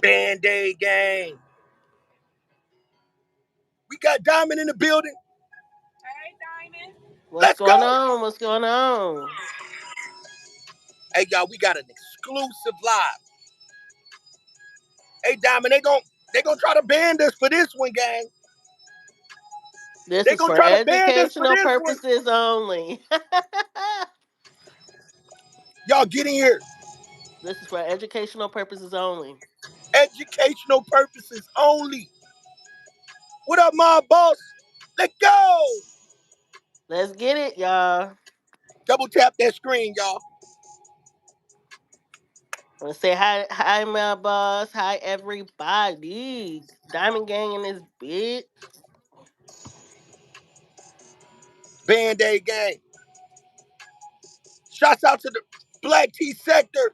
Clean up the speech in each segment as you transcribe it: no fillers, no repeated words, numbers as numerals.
Band-Aid gang. We got Diamond in the building. Hey, Diamond. What's Let's go. going on? What's going on? Hey, y'all, we got an exclusive live. Hey, Diamond, they gonna try to ban us for this one, gang. This They is gonna for try to ban us for educational this one. purposes only. Y'all get in here. This is for educational purposes only. Educational purposes only. What up, my boss? Let's go. Let's get it, y'all. Double tap that screen, y'all. Let's say hi, my boss. Hi, everybody. Diamond Gang in this bitch. Band-Aid gang. Shouts out to the Black Tea sector.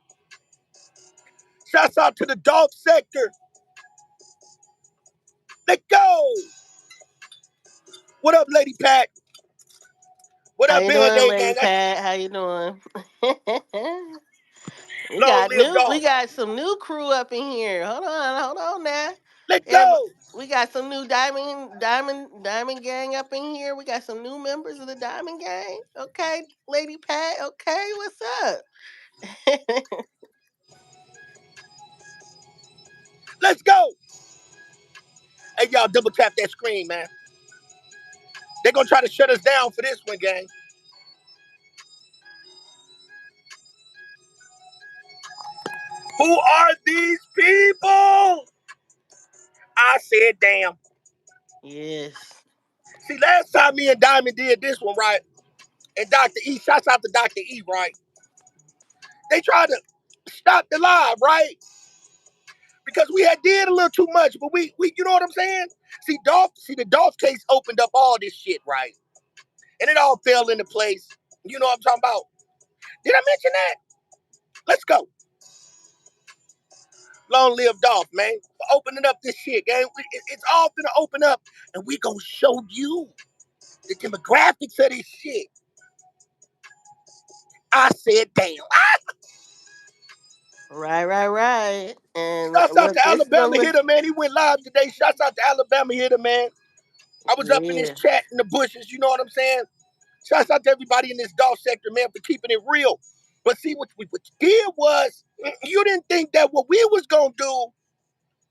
Shouts out to the Dolph sector. Let's go. What up, Lady Pat? What How up, you doing, Band-Aid Lady gang? Pat? How you doing? we Long got live new. We Dolph. got some new crew up in here. Hold on now. Let's Everybody, go. we got some new Diamond Gang up in here. We got some new members of the Diamond Gang. Okay, Lady Pat. Okay, what's up? Let's go. Hey, y'all, double tap that screen, man. They're gonna try to shut us down for this one, gang. Who are these people? I said, damn. Yes. See, last time me and Diamond did this one, right? And Dr. E, shouts out to Dr. E, right? They tried to stop the live, right? Because we had did a little too much, but we you know what I'm saying? The Dolph case opened up all this shit, right? And it all fell into place. You know what I'm talking about? Did I mention that? Let's go. Long live Dolph, man. For opening up this shit, gang. It's all gonna open up, and we gonna show you the demographics of this shit. I said, damn. Right. And Shouts out look, to this is a Alabama look. Hitter, man. He went live today. Shouts out to Alabama Hitter, man. I was up in this Yeah. chat in the bushes, you know what I'm saying? Shouts out to everybody in this Dolph sector, man, for keeping it real. But see, what you did was, you didn't think that what we was going to do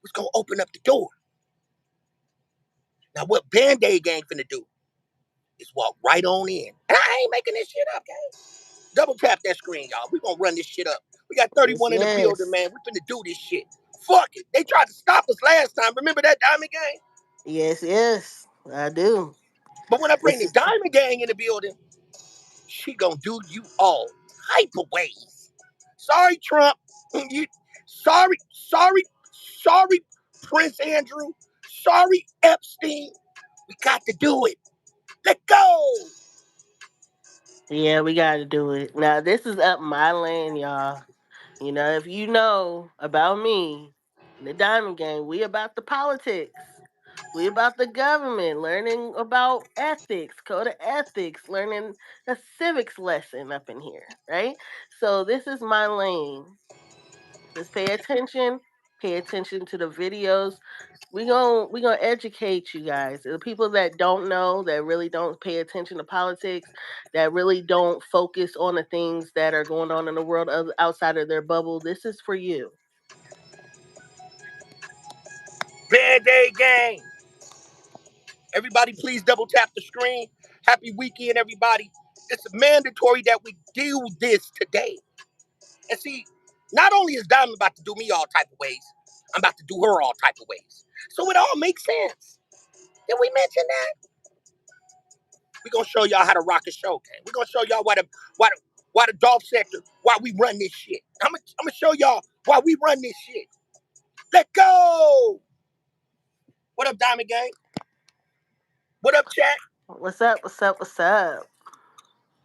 was going to open up the door. Now, what Band-Aid gang finna do is walk right on in. And I ain't making this shit up, gang. Double tap that screen, y'all. We gonna run this shit up. We got Yes. 31 in the building, Yes. man. We finna do this shit. Fuck it. They tried to stop us last time. Remember that Diamond Gang? Yes. Yes. I do. But when I bring This the is. Diamond Gang in the building, she gonna do you all type of ways. Sorry, Trump. You, sorry, sorry, Prince Andrew. Sorry, Epstein. We got to do it. Let go. Yeah, we got to do it. Now, this is up my lane, y'all. If you know about me, the Diamond Gang, we about the politics. We about the government, learning about ethics, code of ethics, learning a civics lesson up in here, right? So this is my lane. Just pay attention. Pay attention to the videos. We gonna educate you guys. The people that don't know, that really don't pay attention to politics, that really don't focus on the things that are going on in the world outside of their bubble. This is for you. Band-Aid Gang. Everybody, please double tap the screen. Happy weekend, everybody. It's mandatory that we do this today. And see, not only is Diamond about to do me all type of ways, I'm about to do her all type of ways. So it all makes sense. Did we mention that? We're gonna show y'all how to rock a show, okay? We're gonna show y'all why the Dolph sector, why we run this shit. I'm gonna show y'all why we run this shit. Let go! What up, Diamond Gang? What up, chat? What's up? What's up? What's up?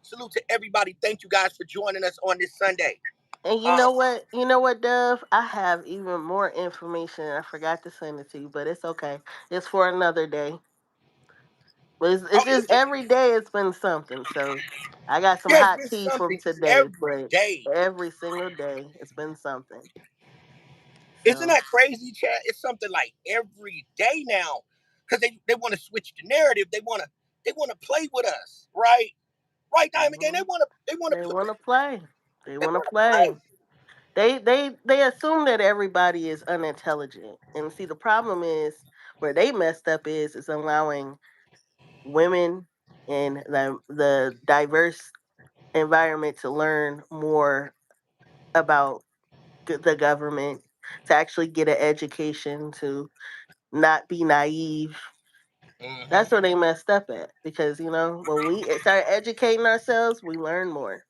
Salute to everybody. Thank you guys for joining us on this Sunday. And you Um, know what? You know what, Dove? I have even more information. I forgot to send it to you, but it's okay. It's for another day. But it's oh, just every day it's been something. So I got some yeah, it's hot been tea from something today, every but day. every single day it's been something. Isn't So that crazy, Chad? It's something like every day now, because they want to switch the narrative. They want to play with us, right? Right, Diamond Gang. They mhm, want to they want to they put want to play. They they want to want to play. play. They assume that everybody is unintelligent. And see, the problem is where they messed up is allowing women and the diverse environment to learn more about the government, to actually get an education, to not be naive. Hmm. That's where they messed up at, because when we start educating ourselves, we learn more.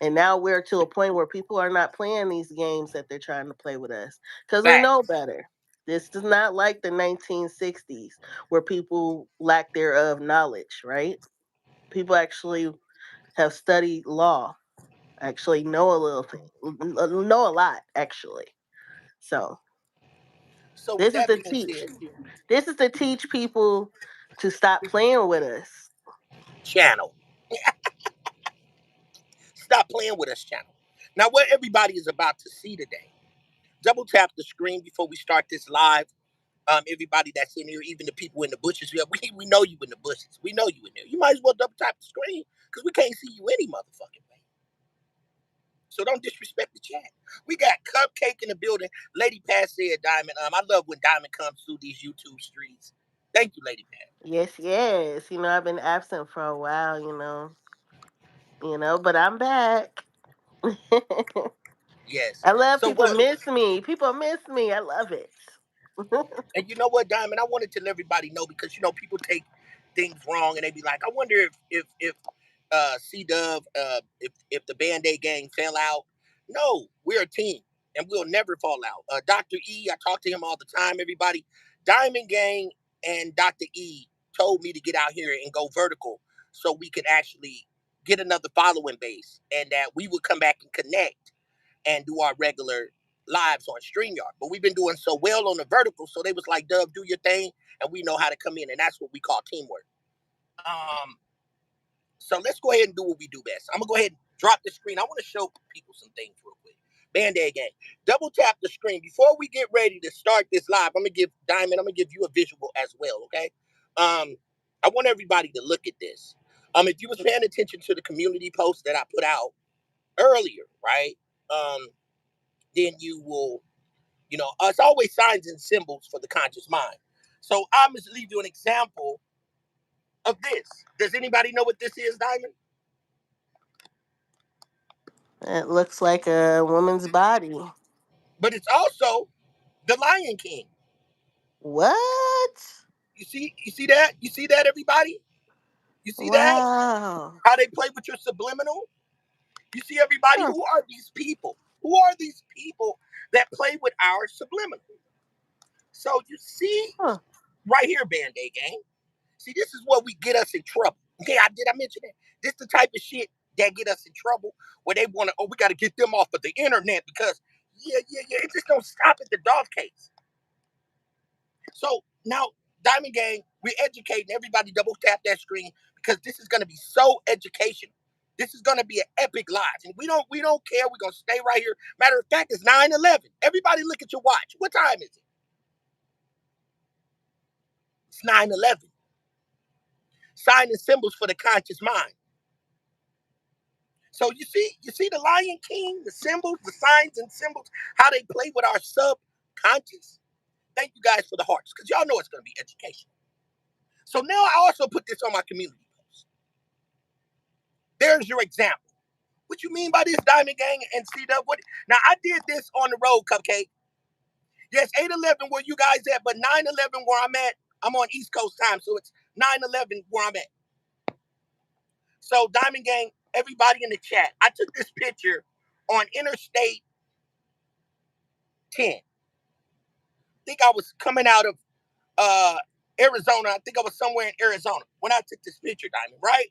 And now we're to a point where people are not playing these games that they're trying to play with us because we know Facts. better. This is not like the 1960s where people lack thereof knowledge, right? People actually have studied law, actually know a little thing, know a lot, actually. So So with this is that to being teach. said, This is to teach people to stop playing with us. channel, stop playing with us, channel. Now, what everybody is about to see today. Double tap the screen before we start this live. Everybody that's in here, even the people in the bushes, yeah, we know you in the bushes. We know you in there. You might as well double tap the screen because we can't see you any motherfucking way. So don't disrespect the chat. We got Cupcake in the building. Lady Pat said Diamond. I love when Diamond comes through these YouTube streets. Thank you, Lady Pat. Yes, yes. I've been absent for a while. But I'm back. Yes. I love So people what? miss me. People miss me. I love it. And you know what, Diamond? I wanted to let everybody know because people take things wrong and they be like, I wonder if C Dub if the Band Aid gang fell out. No, we're a team and we'll never fall out. Dr. E, I talk to him all the time. Everybody, Diamond Gang and Dr. E told me to get out here and go vertical so we could actually get another following base and that we would come back and connect and do our regular lives on StreamYard. But we've been doing so well on the vertical, so they was like, Dub, do your thing, and we know how to come in, and that's what we call teamwork. Um, so let's go ahead and do what we do best. I'm gonna go ahead and drop the screen. I want to show people some things real quick. Band-Aid gang. Double tap the screen. Before we get ready to start this live, I'm gonna give Diamond, I'm gonna give you a visual as well, okay? I want everybody to look at this. If you was paying attention to the community post that I put out earlier, right? Then you will it's always signs and symbols for the conscious mind. So I'm just leave you an example of this. Does anybody know what this is, Diamond? It looks like a woman's body. But it's also the Lion King. What? You see that? You see that, everybody? You see that? Wow. How they play with your subliminal? You see, everybody, Huh. who are these people? Who are these people that play with our subliminal? So you see Huh. right here, Band-Aid gang. See, this is what we get us in trouble. Okay, I mention that. This the type of shit that get us in trouble where they want to, we got to get them off of the internet because, yeah. It just don't stop at the dog case. So now, Diamond Gang, we're educating everybody. Double tap that screen because this is going to be so educational. This is going to be an epic live, and we don't care. We're gonna stay right here. Matter of fact, it's 9:11. Everybody, look at your watch. What time is it? It's 9:11. Sign and symbols for the conscious mind. So you see the Lion King, the symbols, the signs and symbols, how they play with our subconscious. Thank you guys for the hearts, because y'all know it's going to be education. So now I also put this on my community post. There's your example. What you mean by this, Diamond Gang and C Dub? What? Now I did this on the road, Cupcake. Yes, 8:11 where you guys at, but 9:11 where I'm at. I'm on East Coast time, so it's 9:11 where I'm at. So Diamond Gang, everybody in the chat, I took this picture on Interstate 10. Think I was coming out of uh Arizona. I think I was somewhere in Arizona when I took this picture, Diamond, right?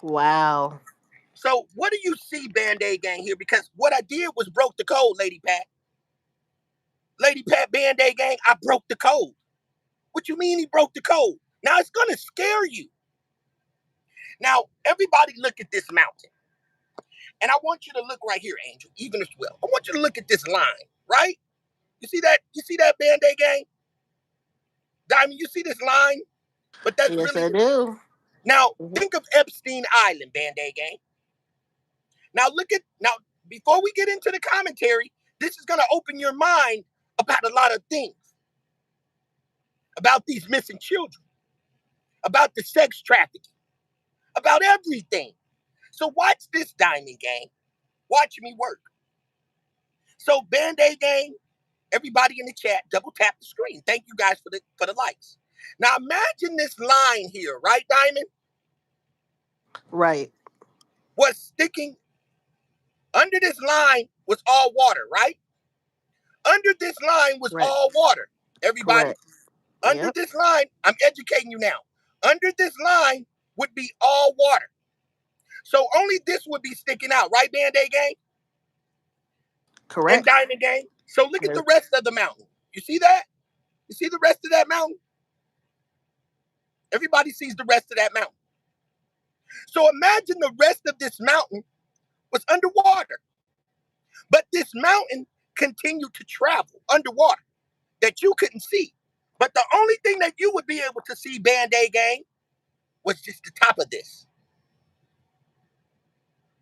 Wow. So what do you see, Band-Aid gang, here? Because what I did was broke the code, Lady Pat. Lady Pat, Band-Aid gang, I broke the code. What you mean he broke the code? Now it's gonna scare you. Now, everybody look at this mountain. And I want you to look right here, Angel, even as well. I want you to look at this line, right? You see that? You see that Band-Aid gang? Diamond, you see this line? But that's Yes, really I do. now Mhm. think of Epstein Island, Band-Aid gang. Now before we get into the commentary, this is gonna open your mind about a lot of things, about these missing children, about the sex trafficking, about everything. So watch this, Diamond Gang. Watch me work. So Band-Aid gang, everybody in the chat, double tap the screen. Thank you guys for the likes. Now imagine this line here, right, Diamond? Right, Was sticking under this line was all water, right? Under this line was right, all water. Everybody, correct. under Yep, this line, I'm educating you now. Under this line would be all water. So only this would be sticking out, right, Band-Aid gang and correct. Diamond gang? So look at Yes, the rest of the mountain. You see that? You see the rest of that mountain? Everybody sees the rest of that mountain. So imagine the rest of this mountain was underwater, but this mountain continued to travel underwater that you couldn't see. But the only thing that you would be able to see, Band-Aid gang, was just the top of this.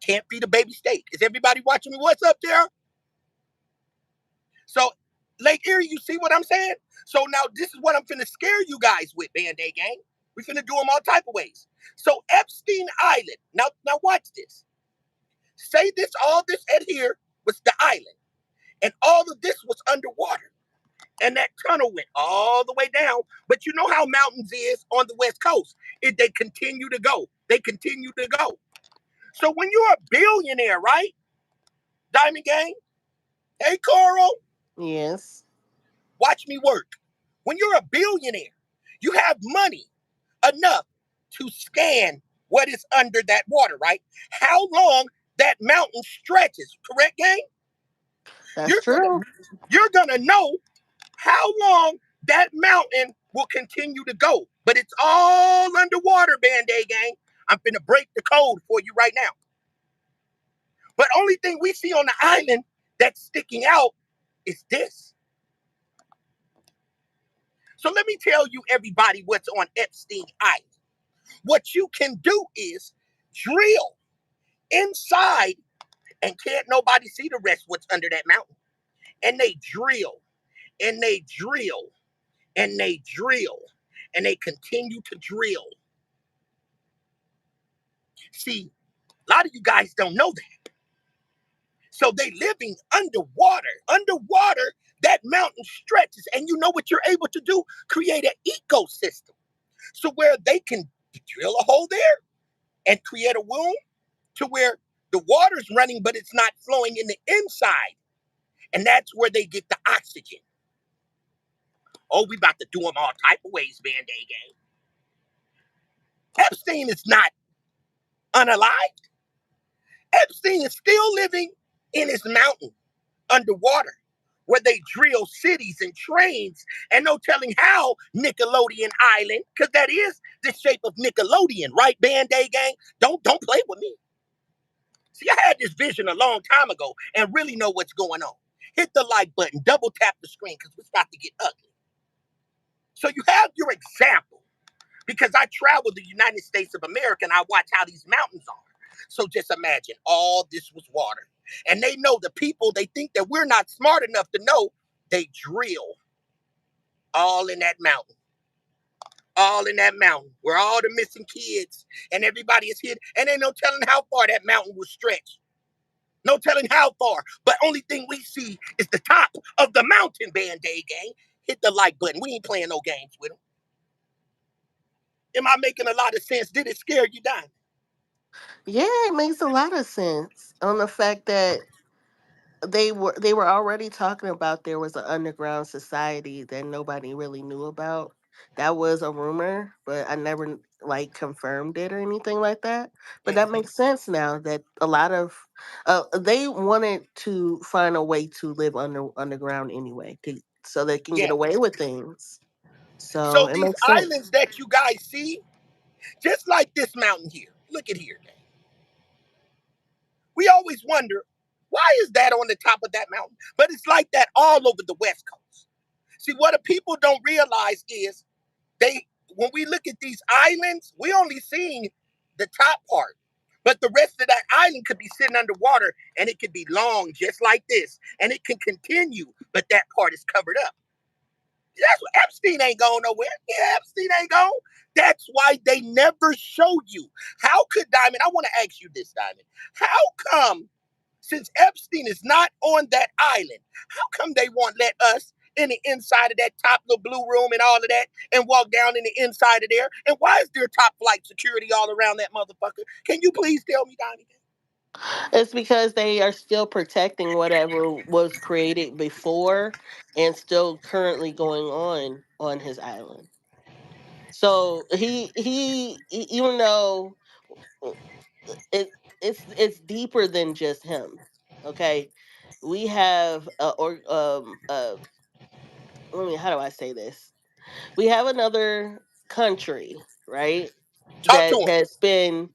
Can't feed a baby steak. Is everybody watching me? What's up there? So, Lake Erie, you see what I'm saying? So now this is what I'm finna scare you guys with, Band-Aid gang. We finna do them all type of ways. So Epstein Island. Now watch this. Say this, all this at here was the island, and all of this was underwater. And that tunnel went all the way down. But you know how mountains is on the West Coast. They continue to go. They continue to go. So when you're a billionaire, right? Diamond Gang, hey Coral, yes, watch me work. When you're a billionaire, you have money enough to scan what is under that water, right? How long that mountain stretches, correct, gang? that's You're gonna true. you're gonna know how long that mountain will continue to go. But it's all underwater, Band-Aid gang. I'm finna break the code for you right now. But only thing we see on the island that's sticking out is this. So let me tell you, everybody, what's on Epstein Island. What you can do is drill inside, and can't nobody see the rest what's under that mountain. And they drill, and they drill, and they drill, and they continue to drill. See, a lot of you guys don't know that. So they living underwater. Underwater, that mountain stretches, and you know what you're able to do? Create an ecosystem. So where they can drill a hole there and create a womb to where the water's running, but it's not flowing in the inside. And that's where they get the oxygen. Oh, we about to do them all type of ways, Band-Aid gang. Epstein is not unalive. Epstein is still living in his mountain underwater, where they drill cities and trains, and no telling how Nickelodeon Island, because that is the shape of Nickelodeon, right, Band-Aid gang? Don't play with me. See, I had this vision a long time ago and really know what's going on. Hit the like button, double tap the screen because it's about to get ugly. So you have your example because I traveled the United States of America and I watch how these mountains are. So just imagine all this was water. And they know the people, they think that we're not smart enough to know they drill all in that mountain. All in that mountain where all the missing kids and everybody is hid. And ain't no telling how far that mountain will stretch. No telling how far. But only thing we see is the top of the mountain, Band-Aid gang. Hit the like button. We ain't playing no games with them. Am I making a lot of sense? Did it scare you down? Yeah, it makes a lot of sense on the fact that they were already talking about there was an underground society that nobody really knew about. That was a rumor, but I never like confirmed it or anything like that. But that Mm-hmm. makes sense now that a lot of they wanted to find a way to live underground anyway, so they can get Yeah. away with things. So So it these makes sense. islands that you guys see, just like this mountain here. Look at here. We always wonder, why is that on the top of that mountain? But it's like that all over the West Coast. See, what the people don't realize is when we look at these islands, we only seeing the top part. But the rest of that island could be sitting underwater and it could be long just like this. And it can continue, but that part is covered up. That's what Epstein ain't going nowhere. Yeah, Epstein ain't going. That's why they never show you. How could Diamond? I want to ask you this, Diamond. How come, since Epstein is not on that island, how come they won't let us in the inside of that top little blue room and all of that and walk down in the inside of there? And why is there top flight security all around that motherfucker? Can you please tell me, Diamond? It's because they are still protecting whatever was created before and still currently going on his island. So even though it it's deeper than just him. Okay, we have or I mean, how do I say this? We have another country, right? Talk to That him. has been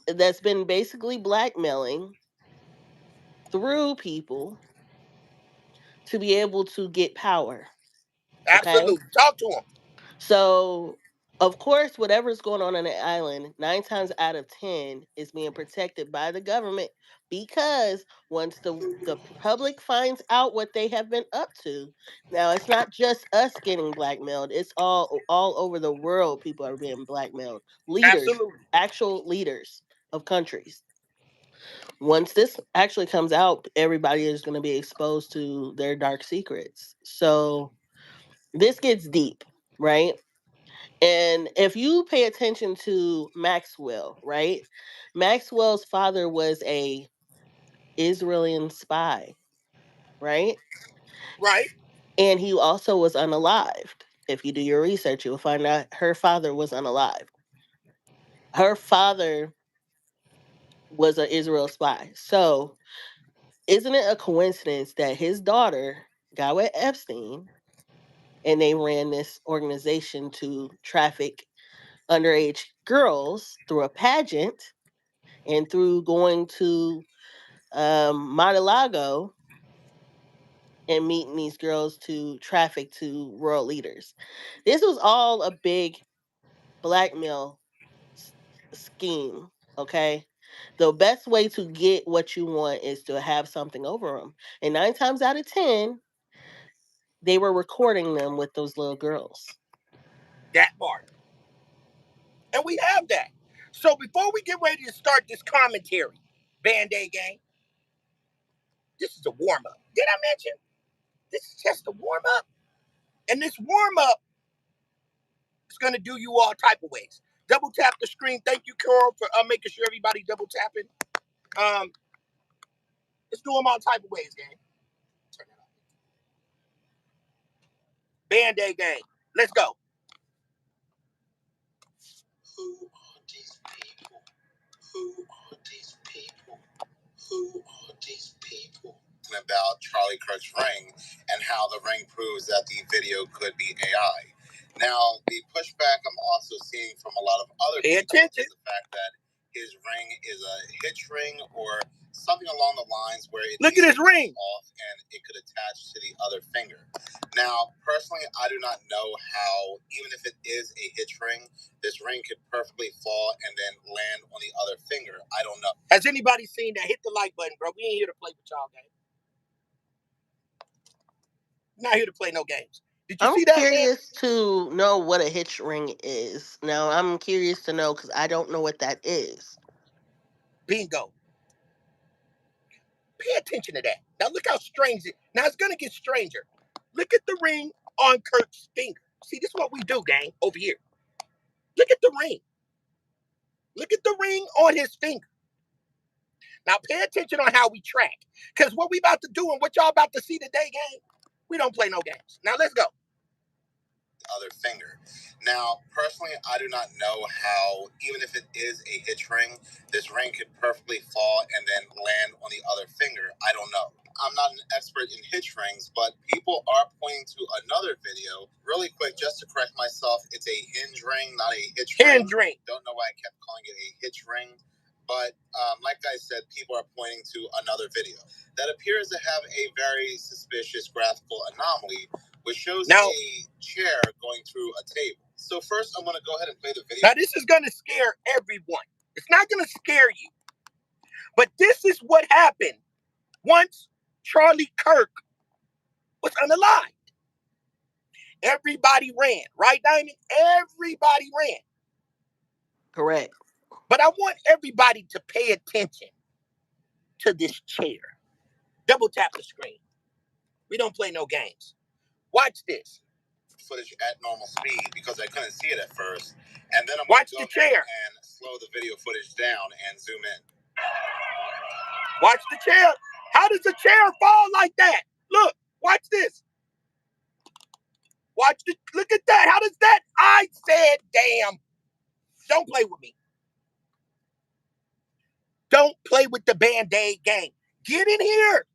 that's been basically blackmailing through people to be able to get power. Okay. Absolutely. Talk to him. So, of course, whatever's going on the island, 9 times out of 10 is being protected by the government because once the public finds out what they have been up to, now it's not just us getting blackmailed; it's all over the world. People are being blackmailed. Leaders, Absolutely. actual leaders of countries. Once this actually comes out, everybody is going to be exposed to their dark secrets. So this gets deep, right? And if you pay attention to Maxwell, right? Maxwell's father was a Israeli spy, right? Right? And he also was unalived. If you do your research, you will find out her father was unalived. Her father was an Israel spy. So, isn't it a coincidence that his daughter got with Epstein and they ran this organization to traffic underage girls through a pageant and through going to Mar-a-Lago and meeting these girls to traffic to world leaders. This was all a big blackmail s- scheme, okay? The best way to get what you want is to have something over them. And 9 times out of 10, they were recording them with those little girls. That part. And we have that. So before we get ready to start this commentary, Band-Aid gang, this is a warm-up. Did I mention? This is just a warm-up. And this warm-up is going to do you all type of ways. Double tap the screen. Thank you, Carol, for making sure everybody double tapping. Um, let's do them all type of ways, gang. Turn it off. Band-Aid gang. Let's go. Who are these people? Who are these people? Who are these people? About Charlie Kirk's ring and how the ring proves that the video could be AI. Now, the pushback I'm also seeing from a lot of other people is the fact that his ring is a hitch ring or something along the lines where it's look at his ring off and it could attach to the other finger. Now, personally, I do not know how, even if it is a hitch ring, this ring could perfectly fall and then land on the other finger. I don't know. Has anybody seen that? Hit the like button, bro. We ain't here to play with y'all, gang. We're not here to play no games. Did you I'm see that, man? curious to know what a hitch ring is. Now, I'm curious to know because I don't know what that is. Bingo. Pay attention to that. Now look how strange it. Now it's gonna get stranger. Look at the ring on Kirk's finger. See, this is what we do, gang. Over here. Look at the ring. Look at the ring on his finger. Now pay attention on how we track. Because what we about to do and what y'all about to see today, gang, we don't play no games. Now let's go. Other finger. Now, personally, I do not know how, even if it is a hitch ring, this ring could perfectly fall and then land on the other finger. I don't know. I'm not an expert in hitch rings, but people are pointing to another video. Really quick, just to correct myself, it's a hinge ring, not a hitch ring. Hinge ring. Don't know why I kept calling it a hitch ring. But like I said, people are pointing to another video that appears to have a very suspicious graphical anomaly, which shows Now, a chair going through a table. So first, I'm going to go ahead and play the video. now this is going to scare everyone. It's not going to scare you. But this is what happened once Charlie Kirk was unalive. Everybody ran, right, Diamond? Everybody ran. Correct. But I want everybody to pay attention to this chair. Double tap the screen. We don't play no games. Watch this. Footage at normal speed because I couldn't see it at first. And then I'm Watch going the to go ahead chair. and slow the video footage down and zoom in. Watch the chair. How does the chair fall like that? Look, watch this. Watch the, look at that. How does that? I said, damn. Don't play with me. Don't play with the Band-Aid game. Get in here.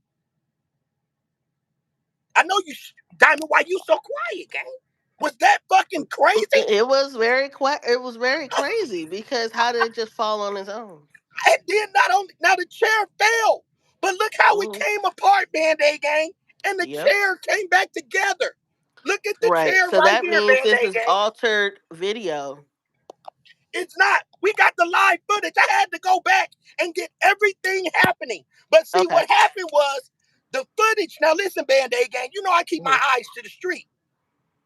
I know you, Diamond, why you so quiet, gang? Was that fucking crazy? It was very it was very crazy because how did it just fall on its own? And then not only, now the chair fell, but look how it Mhm. came apart, Band-Aid gang. And the Yep. chair came back together. Look at the Right. chair So right that here, means this Band-Aid is gang. altered video. It's not. We got the live footage. I had to go back and get everything happening. But see, Okay. what happened was the footage. Now listen, Band-Aid gang, you know I keep my eyes to the street.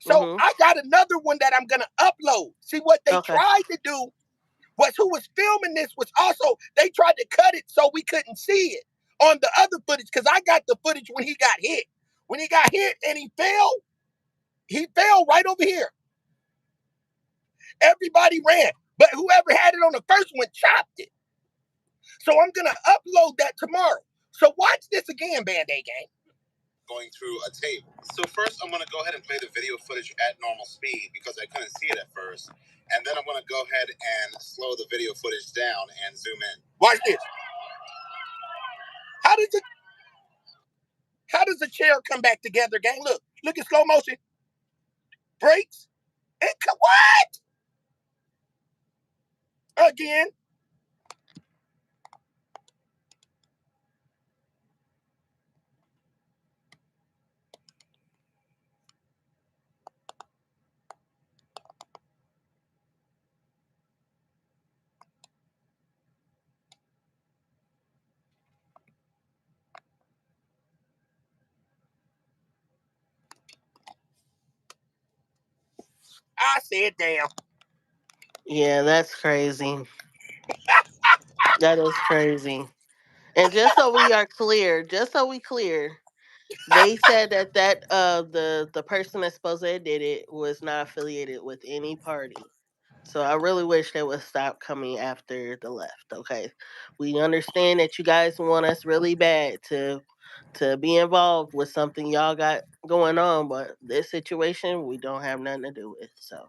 So Mm-hmm. I got another one that I'm going to upload. See, what they Okay. tried to do was who was filming this was also, they tried to cut it so we couldn't see it on the other footage because I got the footage when he got hit. When he got hit and he fell right over here. Everybody ran. But whoever had it on the first one chopped it. So I'm going to upload that tomorrow. So watch this again, Band-Aid gang. Going through a table. So first, I'm going to go ahead and play the video footage at normal speed because I couldn't see it at first. And then I'm going to go ahead and slow the video footage down and zoom in. Watch this. How does it? How does the chair come back together, gang? Look at slow motion. Breaks. And what? Again. I said, damn. Yeah, that's crazy. That is crazy. And just so we are clear, just so we clear, they said that the person that supposedly did it was not affiliated with any party. So I really wish they would stop coming after the left. Okay, we understand that you guys want us really bad to be involved with something y'all got going on, but this situation we don't have nothing to do with. So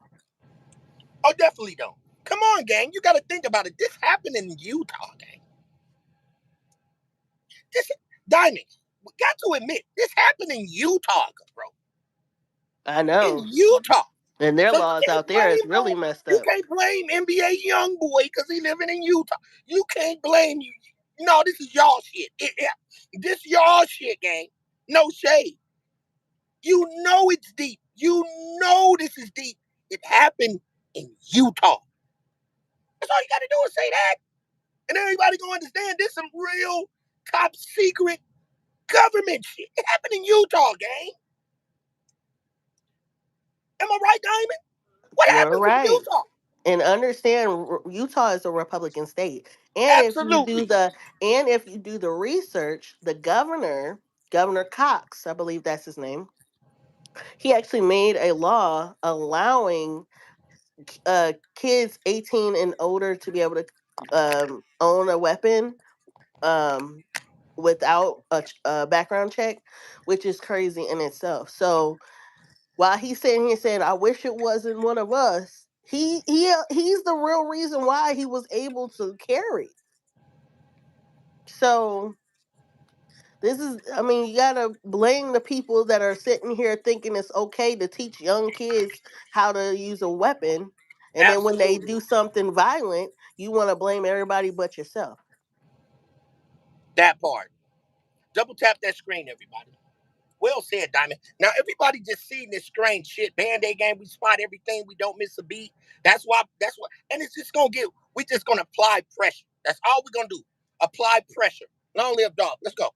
Oh, definitely don't. Come on, gang. You got to think about it. This happened in Utah, gang. This, Diamond, we got to admit, this happened in Utah, bro. I In know, Utah. and their So you laws can't out there is blame really no, messed you up. can't blame NBA young boy because he living in Utah. You can't blame you. No, this is y'all shit. This y'all shit, gang. No shade. You know it's deep. You know this is deep. It happened in Utah. That's all you got to do is say that, and everybody gonna understand this some real top secret government shit. It happened in Utah, gang. Am I right, Diamond? What You're happens in right. Utah? And understand Utah is a Republican state. And Absolutely. if you do the research, the Governor Cox, I believe that's his name, he actually made a law allowing kids 18 and older to be able to own a weapon um, without a background check, which is crazy in itself. So while he's sitting here saying, "I wish it wasn't one of us," he's the real reason why he was able to carry. So this is, I mean, you gotta blame the people that are sitting here thinking it's okay to teach young kids how to use a weapon, and then when they Absolutely. do something violent, you want to blame everybody but yourself. That part. Double tap that screen, everybody. Well said, Diamond. Now everybody just seeing this strange shit. Band-Aid game, we spot everything, we don't miss a beat. That's why, and it's just gonna get, we just gonna apply pressure. That's all we're gonna do. Apply pressure. Long live dog. Let's go.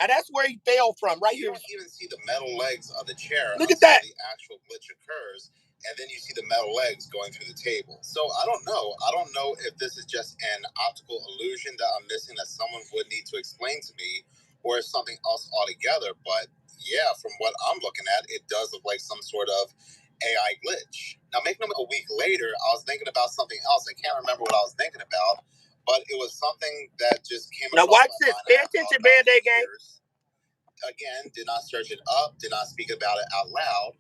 Now that's where he fell from, right You here. don't even see the metal legs of the chair Look at until that. the actual glitch occurs, and then you see the metal legs going through the table. So I don't know. I don't know if this is just an optical illusion that I'm missing that someone would need to explain to me, or something else altogether. But yeah, from what I'm looking at, it does look like some sort of AI glitch. Now, making them a week later, I was thinking about something else. I can't remember what I was thinking about, but it was something that just came Now across watch my this. mind. Pay attention, Band-Aid game. Again, did not search it up, did not speak about it out loud.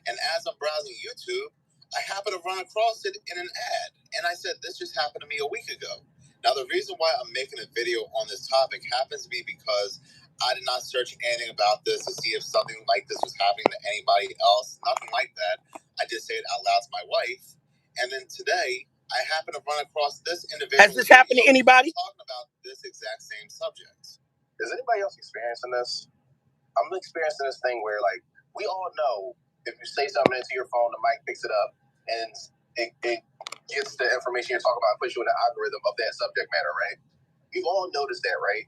And as I'm browsing YouTube, I happened to run across it in an ad. And I said, this just happened to me a week ago. Now, the reason why I'm making a video on this topic happens to be because I did not search anything about this to see if something like this was happening to anybody else. Nothing like that. I just say it out loud to my wife. And then today, I happened to run across this individual. Has this happened to anybody? Talking about this exact same subject. Is anybody else experiencing this? I'm experiencing this thing where, like, we all know if you say something into your phone, the mic picks it up and it gets the information you're talking about, puts you in the algorithm of that subject matter, right? We've all noticed that, right?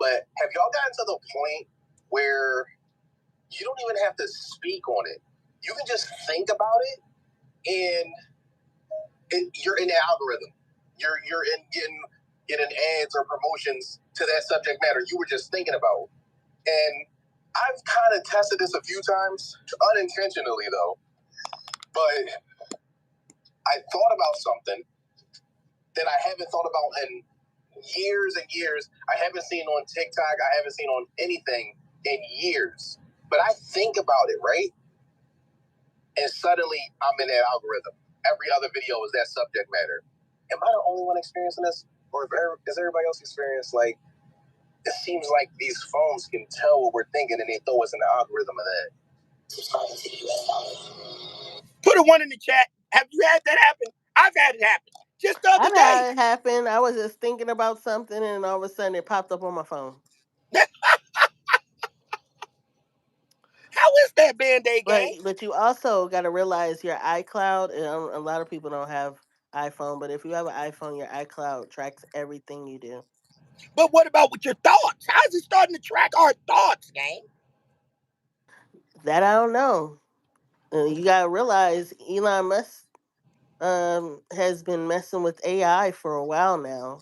But have y'all gotten to the point where you don't even have to speak on it? You can just think about it, and you're in the algorithm. You're in getting ads or promotions to that subject matter you were just thinking about. And I've kind of tested this a few times, unintentionally though, but I thought about something that I haven't thought about in years and years. I haven't seen on TikTok, I haven't seen on anything in years. But I think about it, right? And suddenly I'm in that algorithm. Every other video is that subject matter. Am I the only one experiencing this? Or is everybody else experiencing, like, it seems like these phones can tell what we're thinking and they throw us in the algorithm of that. Put a one in the chat. Have you had that happen? I've had it happen. Just the other I've day. had it happen. I was just thinking about something, and all of a sudden it popped up on my phone. How is that, Band-Aid But game? but you also got to realize your iCloud. And a lot of people don't have iPhone, but if you have an iPhone, your iCloud tracks everything you do. But what about with your thoughts? How's it starting to track our thoughts, gang? That I don't know. You got to realize Elon Musk has been messing with AI for a while now.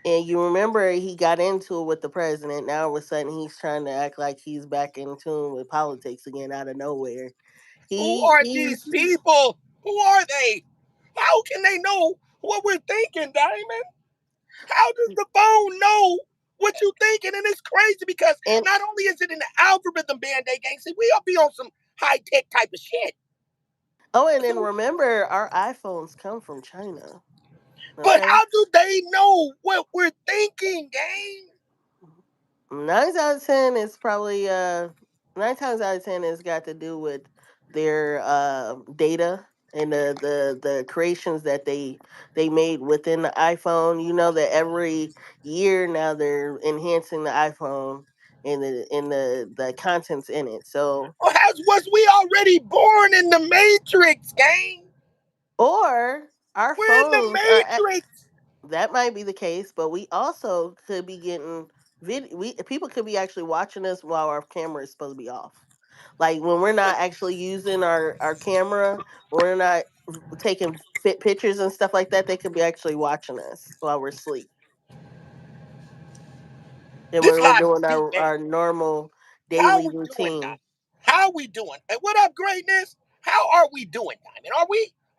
And you remember he got into it with the president. Now all of a sudden he's trying to act like he's back in tune with politics again out of nowhere. Who He are these he's people? Who are they? How can they know what we're thinking, Diamond? How does the phone know what you're thinking? And it's crazy because and not only is it in the algorithm, Band-Aid gang, see, we'll be on some high-tech type of shit. oh, and then So, remember our iPhones come from China. but Okay, how do they know what we're thinking, gang? 9 out of 10 is probably 9 times out of 10 has got to do with their data and the creations that they made within the iPhone. You know that every year now they're enhancing the iPhone and the contents in it. So Or was we already born in the Matrix, gang? or our We're in the phones are Matrix. that might be the case, but we also could be getting people could be actually watching us while our camera is supposed to be off. Like when we're not actually using our camera, when we're not taking fit pictures and stuff like that, they could be actually watching us while we're asleep. And This when we're live is doing deep, man. our normal How daily we doing, Diamond? routine. How we doing? And what up, greatness? How are we doing, Diamond? Are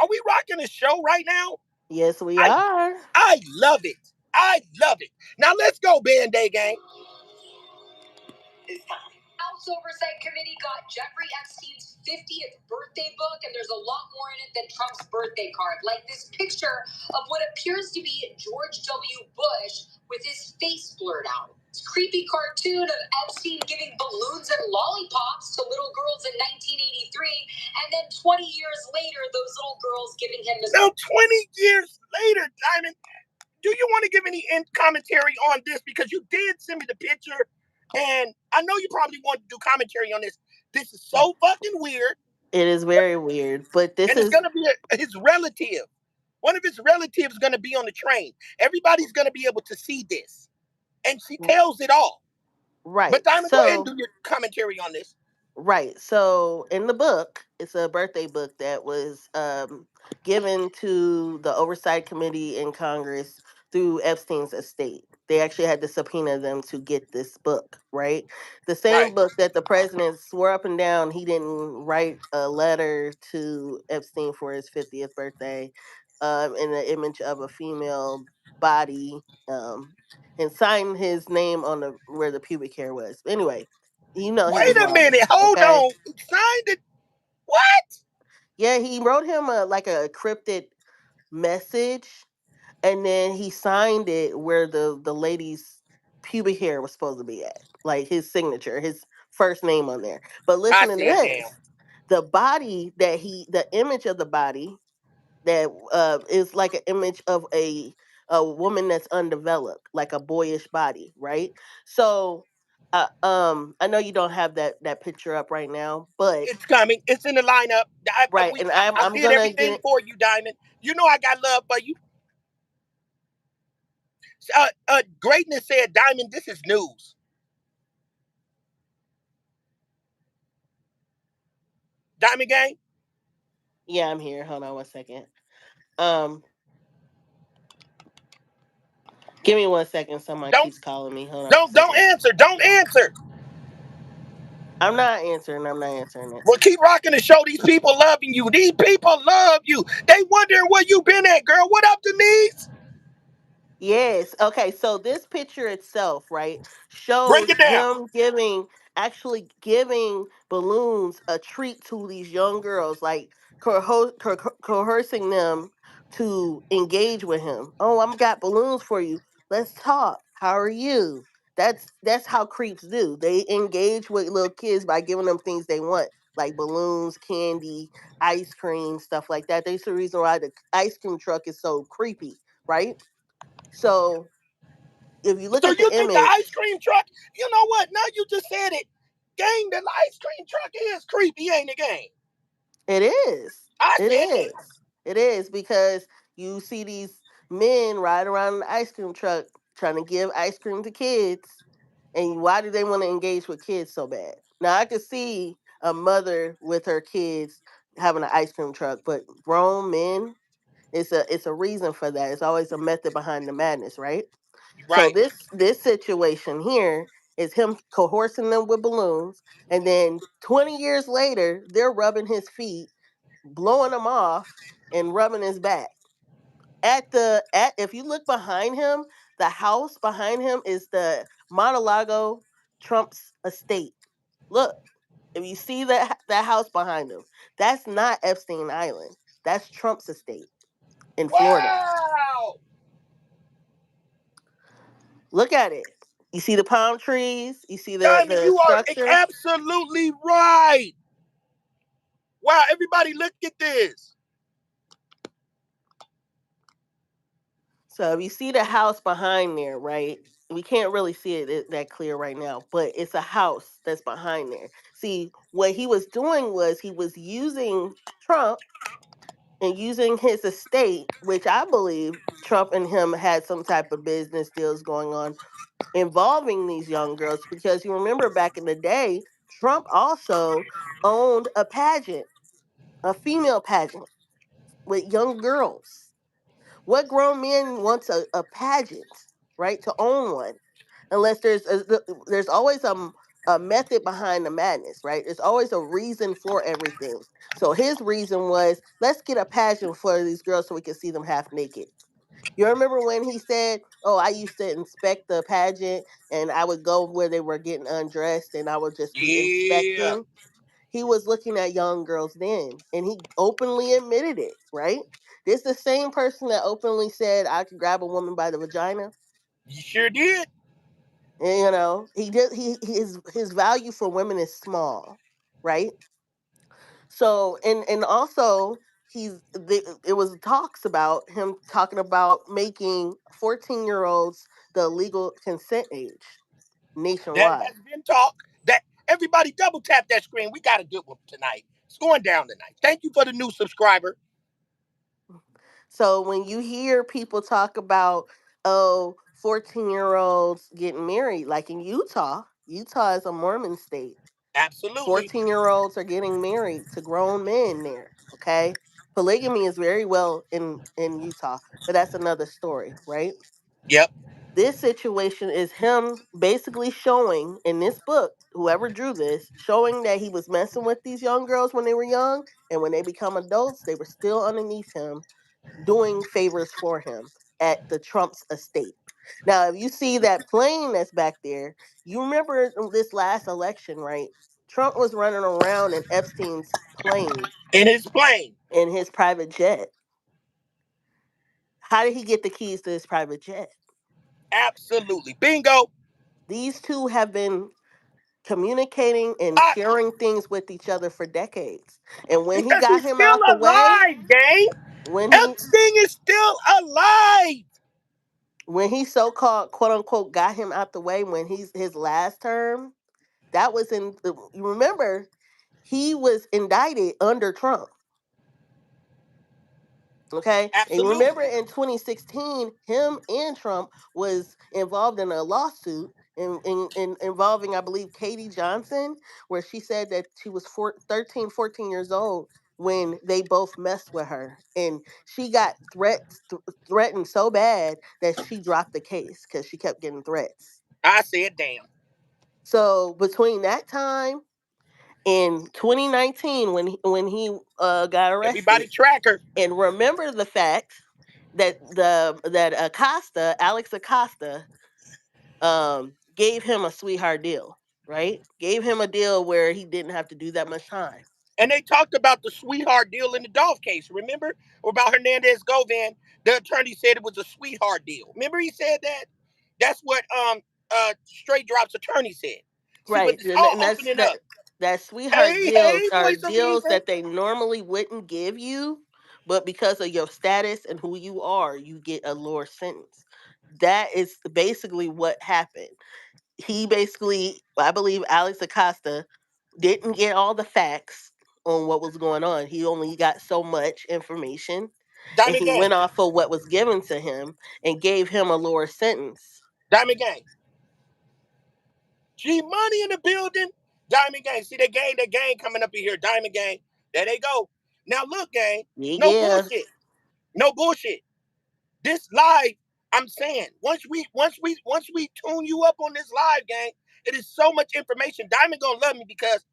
we rocking the show right now? Yes, we I are. I love it. I love it. Now let's go, Band-Aid gang. House Oversight Committee got Jeffrey Epstein's 50th birthday book, and there's a lot more in it than Trump's birthday card, like this picture of what appears to be George W. Bush with his face blurred out. creepy cartoon of Epstein giving balloons and lollipops to little girls in 1983, and then 20 years later, those little girls giving him this. Now, 20 years later, Diamond, do you want to give any commentary on this? Because you did send me the picture, and I know you probably want to do commentary on this. This is so fucking weird. It is very weird, but this And it's is going to be his relative. One of his relatives is going to be on the train. Everybody's going to be able to see this. And she tells it all. But right. Diamond, go ahead and So do your commentary on this. right. So in the book, it's a birthday book that was given to the Oversight Committee in Congress through Epstein's estate. They actually had to subpoena them to get this book, right? The Right. same book that the president swore up and down he didn't write a letter to Epstein for his 50th birthday in the image of a female body um, and signed his name on the where the pubic hair was. Anyway, he was Wait a wrong. minute. Hold Okay. on. He signed it. What? Yeah, he wrote him a cryptic message, and then he signed it where the lady's pubic hair was supposed to be at, like his signature, his first name on there. But I listen to said, damn. this: the image of the body that is like an image of a woman that's undeveloped, like a boyish body, right? So, I know you don't have that picture up right now, but It's coming. It's in the lineup. right, and I I'm did gonna everything get for you, Diamond. You know I got love for you. Greatness said, Diamond, this is news. Diamond Gang, yeah, I'm here. Hold on one second. Um, give me 1 second. Someone don't keeps calling me. Hold on a don't second. answer. Don't answer. I'm not answering. I'm not answering it. Well, keep rocking the show. These people loving you. These people love you. They wondering where you been at, girl. What up, Denise? Yes. Okay. So this picture itself, right, Break shows it down. him actually giving balloons a treat to these young girls, like coercing them to engage with him. Oh, I'm got balloons for you. Let's talk. How are you? That's how creeps do. They engage with little kids by giving them things they want, like balloons, candy, ice cream, stuff like that. That's the reason why the ice cream truck is so creepy, right? So if you look So at the you think the image, ice cream truck? You know what? Now you just said it. Gang, the ice cream truck is creepy, ain't it, gang? it is. I It said that. is. It is because you see these men ride around in the ice cream truck trying to give ice cream to kids. And why do they want to engage with kids so bad? Now I could see a mother with her kids having an ice cream truck, but grown men, it's a reason for that. It's always a method behind the madness, right? So Right. this situation here is him coercing them with balloons, and then 20 years later, they're rubbing his feet, blowing him off, and rubbing his back. At if you look behind him, the house behind him is the Mar-a-Lago Trump's estate. Look, if you see that house behind him, that's not Epstein Island. That's Trump's estate in Florida. Wow. Look at it. You see the palm trees. You see Diamond, the you are structure. absolutely right. Wow, everybody look at this. So if you see the house behind there, right? We can't really see it that clear right now, but it's a house that's behind there. See, what he was doing was he was using Trump and using his estate, which I believe Trump and him had some type of business deals going on involving these young girls. Because you remember back in the day, Trump also owned a pageant, a female pageant with young girls. What grown man wants a pageant, right? To own one, unless there's always a method behind the madness, right? There's always a reason for everything. So his reason was, let's get a pageant for these girls so we can see them half naked. You remember when he said, "Oh, I used to inspect the pageant, and I would go where they were getting undressed, and I would just be Yeah. inspecting." He was looking at young girls then, and he openly admitted it, right? This the same person that openly said I could grab a woman by the vagina. You sure did. You know, his value for women is small, right? So and also it was talks about him talking about making 14-year-olds the legal consent age That nationwide. has been talk. That everybody double tap that screen. We got a good one tonight. It's going down tonight. Thank you for the new subscriber. So when you hear people talk about, oh, 14-year-olds getting married, like in Utah is a Mormon state. Absolutely. 14-year-olds are getting married to grown men there. Okay. Polygamy is very well in Utah, but that's another story, right? Yep. This situation is him basically showing in this book, whoever drew this, showing that he was messing with these young girls when they were young, and when they become adults, they were still underneath him doing favors for him at the Trump's estate. Now, if you see that plane that's back there, you remember this last election, right? Trump was running around in Epstein's plane In his plane. in his private jet. How did he get the keys to his private jet? Absolutely. Bingo. These two have been communicating and I, sharing things with each other for decades. And when he because got he's him still out the way, alive, gang. when he Epstein is still alive. when he so-called quote unquote got him out the way when he's his last term, that was you remember he was indicted under Trump. Okay. And you remember Absolutely. in 2016, him and Trump was involved in a lawsuit involving, I believe, Katie Johnson, where she said that she was 13, 14 years old when they both messed with her. And she got threatened so bad that she dropped the case because she kept getting threats. I said, damn. So between that time in 2019, when he got Everybody arrested, tracker. and remember the fact that Alex Acosta, gave him a sweetheart deal, right? Gave him a deal where he didn't have to do that much time. And they talked about the sweetheart deal in the Dolph case, remember? Or about Hernandez Govan. The attorney said it was a sweetheart deal. Remember he said that? That's what Straight Drop's attorney said. See, but Right, it's and all that's opening up. that sweetheart Hey, deals hey, are voice of deals reason. that they normally wouldn't give you, but because of your status and who you are, you get a lower sentence. That is basically what happened. He basically, I believe, Alex Acosta didn't get all the facts on what was going on. He only got so much information, and Diamond he Gang. went off of what was given to him and gave him a lower sentence. Diamond Gang. G Money in the building. Diamond Gang. See that gang coming up in here. Diamond Gang. There they go. Now look, gang. Yeah, No yeah. bullshit. No bullshit. This live, I'm saying, once we tune you up on this live, gang, it is so much information. Diamond gonna love me because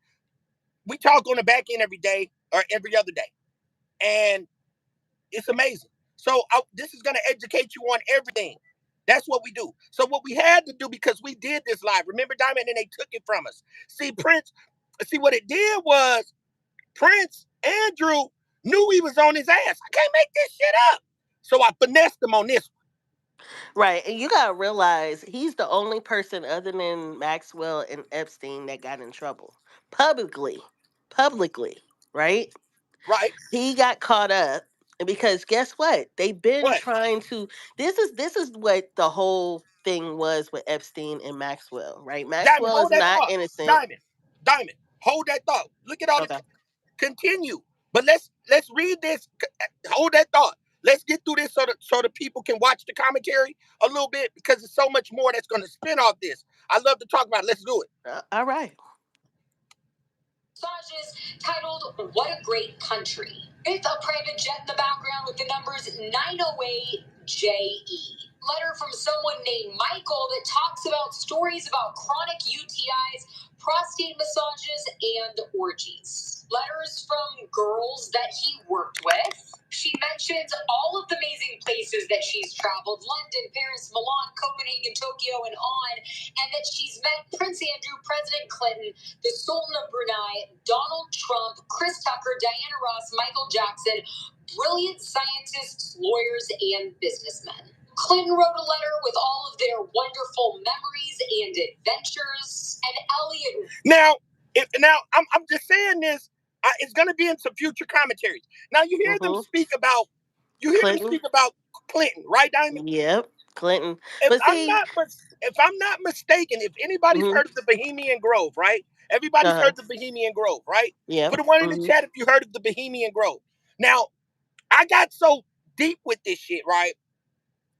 we talk on the back end every day or every other day, and it's amazing. So this is gonna educate you on everything. That's what we do. So what we had to do because we did this live. Remember, Diamond, and they took it from us. See, Prince. See what it did was Prince Andrew knew he was on his ass. I can't make this shit up. So I finessed him on this one. Right. And you gotta realize he's the only person other than Maxwell and Epstein that got in trouble. Publicly. Publicly. Right? Right? He got caught up, and because guess what? They've been What? trying to this is what the whole thing was with Epstein and Maxwell, right? Diamond, Maxwell is hold that not thought. innocent. Diamond, hold that thought. Look at all the Okay. continue. But let's read this. Hold that thought. Let's get through this so the people can watch the commentary a little bit because there's so much more that's going to spin off this. I love to talk about it. Let's do it. All right. Massages titled What a Great Country. It's a private jet in the background with the numbers 908JE. Letter from someone named Michael that talks about stories about chronic UTIs, prostate massages, and orgies. Letters from girls that he worked with. She mentions all of the amazing places that she's traveled: London, Paris, Milan, Copenhagen, Tokyo, and on. And that she's met Prince Andrew, President Clinton, the Sultan of Brunei, Donald Trump, Chris Tucker, Diana Ross, Michael Jackson, brilliant scientists, lawyers, and businessmen. Clinton wrote a letter with all of their wonderful memories and adventures, and Elliot. Now, I'm just saying this. It's going to be in some future commentaries. Now you hear them speak about, Clinton. Clinton, right, Diamond? Yep, Clinton. If But I'm see, not if I'm not mistaken, if anybody's mm-hmm. heard of the Bohemian Grove, right? Everybody's heard the Bohemian Grove, right? Yep. Put a one in the chat if you heard of the Bohemian Grove. Now, I got so deep with this shit, right?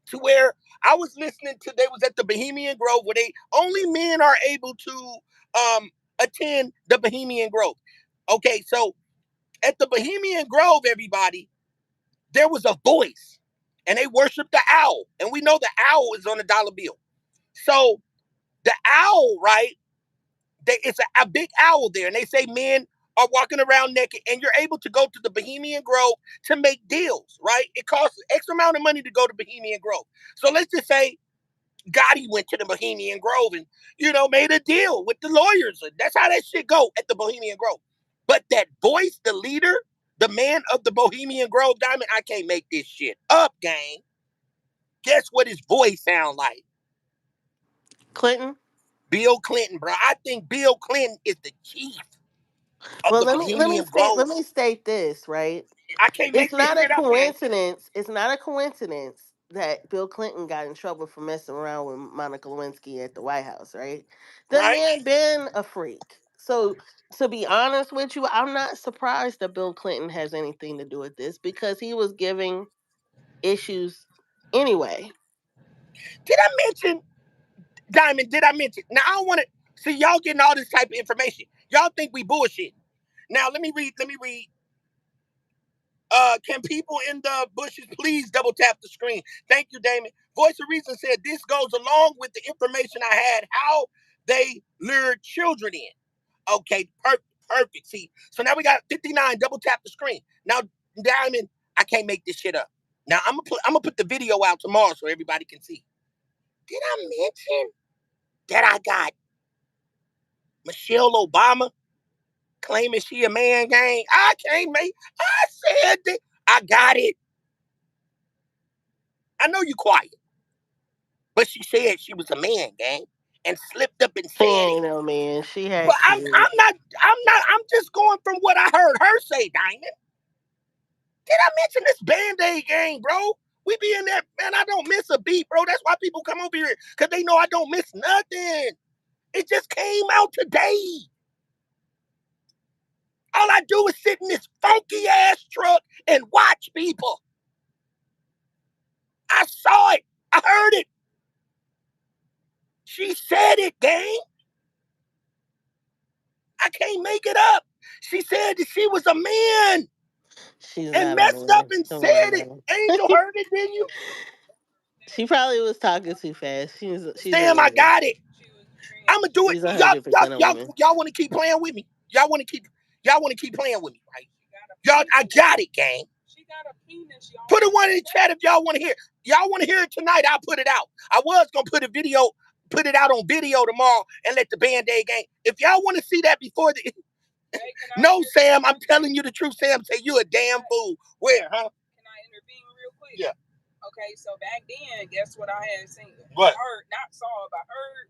To where I was listening to, they was at the Bohemian Grove where they only men are able to attend the Bohemian Grove. Okay, so at the Bohemian Grove, everybody, there was a voice, and they worshiped the owl, and we know the owl is on a dollar bill. So the owl, right? It's a big owl there, and they say men are walking around naked, and you're able to go to the Bohemian Grove to make deals, right? It costs X amount of money to go to Bohemian Grove. So let's just say Gotti went to the Bohemian Grove and, made a deal with the lawyers. That's how that shit go at the Bohemian Grove. But that voice, the leader, the man of the Bohemian Grove, Diamond, I can't make this shit up, gang. Guess what his voice sound like? Clinton. Bill Clinton, bro. I think Bill Clinton is the chief of Well, the Bohemian Grove. let me state this, right? I can't It's make this not a shit up, gang. coincidence. It's not a coincidence that Bill Clinton got in trouble for messing around with Monica Lewinsky at the White House, right? The Right? man been a freak. So to be honest with you, I'm not surprised that Bill Clinton has anything to do with this because he was giving issues anyway. Did I mention, Diamond, did I mention? Now, I don't want to see y'all getting all this type of information. Y'all think we bullshit. Now, let me read. Can people in the bushes please double tap the screen? Thank you, Damon. Voice of Reason said this goes along with the information I had, how they lured children in. Okay, perfect. See, so now we got 59. Double tap the screen. Now, Diamond, I can't make this shit up. Now I'm gonna put the video out tomorrow so everybody can see. Did I mention that I got Michelle Obama claiming she a man, gang? I can't make. I said that. I got it. I know you quiet, but she said she was a man, gang, and slipped up and She said it. ain't no man. She But had I'm kids. not. I'm just going from what I heard her say, Diamond. Did I mention this Band-Aid gang, bro? We be in there, man. I don't miss a beat, bro. That's why people come over here, because they know I don't miss nothing. It just came out today. All I do is sit in this funky ass truck and watch people. I saw it. I heard it. She said it, gang. I can't make it up. She said that she was a man She's and not a messed up man. and Come on said it. now. Angel heard it, didn't you? She probably was talking too fast. She's a Sam, I woman. got it. I'm gonna do it. She's 100% a woman. Y'all want to keep playing with me? Y'all want to keep playing with me, right? Y'all, I got it, gang. She got a penis, y'all. Put a one in the chat if y'all want to hear. Y'all want to hear it tonight? I'll put it out. I was gonna put it out on video tomorrow and let the Band-Aid gang. If y'all want to see that before the, no, Sam, I'm telling you the truth. Sam, say you a damn fool. Where, huh? Can I intervene real quick? Yeah. Okay, so back then, guess what I had seen? What? Heard, not saw, but heard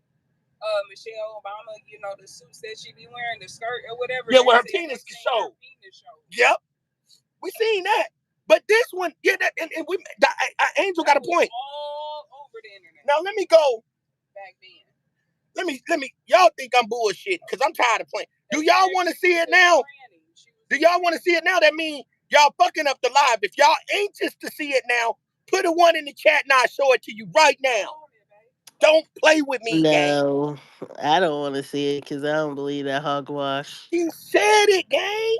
Michelle Obama, the suits that she be wearing, the skirt or whatever. Yeah, with her penis showed. Yep. We seen that. But this one, yeah, that, and we, Angel got a point. All over the internet. Now let me go. Back then. Let me. Y'all think I'm bullshitting because I'm tired of playing. Do y'all want to see it now? Do y'all want to see it now? That means y'all fucking up the live. If y'all anxious to see it now, put a one in the chat and I'll show it to you right now. Don't play with me, gang. No, I don't want to see it because I don't believe that hogwash. She said it, gang.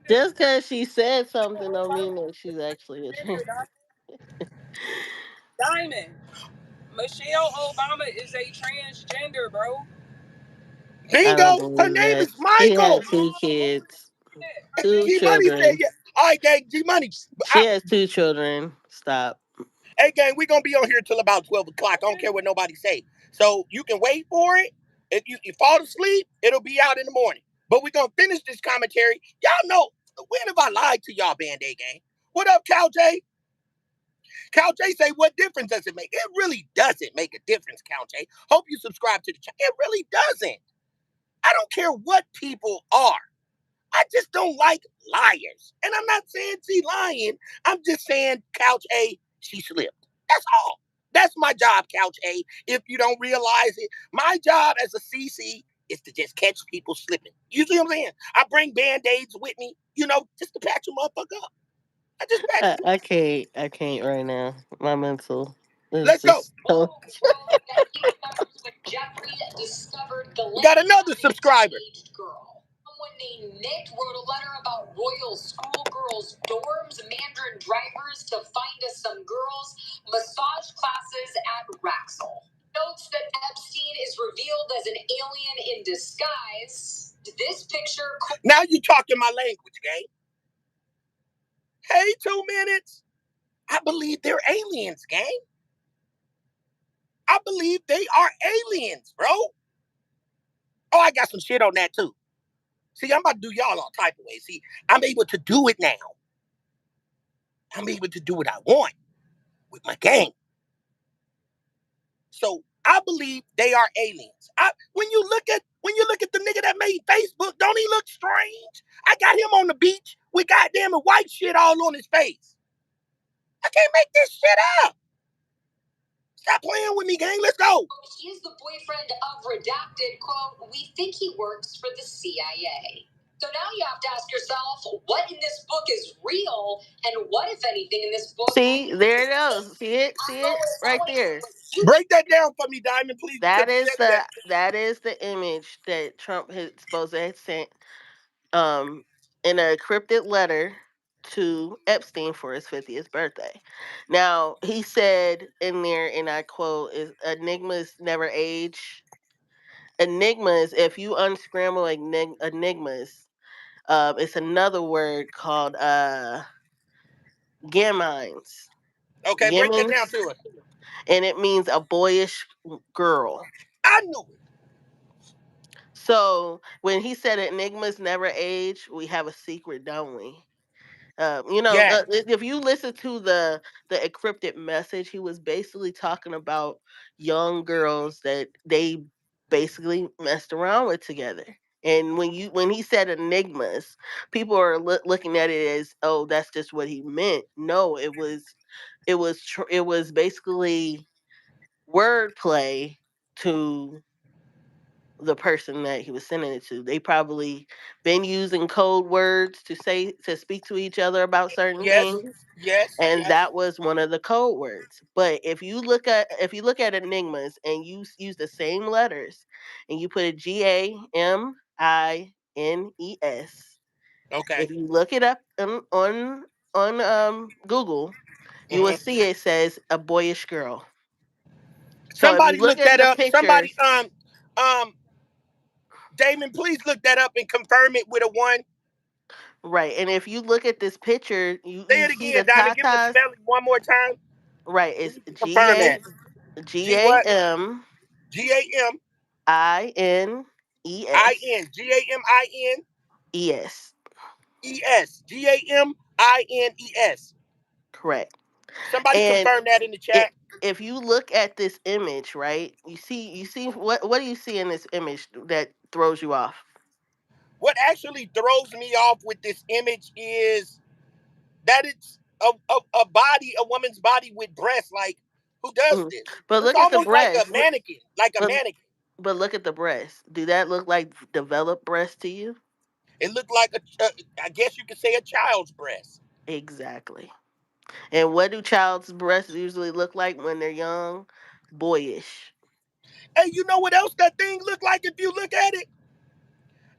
Just because she said something don't mean that she's actually a trans. Diamond. Michelle Obama is a transgender, bro. I don't Bingo. Her believe name that. is She Michael. had 2 kids, two G Money said, children. yeah. All right, gang. G Money. She has 2 children. Stop. Hey, gang, we're going to be on here till about 12 o'clock. I don't care what nobody say. So you can wait for it. If you fall asleep, it'll be out in the morning. But we're going to finish this commentary. Y'all know, when have I lied to y'all, Band-Aid gang? What up, Cal J? Couch A say, what difference does it make? It really doesn't make a difference, Couch A. Hope you subscribe to the channel. It really doesn't. I don't care what people are. I just don't like liars. And I'm not saying she lying. I'm just saying, Couch A, she slipped. That's all. That's my job, Couch A. If you don't realize it, my job as a CC is to just catch people slipping. You see what I'm saying? I bring band-aids with me, just to patch a motherfucker up. I just patch them. I can't right now. My mental is Let's go. just so. Jeffrey discovered the We got land another of a subscriber. teenage girl. Someone named Nick wrote a letter about royal schoolgirls' dorms, Mandarin drivers to find us some girls, massage classes at Raxel. Notes that Epstein is revealed as an alien in disguise. This picture. Now you talking my language, gang. Hey, 2 minutes. I believe they're aliens, gang. I believe they are aliens, bro. Oh, I got some shit on that too. See, I'm about to do y'all all type of ways. See, I'm able to do it now. I'm able to do what I want with my gang. So I believe they are aliens. When you look at the nigga that made Facebook, don't he look strange? I got him on the beach with goddamn white shit all on his face. I can't make this shit up. Stop playing with me, gang. Let's go. He is the boyfriend of Redacted. Quote, we think he works for the CIA. So now you have to ask yourself, what in this book is real, and what, if anything, in this book? See, there it goes. See it right there. Break that down for me, Diamond, please, because you said that. That is the image that Trump had supposed to have sent um in a encrypted letter to Epstein for his 50th birthday. Now he said in there, and I quote, "Is enigmas never age." Enigmas, if you unscramble enigmas, it's another word called gemines. Okay, break that down Gemins, to us. and it means a boyish girl. I knew it. So when he said enigmas never age, we have a secret, don't we? Yes. If you listen to the encrypted message, he was basically talking about young girls that they basically messed around with together. And when he said enigmas, people are looking at it as, oh, that's just what he meant. No, it was basically wordplay to the person that he was sending it to. They probably been using code words to speak to each other about certain Yes. things, Yes. and Yes. that was one of the code words. But if you look at enigmas and you use the same letters and you put a GAMINES, Okay. if you look it up on Google, you will Mhm. see it says a boyish girl. So if you Somebody look look at that the up. Somebody, pictures, Damon, please look that up and confirm it with a one. right, and if you look at this picture, you Say you it see the again, Diamond. Give me the tatas. spelling one more time Right, so it's we can G confirm A that. G G A what? M GAMINES. INES. GAMINES. ES. GAMINES. Correct. Somebody And confirm that in the it, chat. if you look at this image, right, you see what do you see in this image that throws you off? What actually throws me off with this image is that it's a body, a woman's body with breasts. Like, who does Mhm. this? But It's look at the almost like a breast. mannequin. Like a But mannequin. but look at the breast. Do that look like developed breast to you? It looked like I guess you could say a child's breast. Exactly. And what do child's breasts usually look like when they're young? Boyish. Hey, you know what else that thing looked like if you look at it?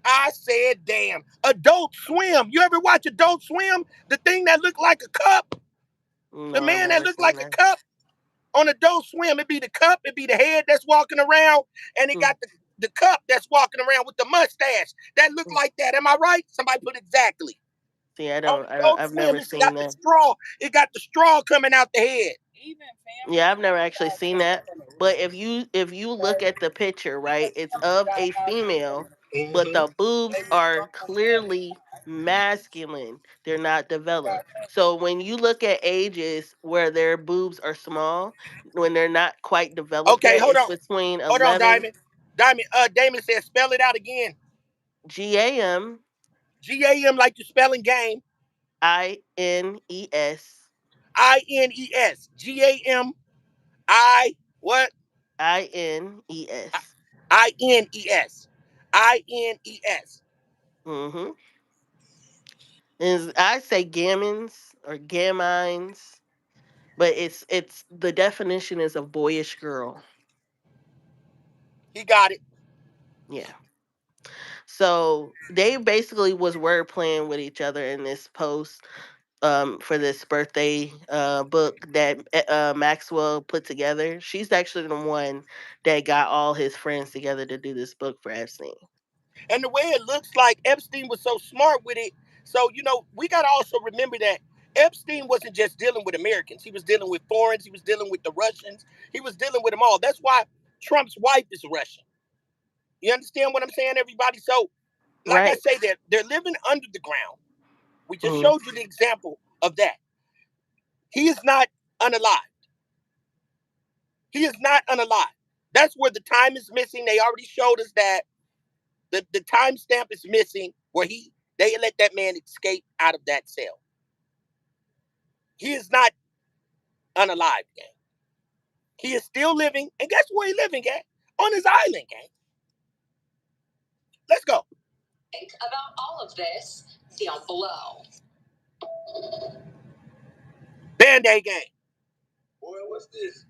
I said, damn. Adult Swim. You ever watch Adult Swim? The thing that looked like a cup? The No, I've man that never looked seen like a that. cup on Adult Swim. It'd be the cup, it'd be the head that's walking around, and it Mm, got the cup that's walking around with the mustache. That looked mm. like that. Am I right? Somebody put exactly. See, I On don't, I don't, Adult I've Swim, never it's seen got the that. straw. It got the straw coming out the head. Even family Yeah, I've never members actually got seen stuff that. from the But original. if you look at the picture, right, it's They of got a costumes from female, the but Mm-hmm. the boobs they was are from the family clearly line. masculine. They're not developed. So when you look at ages where their boobs are small, when they're not quite developed Okay, yet, hold it's on. between Hold on, 11 Diamond. Diamond, Damon says spell it out again. GAM GAM like you spelling game. INES INES. GAM I what? INES. INES. INES. Mm-hmm. Is I say gammons or gamines, but it's the definition is a boyish girl. He got it. Yeah. So they basically was word playing with each other in this post for this birthday book that Maxwell put together. She's actually the one that got all his friends together to do this book for Epstein. And the way it looks like Epstein was so smart with it. So, we got to also remember that Epstein wasn't just dealing with Americans. He was dealing with foreigners. He was dealing with the Russians. He was dealing with them all. That's why Trump's wife is Russian. You understand what I'm saying, everybody? So, like I Right. say, they're living under the ground. We just Mm. showed you the example of that. He is not unalive. He is not unalive. That's where the time is missing. They already showed us that the timestamp is missing where they let that man escape out of that cell. He is not unalive, gang. He is still living, and guess where he living at? On his island, gang. Let's go. About all of this down below. Band-Aid gang. Boy, what's this?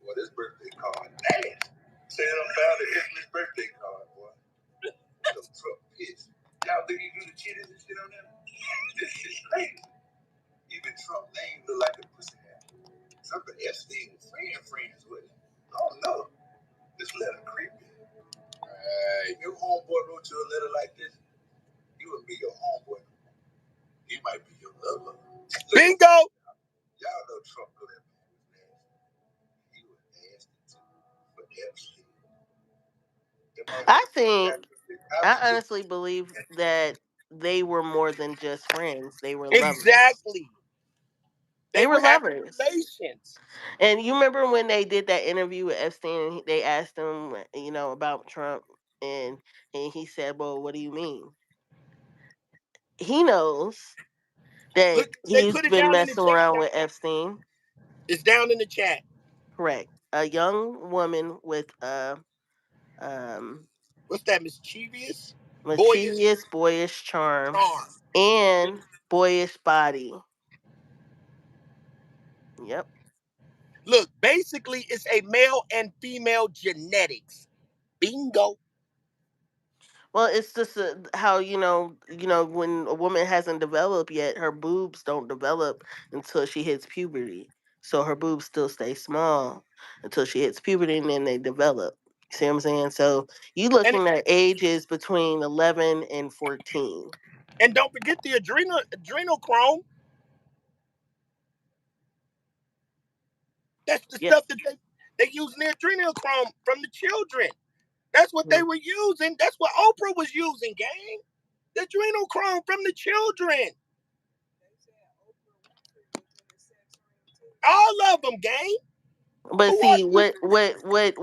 Boy, this birthday card. Damn. Saying I found a Hitler's birthday card, boy. Some truck piss. Y'all think you do the cheaters and shit on them? This shit's crazy. Even Trump name look like a pussy hat. Trump and Epstein were friends with him. Oh no. This letter creepy. If your homeboy wrote you a letter like this, he would be your homeboy. He might be your lover. Bingo. Y'all know Trump knew that man was nasty. He was nasty too. But Epstein. I think I honestly believe that they were more than just friends. They were lovers. Exactly. They They were were having lovers. relations. And you remember when they did that interview with Epstein? And they asked him, about Trump, and he said, "Well, what do you mean?" He knows that Look, they he's put it been down in the messing chat. around with Epstein. It's down in the chat. Correct. A young woman with a um, What's that? Mischievous, boyish mischievous, boyish charm charm. and boyish body. Yep. Look, basically, it's a male and female genetics. Bingo. Well, it's just how when a woman hasn't developed yet, her boobs don't develop until she hits puberty. So her boobs still stay small until she hits puberty, and then they develop. See what I'm saying? So you And looking at ages between 11 and 14. and don't forget the adrenochrome. That's the Yep. stuff that they use in the adrenochrome from the children. That's what they Mm. were using. That's what Oprah was using, gang. The adrenochrome from the children. All of them, gang. But Who are see, you?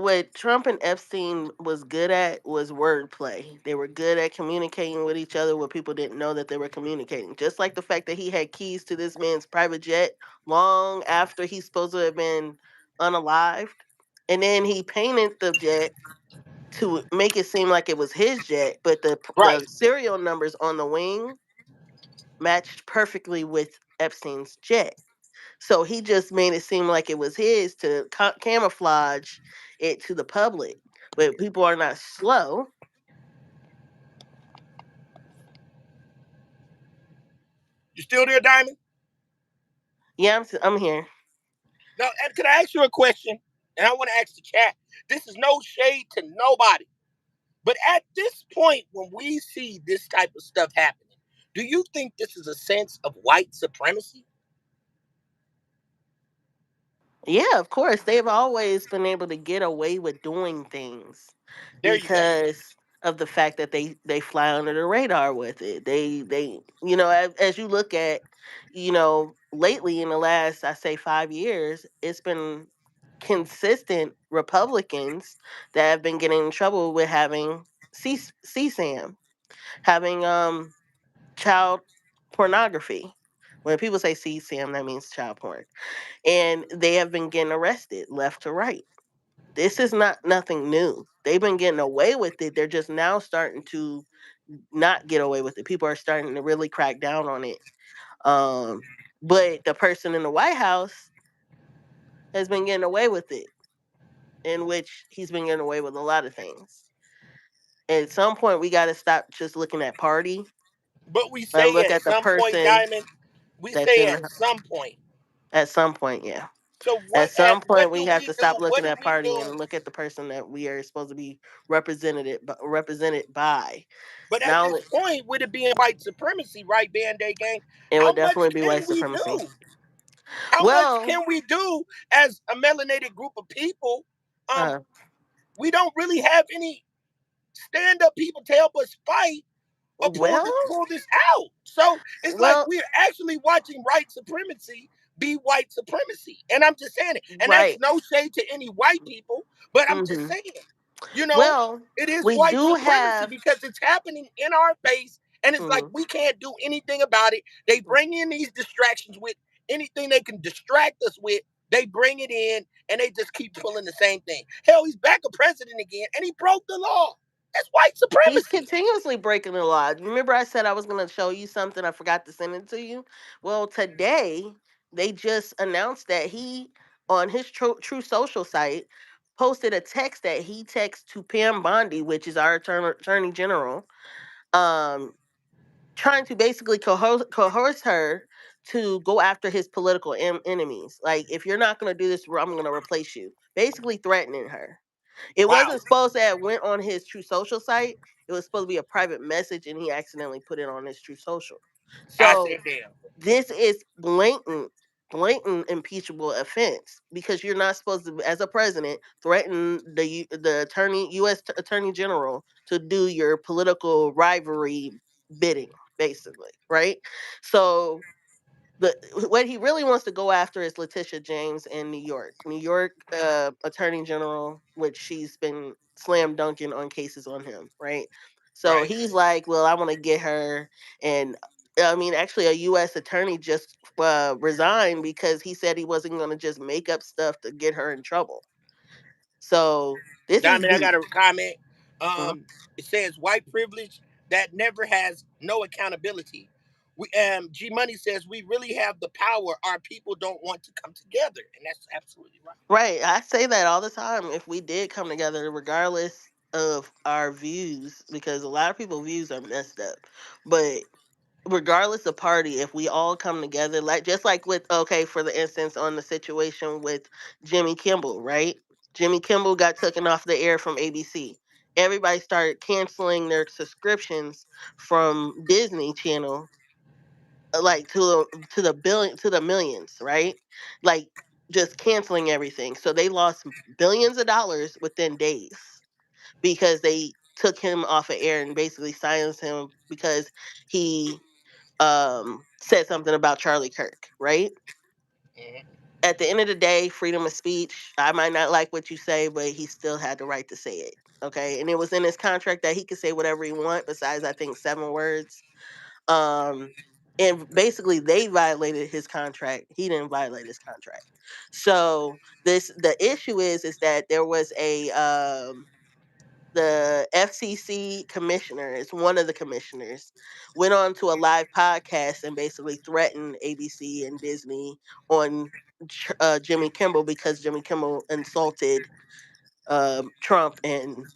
what Trump and Epstein was good at was wordplay. They were good at communicating with each other where people didn't know that they were communicating. Just like the fact that he had keys to this man's private jet long after he's supposed to have been unalived, and then he painted the jet to make it seem like it was his jet, but the Right. serial numbers on the wing matched perfectly with Epstein's jet. So he just made it seem like it was his to camouflage it to the public. But people are not slow. You still there, Diamond? Yeah, I'm here. Now, and can I ask you a question? And I want to ask the chat. This is no shade to nobody. But at this point, when we see this type of stuff happening, do you think this is a sense of white supremacy? Yeah, of course. They've always been able to get away with doing things There you go. because of the fact that they fly under the radar with it. They you know, as you look at, you know, lately in the last, I say, 5 years, it's been consistent Republicans that have been getting in trouble with having CSAM, having child pornography. When people say CSAM, that means child porn, and they have been getting arrested left to right. This is not nothing new. They've been getting away with it. They're just now starting to not get away with it. People are starting to really crack down on it. Um, but the person in the White House has been getting away with it, in which he's been getting away with a lot of things. At some point, we got to stop just looking at party But we and say look at at the some point, person Diamond, we that's say in at the. some point. At some point, yeah. So At what some point, what we do have we to do? stop What looking do at we party do? and look at the person that we are supposed to be represented by. But at Now, this point, with it being white supremacy, right, Band-Aid gang, it how would much definitely be can white we supremacy. do? How much Well, can we do as a melanated group of people? Um, uh, we don't really have any stand-up people to help us fight or well, pull this out. So it's like well, we're actually watching white supremacy be white supremacy. And I'm just saying it. And that's right. no shade to any white people, but I'm just Hmm. saying, you know, Well, it is we white do supremacy have. because it's happening in our face and it's like Mm, we can't do anything about it. They bring in these distractions with anything they can distract us with. They bring it in and they just keep pulling the same thing. Hell, he's back a president again and he broke the law. That's white he's supremacy. continuously breaking the law. Remember, I said I was going to show you something. I forgot to send it to you. Well, today they just announced that he, on his True Social site, posted a text that he texted to Pam Bondi, which is our attorney general, um, trying to basically coerce her to go after his political enemies. Like, if you're not going to do this, I'm going to replace you. Basically threatening her. It Wow. wasn't supposed to have went on his True Social site. It was supposed to be a private message, and he accidentally put it on his True Social. I So said, damn. this is blatant impeachable offense, because you're not supposed to, as a president, threaten the U.S. Attorney General to do your political rivalry bidding, basically, right? So the what he really wants to go after is Letitia James in New York. New York Attorney General, which she's been slam dunking on cases on him, right? So Right. he's like, well, I want to get her, and I mean, actually, a U.S. attorney just resigned because he said he wasn't going to just make up stuff to get her in trouble. So this is Diamond, I deep. got a comment. Mhm. It says white privilege that never has no accountability. G Money says we really have the power. Our people don't want to come together, and that's absolutely right. Right, I say that all the time. If we did come together, regardless of our views, because a lot of people's views are messed up, but regardless of party, if we all come together, like just like with, okay, for the instance on the situation with Jimmy Kimmel, right? Jimmy Kimmel got taken off the air from ABC. Everybody started canceling their subscriptions from Disney Channel, like to the billion, to the millions, right? Like, just canceling everything. So they lost billions of dollars within days because they took him off of air and basically silenced him because he said something about Charlie Kirk, right? Mhm. At the end of the day, freedom of speech. I might not like what you say, but he still had the right to say it. Okay. And it was in his contract that he could say whatever he want, besides I think 7 words. Um and basically they violated his contract. He didn't violate his contract. So the issue is that there was a the FCC commissioner, is one of the commissioners, went on to a live podcast and basically threatened ABC and Disney on Jimmy Kimmel because Jimmy Kimmel insulted Trump and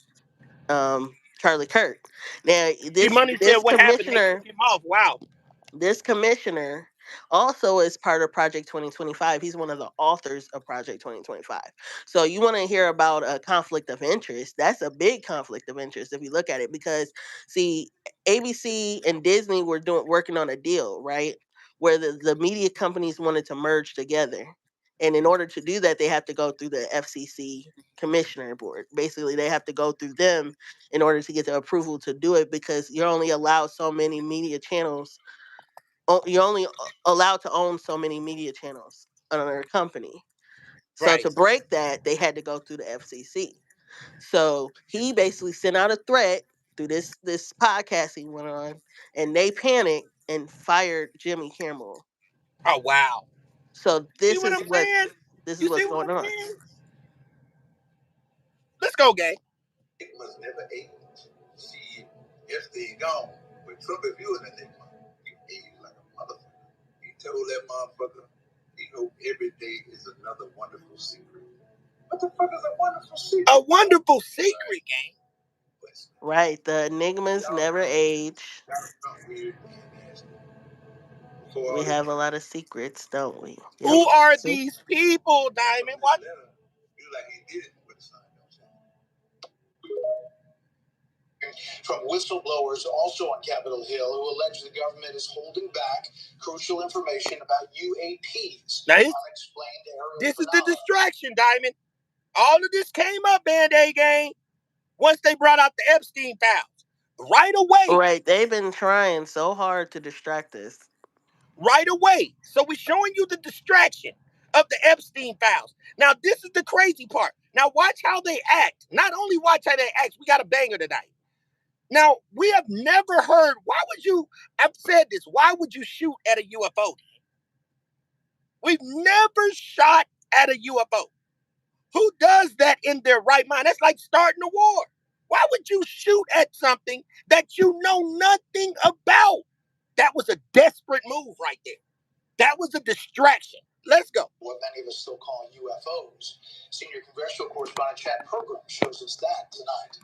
Charlie Kirk. Now, G Money said what happened? They took him off. Wow. this commissioner also is part of Project 2025. He's one of the authors of Project 2025. So you want to hear about a conflict of interest? That's a big conflict of interest if you look at it, because see, ABC and Disney were working on a deal, right? Where the media companies wanted to merge together. And in order to do that, they have to go through the FCC commissioner board. Basically, they have to go through them in order to get the approval to do it, because you're only allowed so many media channels. You're only allowed to own so many media channels under a company. So Right. to break that, they had to go through the FCC. So he basically sent out a threat through this podcast he went on, and they panicked and fired Jimmy Kimmel. Oh wow. So See what I'm saying? this is You see what's what going I'm on. saying? Let's go, gang. It was never age. See, yesterday gone. But Trump, if you in the nigga, you age like a motherfucker. He told that motherfucker, he know every day is another wonderful secret. What the fuck is a wonderful secret? A wonderful secret, gang. Right, the enigmas never age. Weird and nasty. For We all have this a lot of secrets, don't we? Yep. Who are See? these people, Diamond? What? you like he did it with a sign, from whistleblowers also on Capitol Hill who allege the government is holding back crucial information about UAPs. Now, Unexplained aerial this is the phenomena. distraction, Diamond. All of this came up, Band-Aid gang, once they brought out the Epstein files. Right away. Right, they've been trying so hard to distract us. Right away. So we're showing you the distraction of the Epstein files. Now, this is the crazy part. Now, watch how they act. Not only watch how they act, we got a banger tonight. Now, we have never heard, I've said this, why would you shoot at a UFO? We've never shot at a UFO. Who does that in their right mind? That's like starting a war. Why would you shoot at something that you know nothing about? That was a desperate move right there. That was a distraction. Let's go. What many of us still call UFOs. Senior congressional correspondent Chad Program shows us that tonight.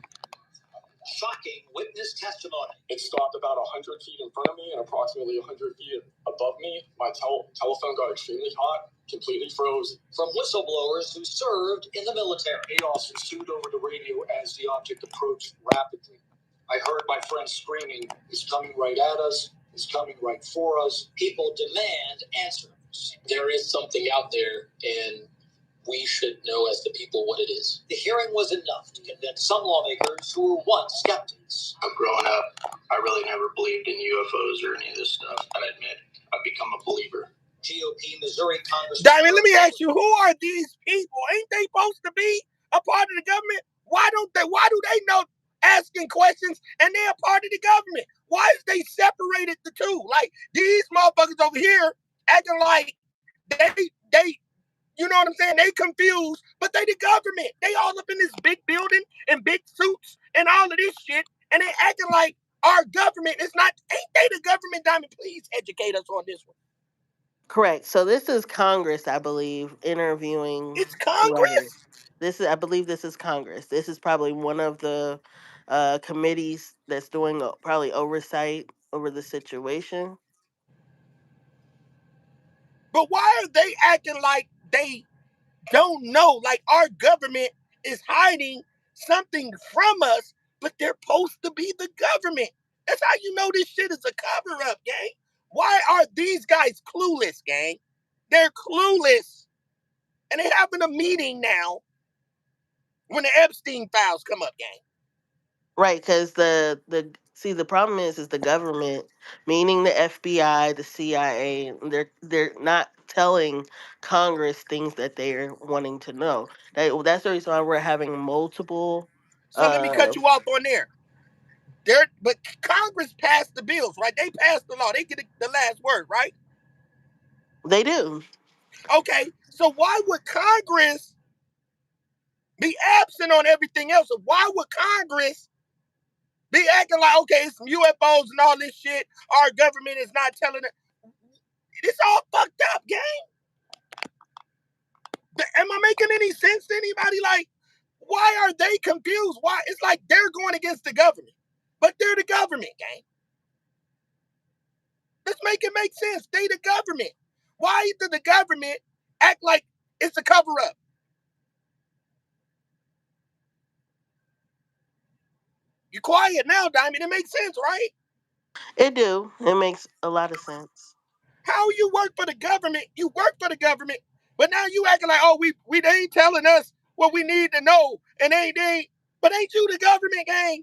Shocking witness testimony. It stopped about 100 feet in front of me and approximately 100 feet above me. My telephone got extremely hot, completely froze. From whistleblowers who served in the military. He also sued over the radio as the object approached rapidly. I heard my friend screaming, "He's coming right at us. He's coming right for us." People demand answers. There is something out there, and we should know as the people what it is. The hearing was enough to convince some lawmakers who were once skeptics. Growing up, I really never believed in UFOs or any of this stuff. I admit, I've become a believer. GOP Missouri Congressman. Diamond, let me ask you, who are these people? Ain't they supposed to be a part of the government? Why do they know asking questions and they're a part of the government? Why is they separated the two? Like these motherfuckers over here acting like they you know what I'm saying? They confused, but they the government. They all up in this big building and big suits and all of this shit, and they acting like our government is not. Ain't they the government? Diamond, please educate us on this one. Correct. So this is Congress, I believe, interviewing It's whoever. Congress. I believe this is Congress. This is probably one of the committees that's doing probably oversight over the situation. But why are they acting like they don't know? Like our government is hiding something from us, but they're supposed to be the government. That's how you know this shit is a cover up, gang. Why are these guys clueless, gang? They're clueless. And they're having a meeting now when the Epstein files come up, gang. Right, because the problem is the government, meaning the FBI, the CIA, they're not telling Congress things that they're wanting to know. That's the reason why we're having multiple. So let me cut you off on there. But Congress passed the bills, right? They passed the law. They get the last word, right? They do. Okay, so why would Congress be absent on everything else? So why would Congress be acting like, okay, it's some UFOs and all this shit? Our government is not telling it. It's all fucked up, gang. Am I making any sense to anybody? Like, why are they confused? Why? It's like they're going against the government, but they're the government, gang. Let's make it make sense. They the government. Why did the government act like it's a cover up? You quiet now, Diamond. It makes sense, right? It do. It makes a lot of sense. How you work for the government? You work for the government, But now you acting like, oh, we they ain't telling us what we need to know, and but ain't you the government, gang?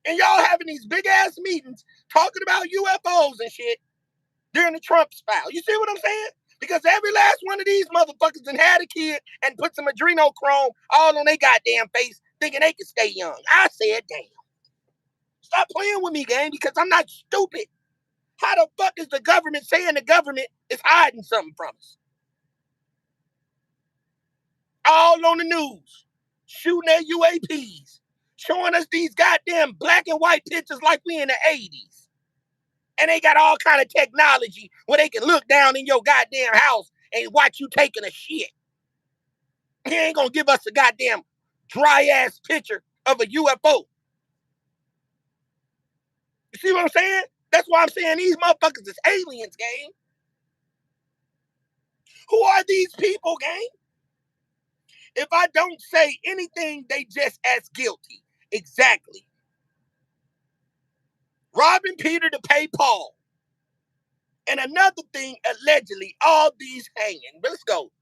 And y'all having these big ass meetings talking about UFOs and shit during the Trump file. You see what I'm saying? Because every last one of these motherfuckers done had a kid and put some adrenochrome all on their goddamn face, thinking they can stay young. I said, damn. Stop playing with me, gang, because I'm not stupid. How the fuck is the government saying the government is hiding something from us? All on the news, shooting at UAPs, showing us these goddamn black and white pictures like we in the 80s. And they got all kind of technology where they can look down in your goddamn house and watch you taking a shit. He ain't gonna give us a goddamn dry ass picture of a UFO. You see what I'm saying? That's why I'm saying these motherfuckers is aliens, gang. Who are these people, gang? If I don't say anything, they just as guilty. Exactly. Robbing Peter to pay Paul. And another thing, allegedly, all these hanging. Let's go.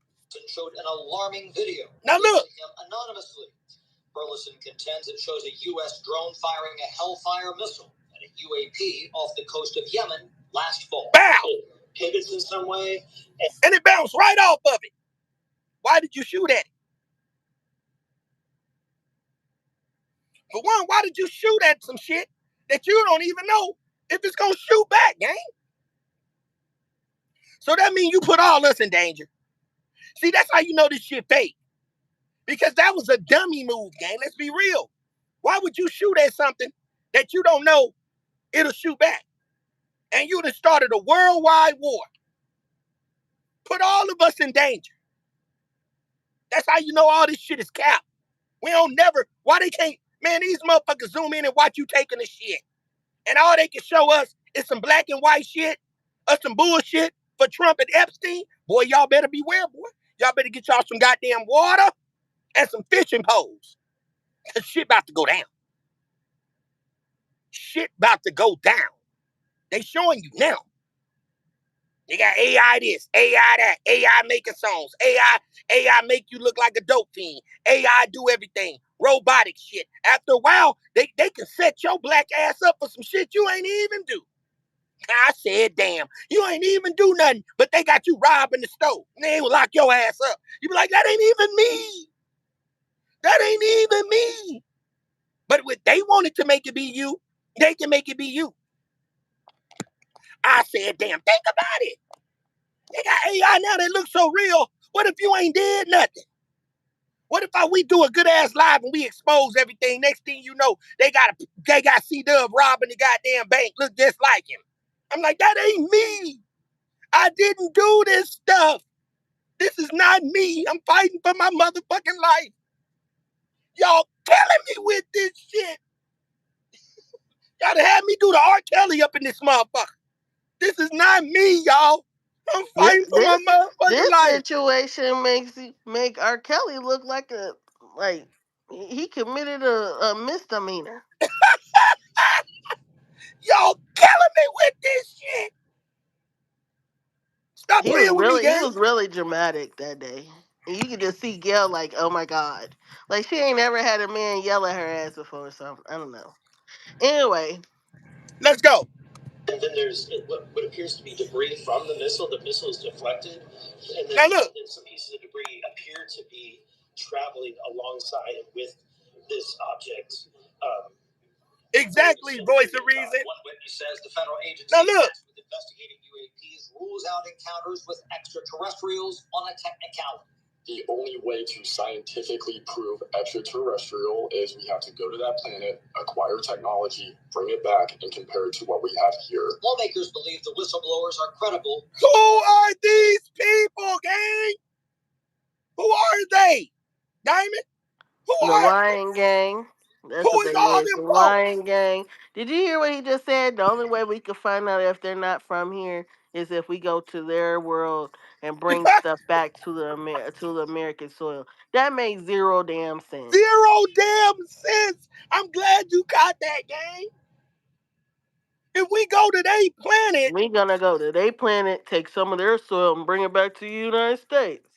Showed an alarming video. Now look. Him anonymously. Burleson contends it shows a U.S. drone firing a Hellfire missile at a UAP off the coast of Yemen last fall. Bow! It pivots in some way. And it bounced right off of it. Why did you shoot at it? For one, why did you shoot at some shit that you don't even know if it's gonna shoot back, gang? So that means you put all us in danger. See, that's how you know this shit fake. Because that was a dummy move, gang. Let's be real. Why would you shoot at something that you don't know it'll shoot back? And you'd have started a worldwide war. Put all of us in danger. That's how you know all this shit is capped. We don't never, why they can't, man, these motherfuckers zoom in and watch you taking the shit. And all they can show us is some black and white shit or some bullshit for Trump and Epstein. Boy, y'all better beware, boy. Y'all better get y'all some goddamn water and some fishing poles. Cause shit about to go down. Shit about to go down. They showing you now. They got AI this, AI that, AI making songs, AI make you look like a dope fiend, AI do everything, robotic shit. After a while, they can set your black ass up for some shit you ain't even do. I said, damn, you ain't even do nothing, but they got you robbing the store. And they will lock your ass up. You be like, that ain't even me. That ain't even me. But if they wanted to make it be you, they can make it be you. I said, damn, think about it. They got AI now that looks so real. What if you ain't did nothing? What if we do a good ass live and we expose everything? Next thing you know, they got C-Dub robbing the goddamn bank, look just like him. I'm like, that ain't me. I didn't do this stuff. This is not me. I'm fighting for my motherfucking life. Y'all killing me with this shit. Y'all done had me do the R. Kelly up in this motherfucker. This is not me, y'all. I'm fighting for my motherfucking This life. situation make R. Kelly look like he committed a misdemeanor. Y'all killing me with this shit. Stop playing with me, He gang. was really dramatic that day. And you could just see Gail like, oh my God. Like she ain't never had a man yell at her ass before or something. I don't know. Anyway. Let's go. And then there's what appears to be debris from the missile. The missile is deflected. And then, now look. Then some pieces of debris appear to be traveling alongside with this object. Exactly, voice of reason. One witness says the federal agency now look. with investigating UAPs rules out encounters with extraterrestrials on a technicality. The only way to scientifically prove extraterrestrial is we have to go to that planet, acquire technology, bring it back, and compare it to what we have here. Lawmakers believe the whistleblowers are credible. Who are these people, gang? Who are they? Diamond? Who The are Lion Gang. That's who what is they all is. them The folks? Lion Gang. Did you hear what he just said? The only way we can find out if they're not from here is if we go to their world and bring stuff back to the American soil. That makes zero damn sense. Zero damn sense. I'm glad you caught that, gang. If we go to their planet, We gonna go to their planet, take some of their soil, and bring it back to the United States.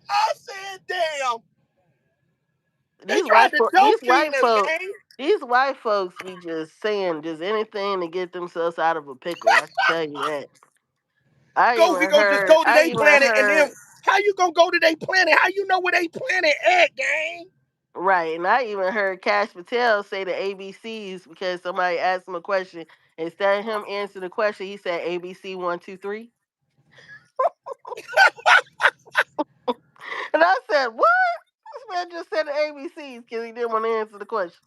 I said, damn, they These tried white to folks, dope fiend us, gang. these white folks be just saying just anything to get themselves out of a pickle. I can tell you that. We gonna just go to I their even planet and then heard, how you gonna go to their planet? How you know where they planet at, gang? right, and I even heard Cash Patel say the ABCs because somebody asked him a question. Instead of him answering the question, he said ABC 1, 2, 3. And I said, what? This man just said the ABCs because he didn't want to answer the question.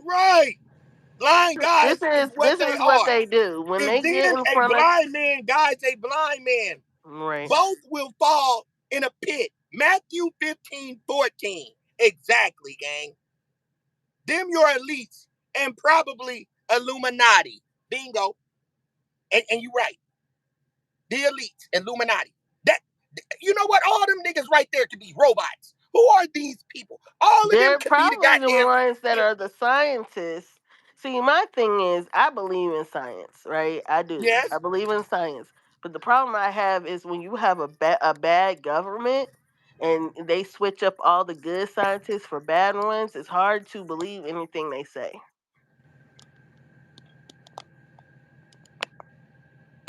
Right. Blind guys is what This they is what are. they do when If they get then in a front of, blind man guides a blind man, right. both will fall in a pit. Matthew 15:14. Exactly, gang. Them your elites and probably Illuminati. Bingo. And you're right. The elites, Illuminati. That you know what? All them niggas right there could be robots. Who are these people? All of them They're could be the probably the goddamn. ones that are the scientists. See, my thing is, I believe in science, right? I do. I Yes, believe in science. But the problem I have is when you have a bad government and they switch up all the good scientists for bad ones, it's hard to believe anything they say.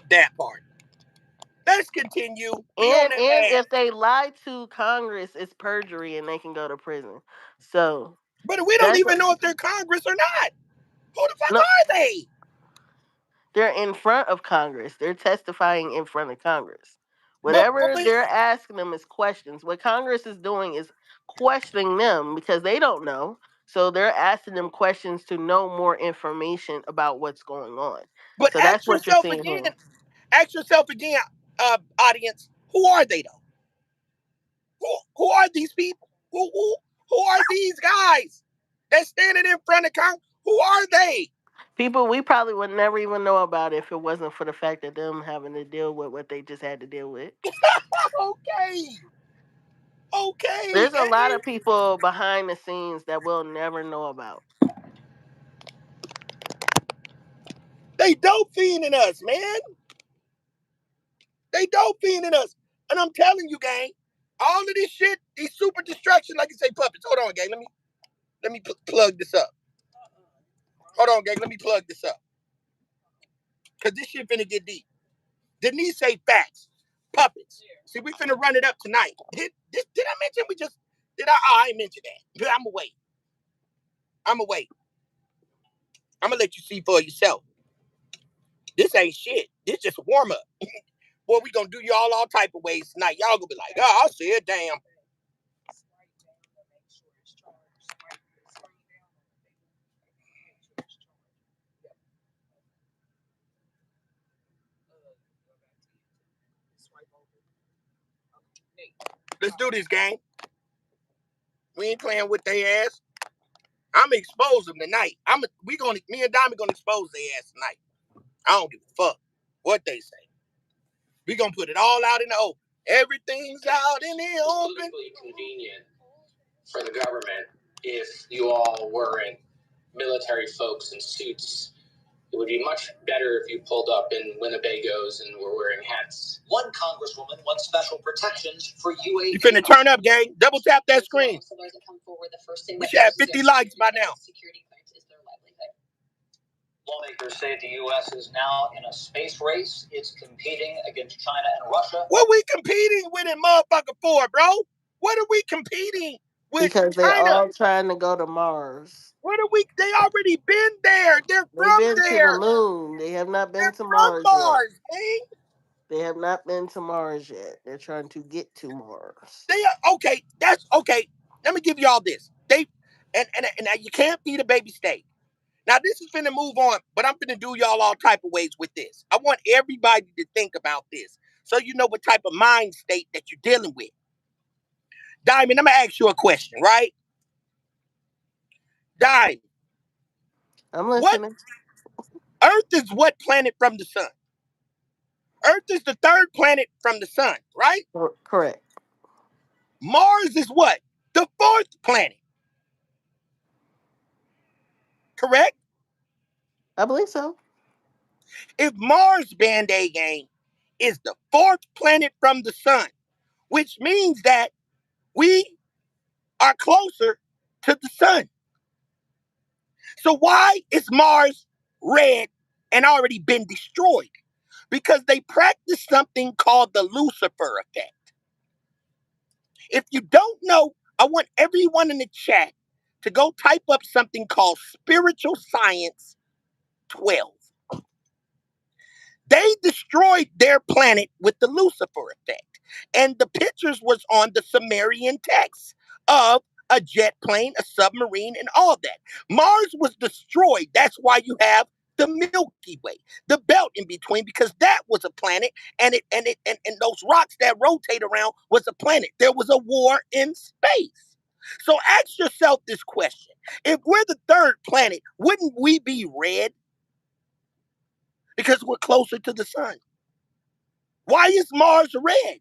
that part. Let's continue. We on the And ad. if they lie to Congress, it's perjury and they can go to prison. So But we don't that's even know if they're Congress or not. Who the fuck no. are they? They're in front of Congress. They're testifying in front of Congress. But Whatever they're asking them is questions. What Congress is doing is questioning them because they don't know. So they're asking them questions to know more information about what's going on. but So that's what you're seeing here. ask yourself again, audience, who are they though? Who are these people? Who are these guys that's standing in front of Congress? Who are they? People we probably would never even know about if it wasn't for the fact that them having to deal with what they just had to deal with. Okay, okay, There's a lot gang. of people behind the scenes that we'll never know about. They dope fiending us, man. They dope fiending us. And I'm telling you, gang, all of this shit, these super distractions, like you say, puppets. Hold on, gang. Let me plug this up. Hold on, gang. Let me plug this up. Cause this shit finna get deep. Denise say facts. Puppets. See, we finna run it up tonight. Did I mention we just did I ain't mention that. I'ma wait. I'ma wait. I'ma let you see for yourself. This ain't shit. This just a warm up. Boy, we gonna do y'all all type of ways tonight. Y'all gonna be like, oh, I said damn. Let's do this, gang. We ain't playing with their ass. I'ma expose them tonight. Me and Diamond gonna expose their ass tonight. I don't give a fuck what they say. We gonna put it all out in the open. Everything's out in the open. Politically convenient for the government if you all weren't military folks in suits. It would be much better if you pulled up in Winnebagos and were wearing hats. One congresswoman wants special protections for UAPs. You finna turn up, gang. Double tap that screen. We should have 50 likes by now. Security clearance is their livelihood. Lawmakers say the U.S. is now in a space race. It's competing against China and Russia. What we competing with it, motherfucker, for, bro? What are we competing with Because they China? all trying to go to Mars. What are we? They already been there. They're They've from been to the there. moon. They have not been They're to from Mars yet. Mars, man. They have not been to Mars yet. They're trying to get to Mars. They are okay. That's okay. Let me give y'all this. And now you can't feed a baby steak. Now this is finna move on, but I'm finna do y'all all type of ways with this. I want everybody to think about this, so you know what type of mind state that you're dealing with. Diamond, I'm gonna ask you a question, right? Diamond, I'm what listening. Earth is what planet from the sun? Earth is the third planet from the sun, right? Correct. Mars is what? The fourth planet. Correct? I believe so. If Mars, Band-Aid gang, is the fourth planet from the sun, which means that we are closer to the sun. So why is Mars red and already been destroyed? Because they practice something called the Lucifer effect. If you don't know, I want everyone in the chat to go type up something called spiritual science 12. They destroyed their planet with the Lucifer effect. And the pictures was on the Sumerian text of a jet plane, a submarine, and all that. Mars was destroyed. That's why you have the Milky Way, the belt in between, because that was a planet, and those rocks that rotate around was a planet. There was a war in space. So ask yourself this question. If we're the third planet, wouldn't we be red? Because we're closer to the sun. Why is Mars red?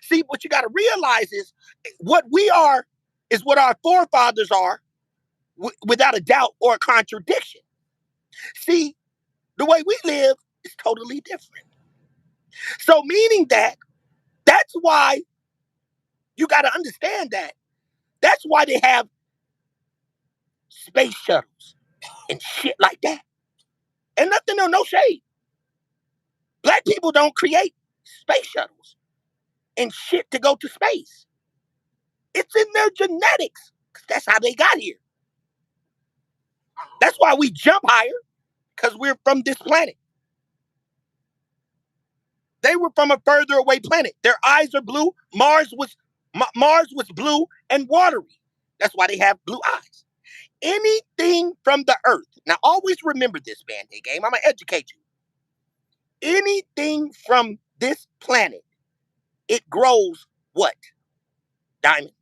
See, what you got to realize is what we are is what our forefathers are without a doubt or a contradiction. See, the way we live is totally different. So, meaning that that's why you got to understand that. That's why they have space shuttles and shit like that. And nothing, no shade. Black people don't create space shuttles and shit to go to space. It's in their genetics. That's how they got here. That's why we jump higher, because we're from this planet. They were from a further away planet. Their eyes are blue. Mars was blue and watery. That's why they have blue eyes. Anything from the Earth. Now, always remember this, Band-Aid game. I'm gonna educate you. Anything from this planet, it grows what? Diamond.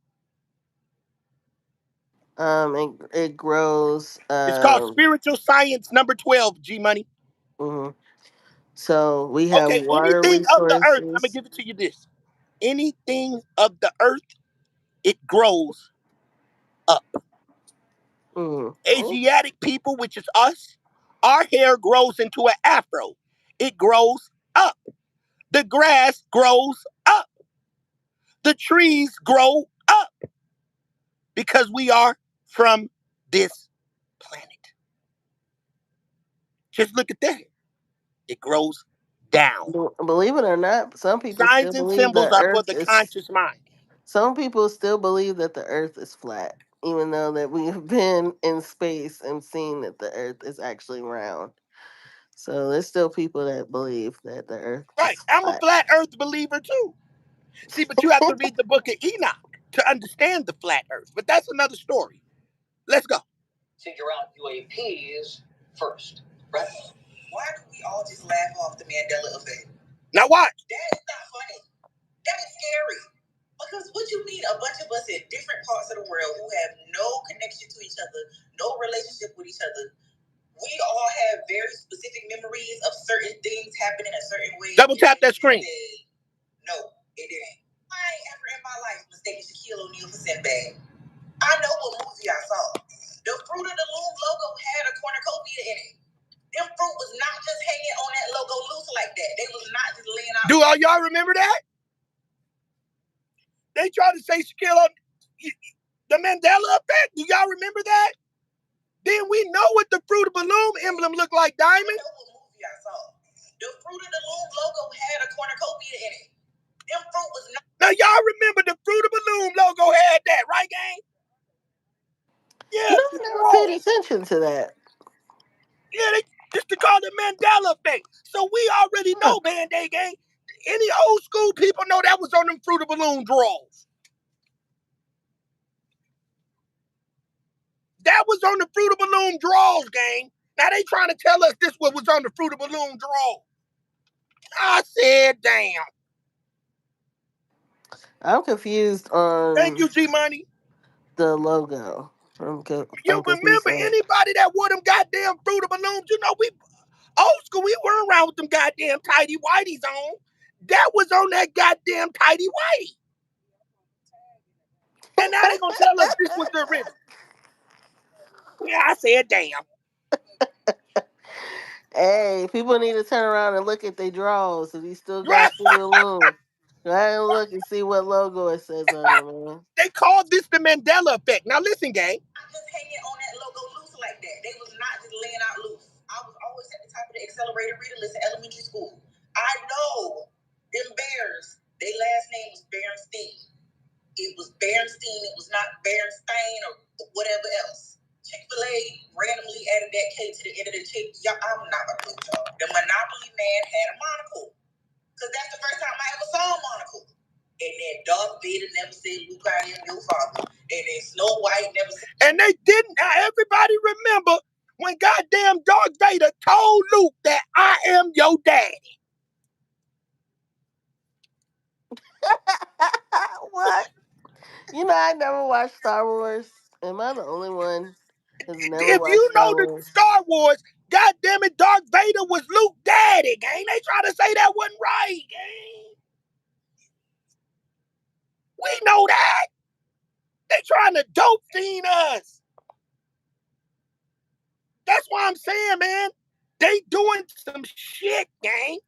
It grows. It's called spiritual science number 12. G Money. Mhm. So we have Okay, water anything of the Earth. I'm gonna resources. give it to you. This. Anything of the Earth, it grows up. Mhm. Asiatic people, which is us, our hair grows into an afro. It grows up. The grass grows up. The trees grow up because we are from this planet. Just look at that. It grows down. Believe it or not, some people still Signs and believe symbols the are for Earth the is. conscious mind. Some people still believe that the Earth is flat, even though that we have been in space and seen that the Earth is actually round. So there's still people that believe that the Earth Right. is I'm a flat. flat earth believer too. See, but you have to read the book of Enoch to understand the flat earth. But that's another story. Let's go. Figure out UAPs first, right? Why do we all just laugh off the Mandela effect? Now watch. That is not funny. That is scary. Because what you mean, a bunch of us in different parts of the world who have no connection to each other, no relationship with each other, we all have very specific memories of certain things happening a certain way. Double tap that screen. No, it didn't. I ain't ever in my life mistaken Shaquille O'Neal for Sinbad. I know what movie I saw. The Fruit of the Loom logo had a cornucopia in it. Them fruit was not just hanging on that logo loose like that. They was not just laying out. Do all y'all remember that? They tried to say Shaquille the Mandela effect. Do y'all remember that? Then we know what the Fruit of the Loom emblem looked like, Diamond. I know what movie I saw. The Fruit of the Loom logo had a cornucopia in it. Them fruit was not. Now y'all remember the Fruit of the Loom logo had that, right, gang? You Yeah, know, the I never scroll. paid attention to that. Yeah, they just to call the Mandela effect. So we already know, Band-Aid gang. Any old school people know that was on them Fruit of the Loom drawers. That was on the Fruit of the Loom drawers, gang. Now they trying to tell us this what was on the Fruit of the Loom drawers. I said, damn. I'm confused Thank on you, G Money. the logo. You I'm confused remember on it. anybody that wore them goddamn Fruit of Balloons? You know, we old school, we weren't around with them goddamn tidy whities on. That was on that goddamn tidy whitey. And now they gonna tell us this was the original. Yeah, I said, damn. Hey, people need to turn around and look at their drawers if you still Right? got Fruit of the Loom. Go ahead and look and see what logo it says on it, man. They called this the Mandela effect. Now listen, gang. Just hanging on that logo loose like that. They was not just laying out loose. I was always at the top of the accelerated reader list in elementary school. I know them bears. Their last name was Berenstein. It was Berenstein. It was not Berenstein or whatever else. Chick-fil-A randomly added that K to the end of the chick. Y'all, I'm not gonna do it, y'all. The Monopoly man had a monocle. Because that's the first time I ever saw a monocle. And then Darth Vader never said, Luke, I am your father. And then Snow White never said. And they didn't. Now everybody remember when goddamn Darth Vader told Luke that I am your daddy. What? You know, I never watched Star Wars. Am I the only one that's never If watched you know Star the Wars? Star Wars, goddamn it, Darth Vader was Luke daddy, gang. They try to say that wasn't right, gang. We know that. They trying to dope fiend us. That's why I'm saying, man, they doing some shit, gang.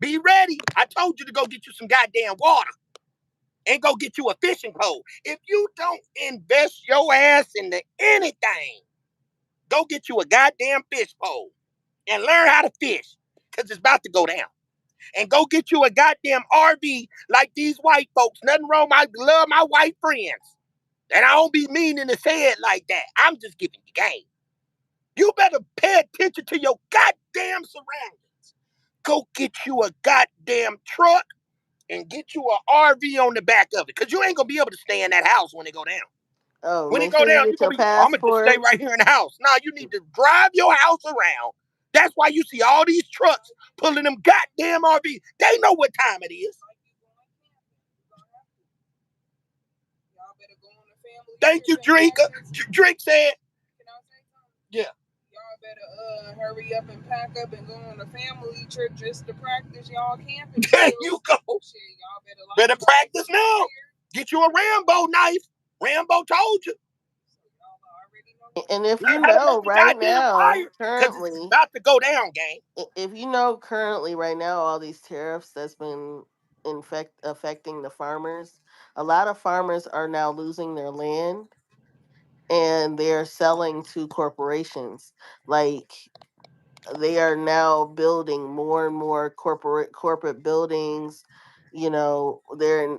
Be ready. I told you to go get you some goddamn water and go get you a fishing pole. If you don't invest your ass into anything, go get you a goddamn fish pole and learn how to fish because it's about to go down. And go get you a goddamn RV like these white folks. Nothing wrong. I love my white friends. And I don't be meaning to say it like that. I'm just giving you game. You better pay attention to your goddamn surroundings. Go get you a goddamn truck and get you an RV on the back of it. Because you ain't going to be able to stay in that house when it go down. Oh, When it make go sure you down, you're get going your to be, I'm going to just stay passport. right here in the house. Now you need to drive your house around. That's why you see all these trucks pulling them goddamn RVs. They know what time it is. Y'all better go on a family Thank you, trip and Drake. practice. Drake said, Can I say something? yeah. Y'all better hurry up and pack up and go on a family trip just to practice y'all camping There skills. you go. Shit, y'all Better practice now. Get you a Rambo knife. Rambo told you. And if Learn you how to make know the right goddamn now, fire. Because it's currently, about to go down, gang. if you know currently right now all these tariffs that's been affecting the farmers, a lot of farmers are now losing their land and they're selling to corporations. Like they are now building more and more corporate buildings. You know, they're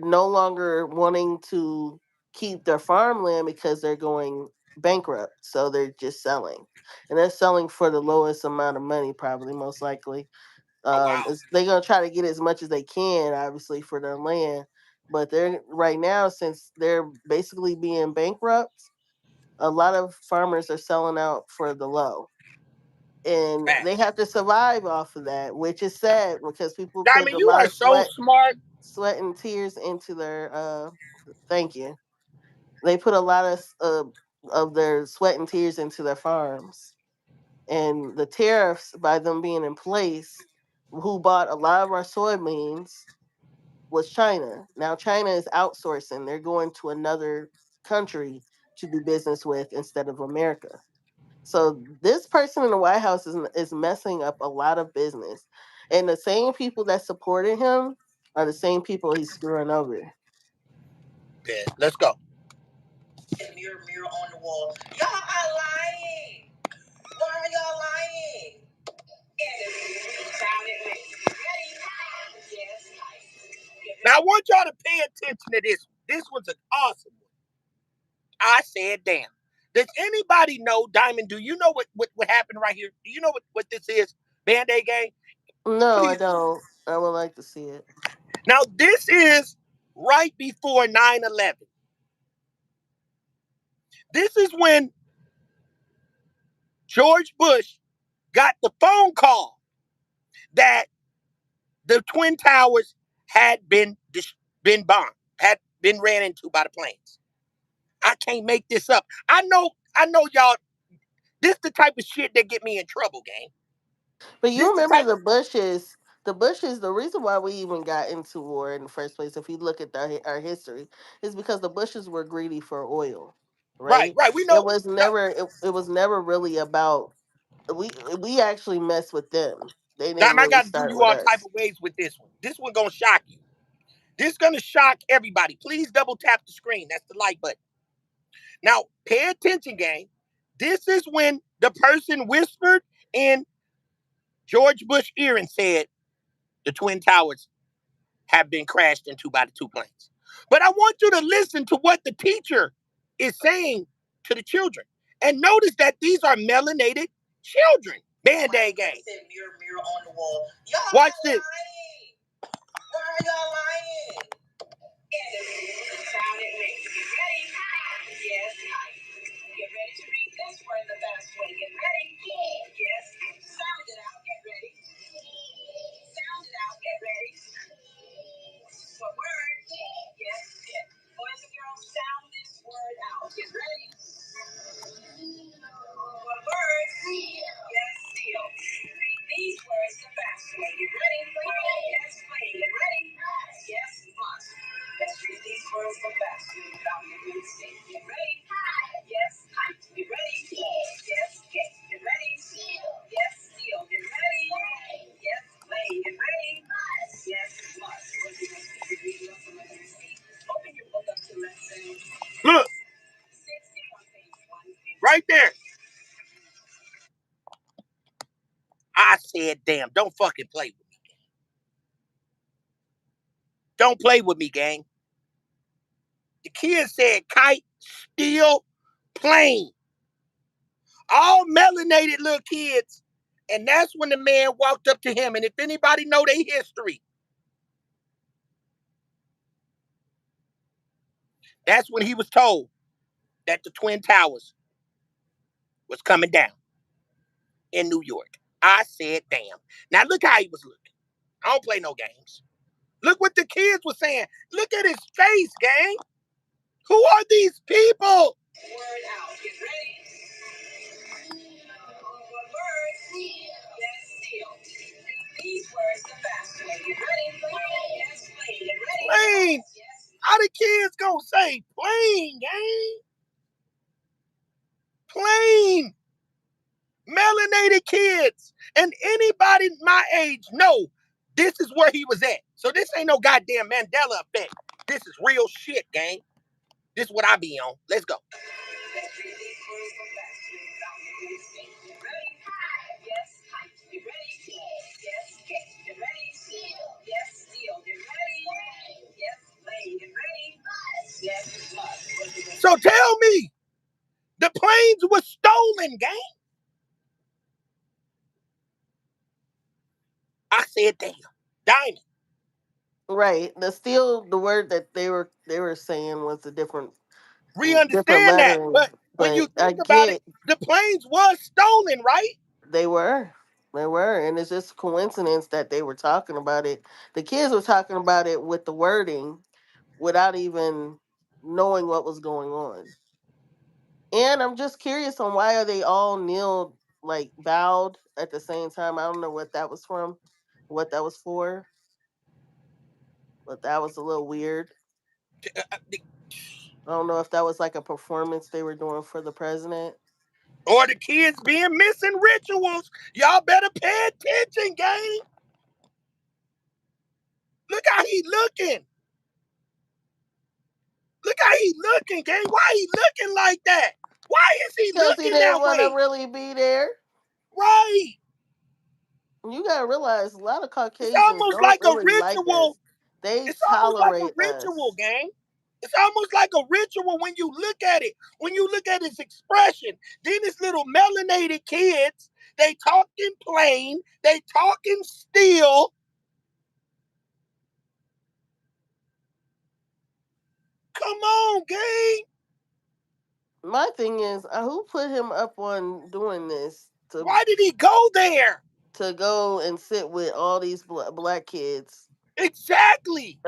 no longer wanting to keep their farmland because they're going bankrupt, so they're just selling, and they're selling for the lowest amount of money, probably most likely. Oh, wow. They're gonna try to get as much as they can, obviously, for their land. But they're right now, since they're basically being bankrupt, a lot of farmers are selling out for the low, and they Facts. have to survive off of that, which is sad because people put Diamond, a you lot are of so smart. sweat and tears into their thank you. They put a lot of their sweat and tears into their farms, and the tariffs by them being in place, who bought a lot of our soybeans was China. Now China is outsourcing; they're going to another country to do business with instead of America. So this person in the White House is messing up a lot of business, and the same people that supported him are the same people he's screwing over. Yeah, let's go. Mirror, mirror on the wall. Y'all are lying. Why are y'all lying? Now, I want y'all to pay attention to this. This was an awesome one. I said, damn. Does anybody know, Diamond, do you know what happened right here? Do you know what this is? Band-Aid gang? No, I Please. don't. I would like to see it. Now, this is right before 9/11. This is when George Bush got the phone call that the Twin Towers had been bombed, had been ran into by the planes. I can't make this up. I know y'all. This the type of shit that get me in trouble, gang. But you This the remember type. the Bushes? The Bushes. The reason why we even got into war in the first place, if you look at our history, is because the Bushes were greedy for oil. right? Right. We It know. was never it was never really about we actually messed with them. They didn't I really got to do start you with all type us. of ways with this one. This one gonna shock you. This gonna shock everybody. Please double tap the screen. That's the like button. Now, pay attention, gang. This is when the person whispered in George Bush ear and said the Twin Towers have been crashed into by the two planes. But I want you to listen to what the teacher is saying to the children. And notice that these are melanated children. Band-Aid gang. Mirror, mirror on the wall. Y'all watch this. Lying. Why are y'all lying? Sound it makes you ready. Yes. Get ready to read this word the best way. Get ready. Yes. Sound it out. Get ready. Sound it out. Get ready. What word? Yes. Boys and girls, sound this word out. Get ready. What word? Yes. Steal. Read these words the fast way. Get ready. Yes. Play. Get ready. Yes. Must. Let's read these words the fast way without making a mistake. Get ready. Yes. Kite. Get ready. Yes. Get. Get ready. Yes. Steal. Get ready. Yes. Play. Get ready. Yes. Must. Open your book up to lesson. Look. 61 page 1. Right there. I said, damn, don't fucking play with me. Don't play with me, gang. The kid said kite, steel, plane. All melanated little kids. And that's when the man walked up to him. And if anybody know their history, that's when he was told that the Twin Towers was coming down in New York. I said, damn. Now look how he was looking. I don't play no games. Look what the kids were saying. Look at his face, gang. Who are these people? Word out. Get ready. What word? Yes, steal. These words the fast way. Get ready. Yes, plane. Get ready. Plane. Yes. How the kids gonna say plane, gang? Plane. Melanated kids. And anybody my age know this is where he was at. So this ain't no goddamn Mandela effect. This is real shit, gang. This is what I be on. Let's go. So tell me, the planes were stolen, gang. I said, damn, diamond. Right. The word that they were saying was a We different understand that, lettering, but when you but I think about it, get the planes was stolen, right? they were. They were. And it's just coincidence that they were talking about it. The kids were talking about it with the wording without even knowing what was going on. And I'm just curious on why are they all kneeled like bowed at the same time. I don't know what that was from, what that was for, but that was a little weird. I don't know if that was like a performance they were doing for the president. Or the kids being missing rituals. Y'all better pay attention, gang. Look how he looking. Look how he looking, gang. Why he looking like that? Why is he Because he looking didn't that want to way? really be there. Right. You gotta realize a lot of It's Caucasians almost don't like a really like ritual. us. They It's almost like a tolerate ritual, us. gang. It's almost like a ritual when you look at it. When you look at his expression, then this little melanated kids, they talking plain, they talking steel. Come on, gang. My thing is, who put him up on doing this Why did he go there? to go and sit with all these black kids? Exactly.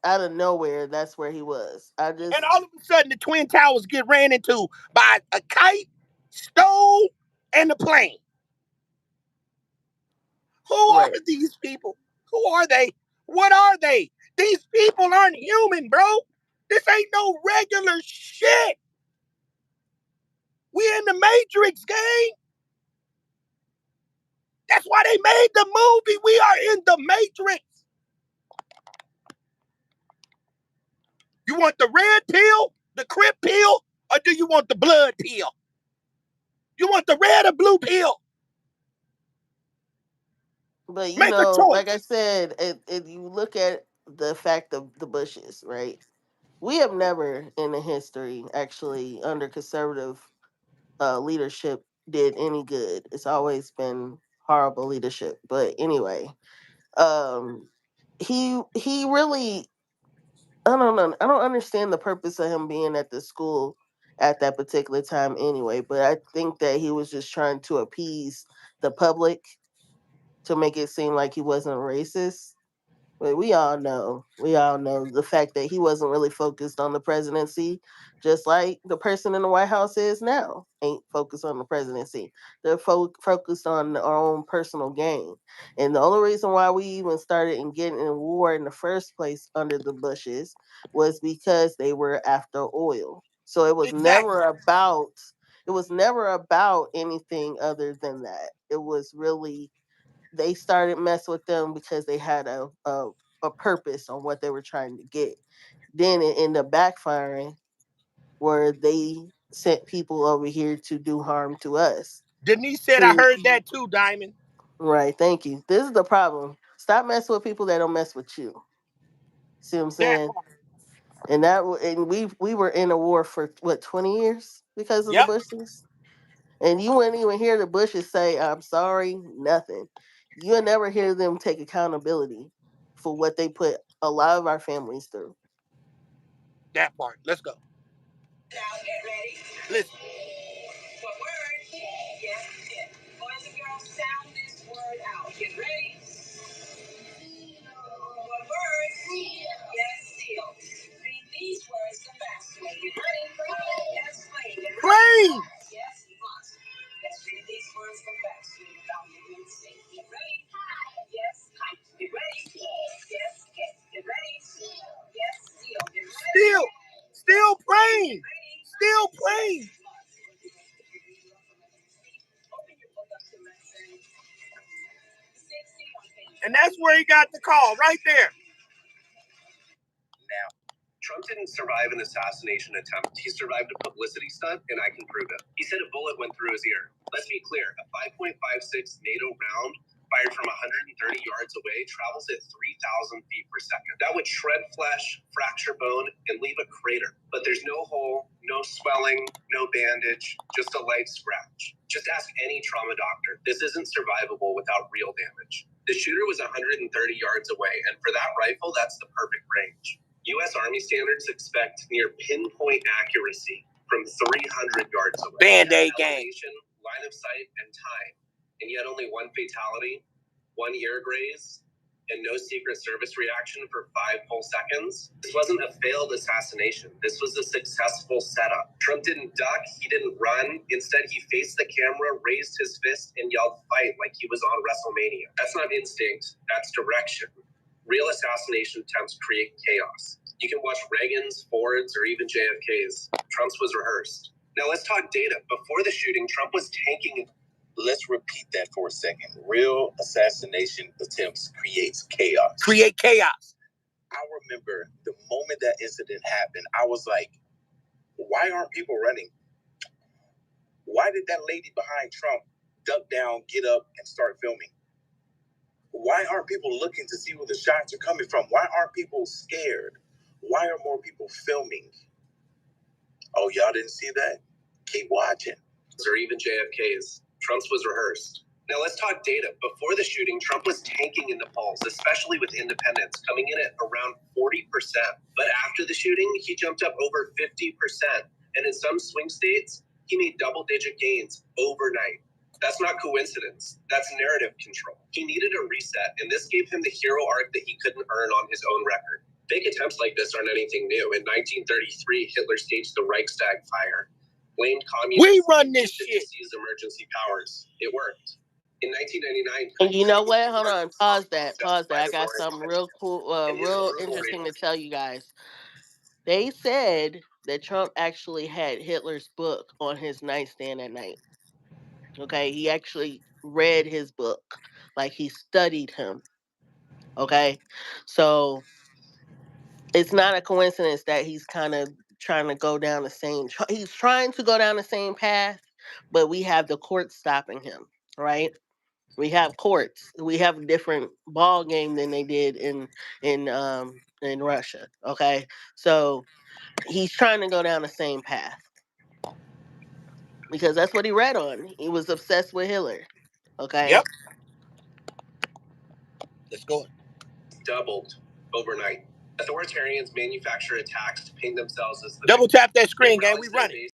Out of nowhere, that's where he was. I And just all of a sudden, the Twin Towers get ran into by a kite, stone, and a plane. Who are right. these people? Who are they? What are they? These people aren't human, bro. This ain't no regular shit. We in the Matrix, gang. That's why they made the movie. We are in the Matrix. You want the red pill, the crip pill, or do you want the blood pill? You want the red or blue pill? But Make a like I choice. said, if you look at the fact of the Bushes, right? We have never in the history actually under conservative leadership did any good. It's always been horrible leadership. But anyway, um, he really, I don't know. I don't understand the purpose of him being at the school at that particular time anyway. But I think that he was just trying to appease the public to make it seem like he wasn't racist. But we all know the fact that he wasn't really focused on the presidency, just like the person in the White House is now, ain't focused on the presidency. They're focused on their own personal gain. And the only reason why we even started in getting in war in the first place under the Bushes was because they were after oil. So Exactly. it was never about anything other than that. It was really they started messing with them because they had a purpose on what they were trying to get. Then it ended up backfiring where they sent people over here to do harm to us. Denise said I To heard that too, Diamond. right, thank you. This is the problem. Stop messing with people that don't mess with you. See what I'm That saying? part. And we were in a war for what 20 years because of the Yep, Bushes. And you wouldn't even hear the Bushes say, I'm sorry, nothing. You'll never hear them take accountability for what they put a lot of our families through. that part. Let's go. Now get ready. Listen. What word? Yes, yes. Boys and girls, sound this word out. Get ready. What word? Yes, seal. Read these words the fast way. Get ready. Yes, plain. Get ready. Plain. Yes, must. Let's read these words the fast way without making a mistake. Get ready. Yes, kite. Get ready. Yes, get. Get ready. Yes, seal. Get ready. Still Get plain. ready. Still plain. Open your book up to lesson 60 on page And 1. that's where he got the call, right there. Now, Trump didn't survive an assassination attempt. He survived a publicity stunt, and I can prove it. He said a bullet went through his ear. Let's be clear, a 5.56 NATO round fired from 130 yards away travels at 3,000 feet per second. That would shred flesh, fracture bone, and leave a crater. But there's no hole, no swelling, no bandage, just a light scratch. Just ask any trauma doctor. This isn't survivable without real damage. The shooter was 130 yards away, and for that rifle, that's the perfect range. U.S. Army standards expect near pinpoint accuracy from 300 yards away. Band-Aid gang. Elevation, line of sight, and time. And yet only one fatality, one ear graze, and no Secret Service reaction for 5 whole seconds. This wasn't a failed assassination. This was a successful setup. Trump didn't duck, he didn't run. Instead, he faced the camera, raised his fist, and yelled fight like he was on WrestleMania. That's not instinct, that's direction. Real assassination attempts create chaos. You can watch Reagan's, Ford's, or even JFK's. Trump's was rehearsed. Now let's talk data. Before the shooting, Trump was tanking. Let's repeat that for a second. Real assassination attempts creates chaos. Create chaos. I remember the moment that incident happened, I was like, why aren't people running? Why did that lady behind Trump duck down, get up, and start filming? Why aren't people looking to see where the shots are coming from? Why aren't people scared? Why are more people filming? Oh, y'all didn't see that? Keep watching. Or even JFK's. Trump's was rehearsed. Now let's talk data. Before the shooting, Trump was tanking in the polls, especially with independents, coming in at around 40%. But after the shooting, he jumped up over 50%. And in some swing states, he made double-digit gains overnight. That's not coincidence. That's narrative control. He needed a reset, and this gave him the hero arc that he couldn't earn on his own record. Fake attempts like this aren't anything new. In 1933, Hitler staged the Reichstag fire, blamed communists, We run this and shit. seized emergency powers. It worked. In 1999, And you know what? Hold on, pause that, pause that. justified I got authority. something real cool, And his real approval interesting to rating. tell you guys. They said that Trump actually had Hitler's book on his nightstand at night. Okay, he actually read his book, like he studied him. Okay, so it's not a coincidence that he's kind of trying to go down the same. He's trying to go down the same path, but we have the courts stopping him. Right? We have courts. We have a different ball game than they did in Russia. Okay, so he's trying to go down the same path because that's what he read on. He was obsessed with Hitler. Okay. Yep. Let's go. Doubled overnight. Authoritarians manufacture attacks to paint themselves as the double tap that screen, gang. We running.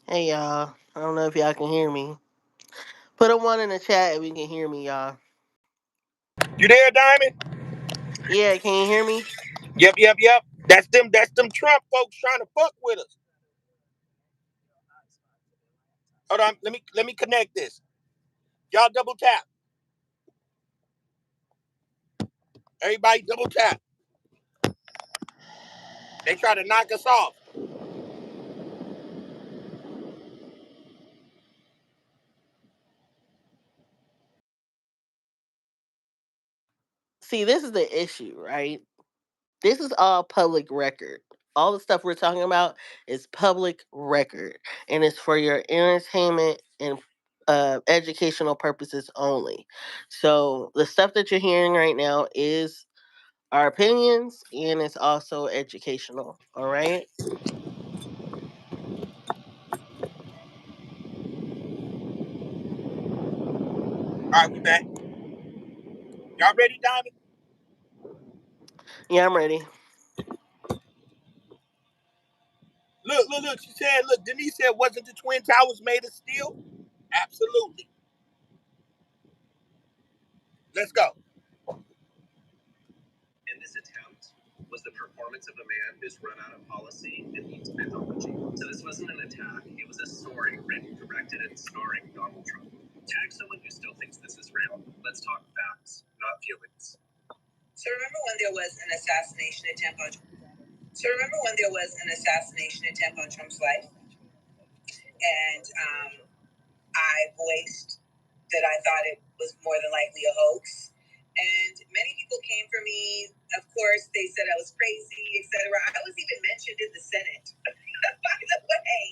Hey y'all. I don't know if y'all can hear me. Put a one in the chat if you can hear me, y'all. You there, Diamond? Yeah, can you hear me? Yep. That's them Trump folks trying to fuck with us. Hold on, let me connect this. Y'all double tap. Everybody double tap. They try to knock us off. See, this is the issue, right? This is all public record. All the stuff we're talking about is public record, and it's for your entertainment and educational purposes only. So the stuff that you're hearing right now is our opinions, and it's also educational. All right. All right, we back. Y'all ready, Diamond? Yeah, I'm ready. Look. She said, look, Denise said, wasn't the Twin Towers made of steel? Absolutely. Let's go. In this attempt was the performance of a man who's run out of policy and needs mythology. So this wasn't an attack. It was a story written, directed, and starring Donald Trump. Tag someone who still thinks this is real. Let's talk facts, not feelings. So remember when there was an assassination attempt on Trump's life? And I voiced that I thought it was more than likely a hoax. And many people came for me. Of course, they said I was crazy, etc. I was even mentioned in the Senate. By the way,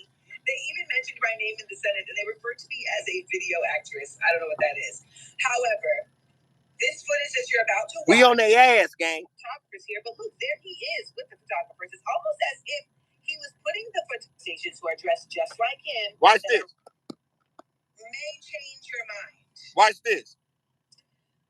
they even mentioned my name in the Senate, and they referred to me as a video actress. I don't know what that is. However, this footage that you're about to watch, we on their ass, gang. Photographers here, but look, there he is with the photographers. It's almost as if he was putting the stations who are dressed just like him. Watch this. May change your mind. Watch this.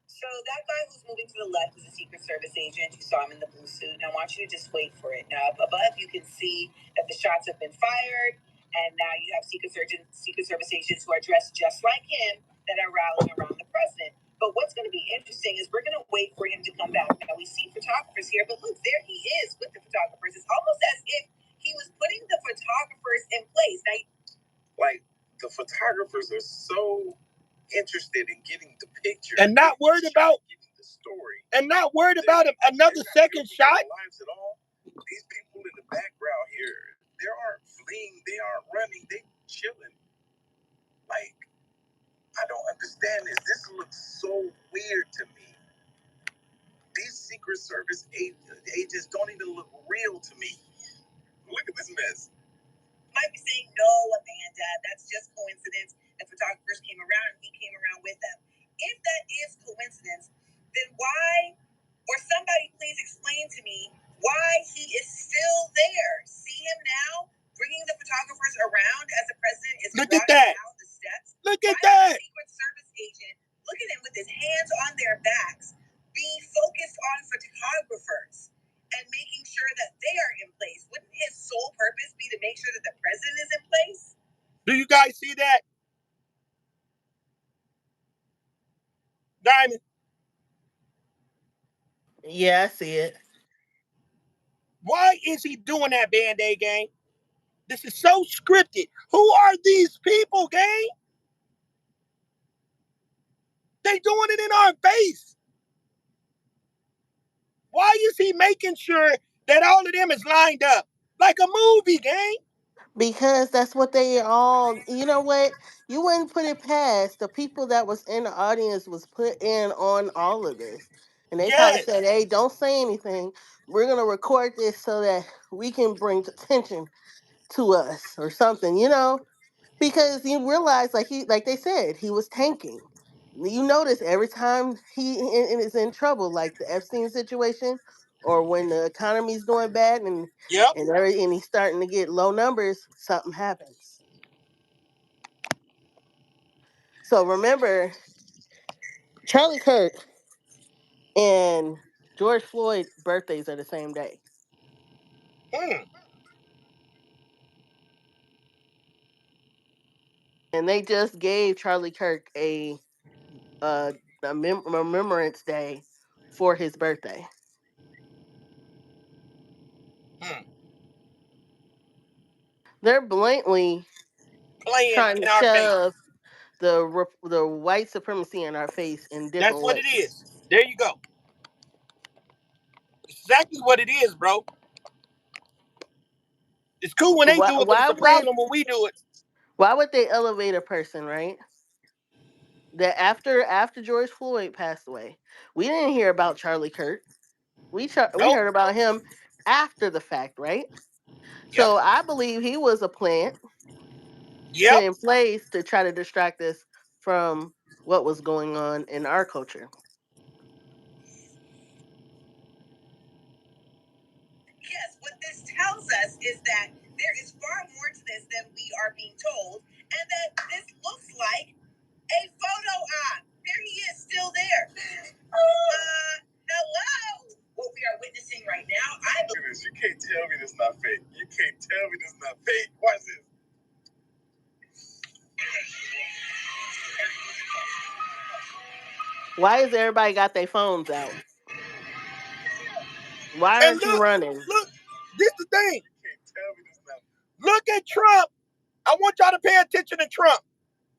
So that guy who's moving to the left is a Secret Service agent. You saw him in the blue suit. And I want you to just wait for it. Now, up above, you can see that the shots have been fired. And now you have Secret Service agents who are dressed just like him that are rallying around the president. But what's going to be interesting is we're going to wait for him to come back. Now, we see photographers here, but look, there he is with the photographers. It's almost as if he was putting the photographers in place. Now, like, the photographers are so interested in getting the picture and not worried about story and not worried about another second shot. lives at all. These people in the background here, they aren't fleeing, they aren't running, they chilling. Like, I don't understand this. This looks so weird to me. These Secret Service agents don't even look real to me. Look at this mess. Might be saying, no, Amanda, that's just coincidence. The photographers came around and he came around with them. If that is coincidence, then why, or somebody please explain to me why he is still there. See him now bringing the photographers around as the president is Look at walking that. down the steps. Look at Why that. is the Secret Service agent, look at him with his hands on their backs, being focused on photographers and making sure that they are in place? Wouldn't his sole purpose be to make sure that the president is in place? Do you guys see that? Diamond? Yeah, I see it. Why is he doing that, Band-Aid gang? This is so scripted. Who are these people, gang? They doing it in our face. Why is he making sure that all of them is lined up? Like a movie, gang. Because that's what they all, you know what? You wouldn't put it past the people that was in the audience was put in on all of this. And they probably Yes. said, hey, don't say anything. We're going to record this so that we can bring attention to us or something, you know? Because you realize, like they said, he was tanking. You notice every time is in trouble, like the Epstein situation, or when the economy's doing bad Yep. and he's starting to get low numbers, something happens. So remember, Charlie Kirk and George Floyd birthdays are the same day, Hmm. and they just gave Charlie Kirk a remembrance day for his birthday. Hmm. They're blatantly Playing trying to in our face. shove the white supremacy in our face in That's different what it ways. is. There you go. Exactly what it is, bro. It's cool when they Why, do it, but it's why a would problem when we do it. why would they elevate a person, right? That after George Floyd passed away, we didn't hear about Charlie Kirk. We Nope. heard about him after the fact, right? Yep. So I believe he was a plant put Yep. in place to try to distract us from what was going on in our culture. Yes, what this tells us is that there is far more to this than we are being told, and that this looks like a photo op. There he is, still there. Hello. What we are witnessing right now, I believe. You can't tell me this is not fake. You can't tell me this is not fake. Watch this. Why is everybody got their phones out? Why And aren't you running? look, this the thing. You can't tell me this not. Look at Trump. I want y'all to pay attention to Trump.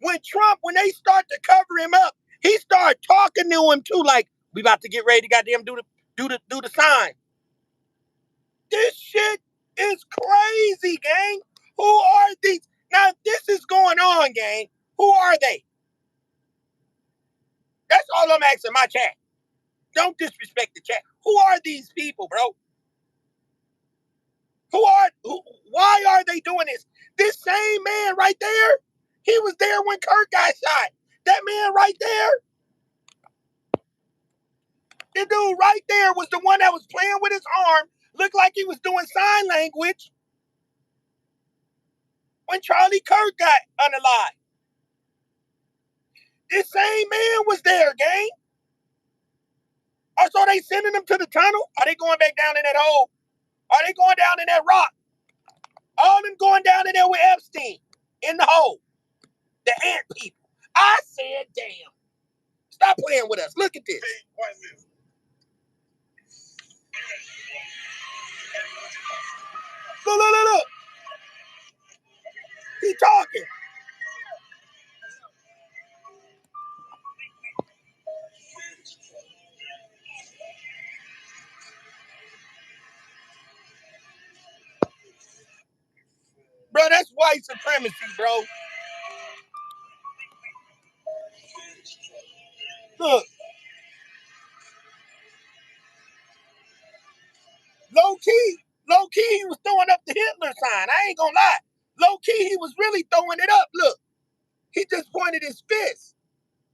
When they start to cover him up, he start talking to him too, like, we about to get ready to goddamn do the sign. This shit is crazy, gang. Who are these? Now, this is going on, gang. Who are they? That's all I'm asking my chat. Don't disrespect the chat. Who are these people, bro? Why are they doing this? This same man right there, he was there when Kirk got shot. That man right there, the dude right there was the one that was playing with his arm, looked like he was doing sign language when Charlie Kirk got unalive. This same man was there, gang. Or so they sending him to the tunnel? Are they going back down in that hole? Are they going down in that rock? All them going down in there with Epstein in the hole. The ant people. I said, damn. Stop playing with us. Look at this. Watch this. Look. He talking. white supremacy, bro. Look, low key, he was throwing up the Hitler sign. I ain't gonna lie. Low key, he was really throwing it up. Look, he just pointed his fist.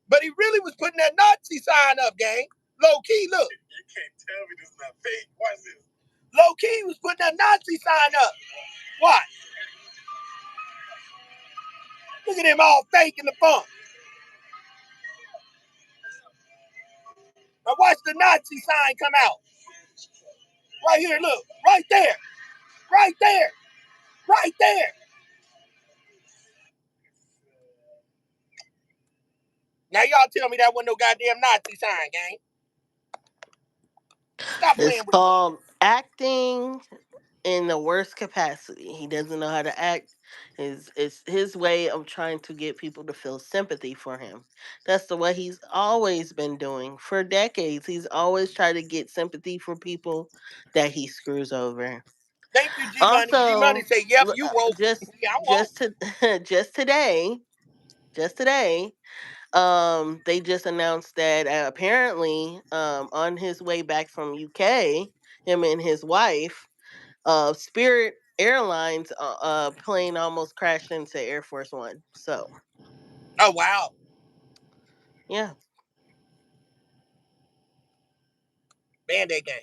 But he really was putting that Nazi sign up, gang. Low key, look. You can't tell me this is not fake. Watch this. Low key, he was putting that Nazi sign up. Watch. Look at him all fake in the funk. Now watch the Nazi sign come out. Right here, look. Right there. Right there. Right there. Now y'all tell me that wasn't no goddamn Nazi sign, gang. Stop It's playing with me. called acting in the worst capacity. He doesn't know how to act. It's his way of trying to get people to feel sympathy for him. That's the way he's always been doing for decades. He's always tried to get sympathy for people that he screws over. Thank you, G Money. G Money Also, say, yep, you woke. Yeah, I woke. just to just today, just today, they just announced that apparently, on his way back from UK, him and his wife, Spirit Airlines plane almost crashed into Air Force One. So Oh, wow. yeah, Band-Aid gang.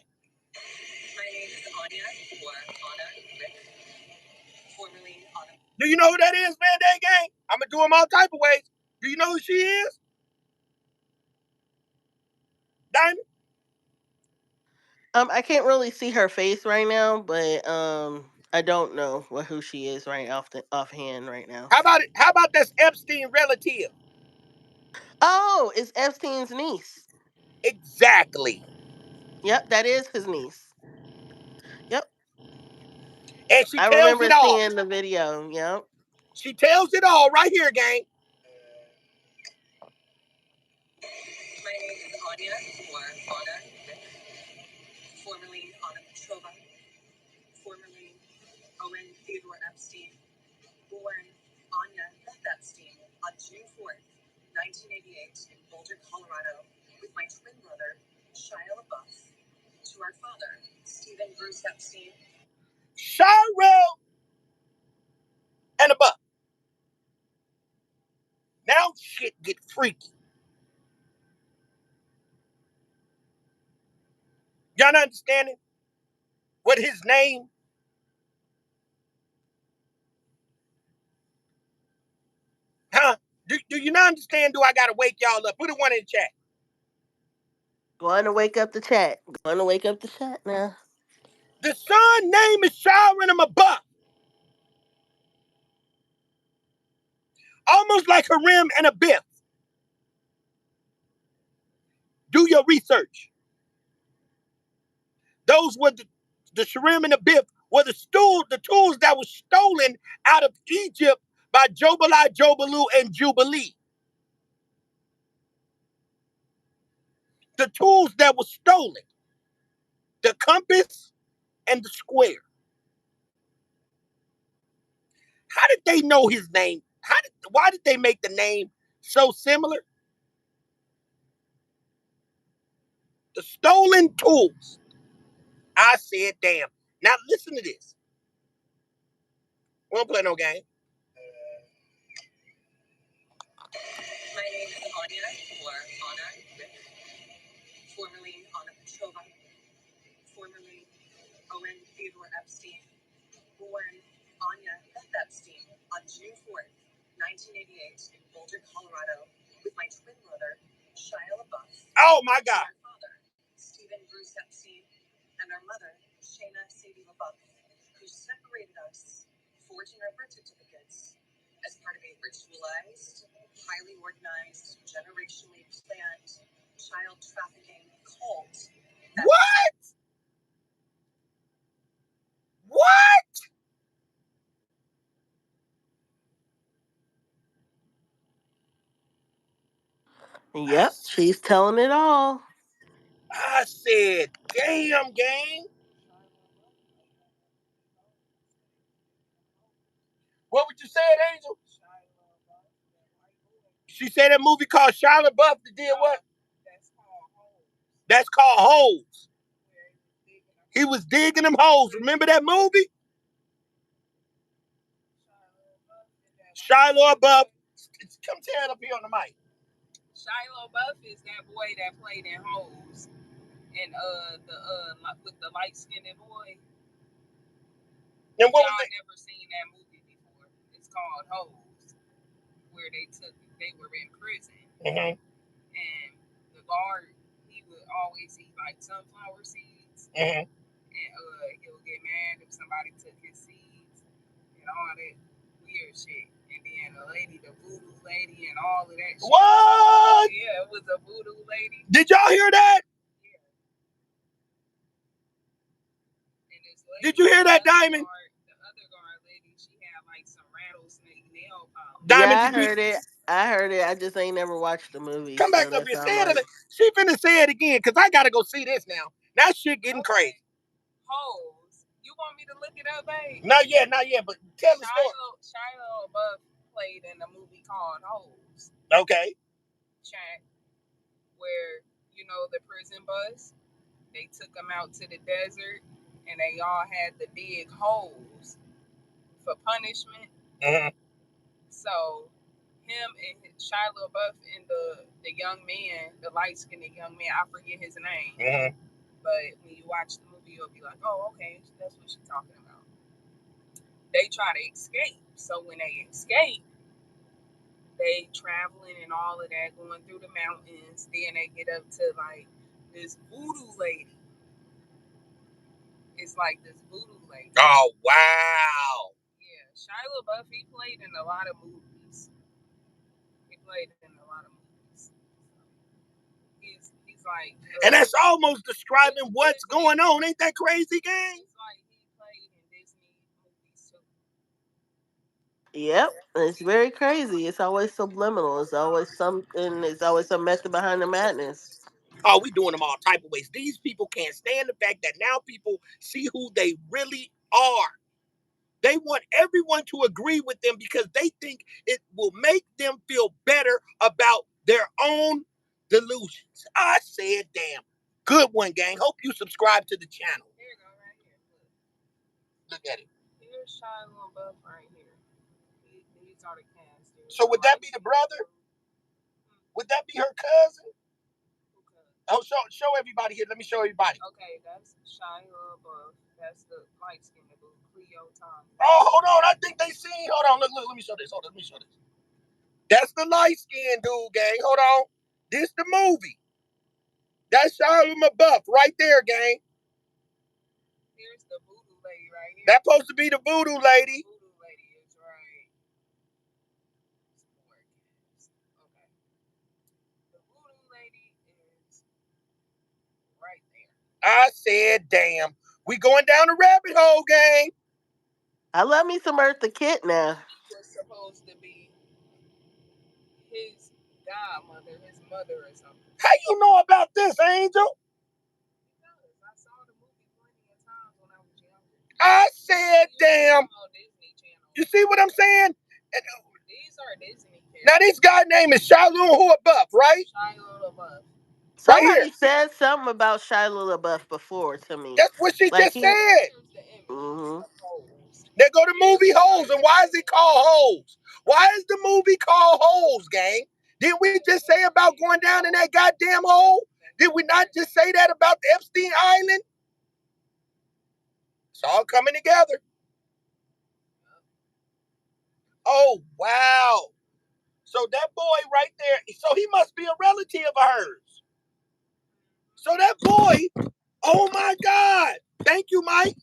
My name is Anya, or Anna Rick, formerly Anna. Do you know who that is, Band-Aid gang? I'm going to do them all type of ways. Do you know who she is? Diamond? I can't really see her face right now, but I don't know who she is right offhand right now. How about it? How about this Epstein relative? Oh, it's Epstein's niece. Exactly. Yep, that is his niece. Yep, And she I tells remember it all. seeing the video. Yep. She tells it all right here, gang. My name is Anya, or Anna, formerly Anna Petrova, formerly Owen Theodore Epstein, born Anya Beth Epstein on June 4th, 1988, in Boulder, Colorado, with my twin brother, Shia LaBeouf, to our father, Stephen Bruce Epstein. Shia and a buck. Now shit get freaky. Y'all not understanding what his name? Huh? Do you not understand? Do I gotta wake y'all up? Put a one in the chat. Going to wake up the chat. Going to wake up the chat now. The son name is Shia and a buck. Almost like Harim and a Biff. Do your research. Those were the Sharim and the Biff were the tools that were stolen out of Egypt by Jobalah, Jobalu, and Jubilee. The tools that were stolen. The compass and the square. How did they know his name? Why did they make the name so similar? The stolen tools. I said, damn. Now listen to this. We don't play no game. My name is Anya, or Anna Rick, formerly Anna Petrova, formerly Owen Theodore Epstein, born Anya Beth Epstein on June 4th, 1988, in Boulder, Colorado, with my twin brother, Shia LaBeouf. Oh my God. Our father, Stephen Bruce Epstein, and our mother, Shayna Sadie LaBeouf, who separated us, forging our birth certificates as part of a ritualized, highly organized, generationally planned child trafficking cult. What? What? Yep, she's telling it all. I said, damn, gang. What would you say, Angel? She said that movie called Shia LaBeouf that did what? That's called Holes. He was digging them holes. Remember that movie? Shia LaBeouf. Come tear it up here on the mic. Shia LaBeouf is that boy that played in Holes, and with the light skinned boy. And what Y'all was it? never seen that movie before? It's called Holes, where they were in prison, and the guard, he would always eat like sunflower seeds, and he'll get mad if somebody took his seeds and all that weird shit. And then the lady, the voodoo lady, and all of that shit. What? Yeah, it was a voodoo lady. Did y'all hear that? Yeah. And this lady, did you hear that, Diamond? The other guard lady, she had like some rattlesnake nail polish. Diamond, Yeah, I did you? heard it. I heard it. I just ain't never watched the movie. Come back so up here. that's all Say it. right. She finna say it again because I gotta go see this now. That shit getting crazy. Holes. You want me to look it up, babe? Not yet. But tell the story. Shia LaBeouf played in a movie called Holes. Okay. Chat. Where, the prison bus, they took them out to the desert and they all had to dig holes for punishment. So him and Shia LaBeouf and the young man, the light-skinned young man, I forget his name. But when you watch the movie, you'll be like, oh, okay, that's what she's talking about. They try to escape. So when they escape, they traveling and all of that, going through the mountains. Then they get up to like this voodoo lady. It's like this voodoo lady. Oh, wow. Yeah, Shia LaBeouf, he played in a lot of movies. He's like... and that's almost describing what's going on. Ain't that crazy, gang? It's like he played in Disney movies too. Yep, it's very crazy. It's always subliminal. It's always something. It's always some method behind the madness. Oh, we doing them all type of ways. These people can't stand the fact that now people see who they really are. They want everyone to agree with them because they think it will make them feel better about their own delusions. I said, damn. Good one, gang. Hope you subscribe to the channel. Here you go, right here. Look at it. Here's Shia LaBeouf right here. These are the cast. So would that be the brother? Would that be her cousin? Oh, show everybody here. Let me show everybody. Okay, that's Shia LaBeouf. That's the light skinned dude, Cleo Thomas. Oh, hold on. I think they seen. Hold on. Look. Let me show this. Hold on. Let me show this. That's the light skinned dude, gang. Hold on. This the movie. That's Shia LaBeouf right there, gang. Here's the voodoo lady right here. That's supposed to be the voodoo lady. The voodoo lady is right. Okay. The voodoo lady is right there. I said, damn. We going down the rabbit hole, gang. I love me some Eartha Kitt now. She was supposed to be his godmother, his mother or something. How you know about this, Angel? Because I saw the movie plenty of times when I was younger. I said, damn. You see what I'm saying? These are Disney characters. Now, this guy name is Shia LaBeouf, right? Shia LaBeouf. Somebody said something about Shia LaBeouf before to me. That's what she just said. Mm-hmm. They go to movie Holes, and why is it called Holes? Why is the movie called Holes, gang? Didn't we just say about going down in that goddamn hole? Did we not just say that about the Epstein Island? It's all coming together. Oh, wow. So that boy right there, so he must be a relative of hers. So that boy, oh my God. Thank you, Mike.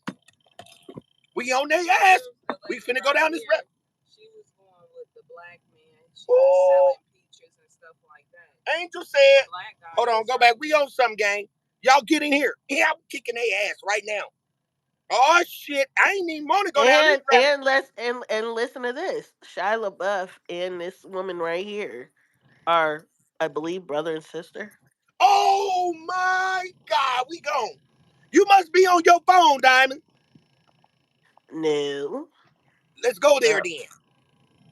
We on their ass. We finna go down this road. She was going with the black man. She was selling peaches and stuff like that. Angel said, hold on, go back. We on some, gang. Y'all get in here. Yeah, I'm kicking their ass right now. Oh shit! I ain't even want to go down this road. And listen to this: Shia LaBeouf and this woman right here are, I believe, brother and sister. Oh my God, we gone. You must be on your phone, Diamond. No. Let's go there then.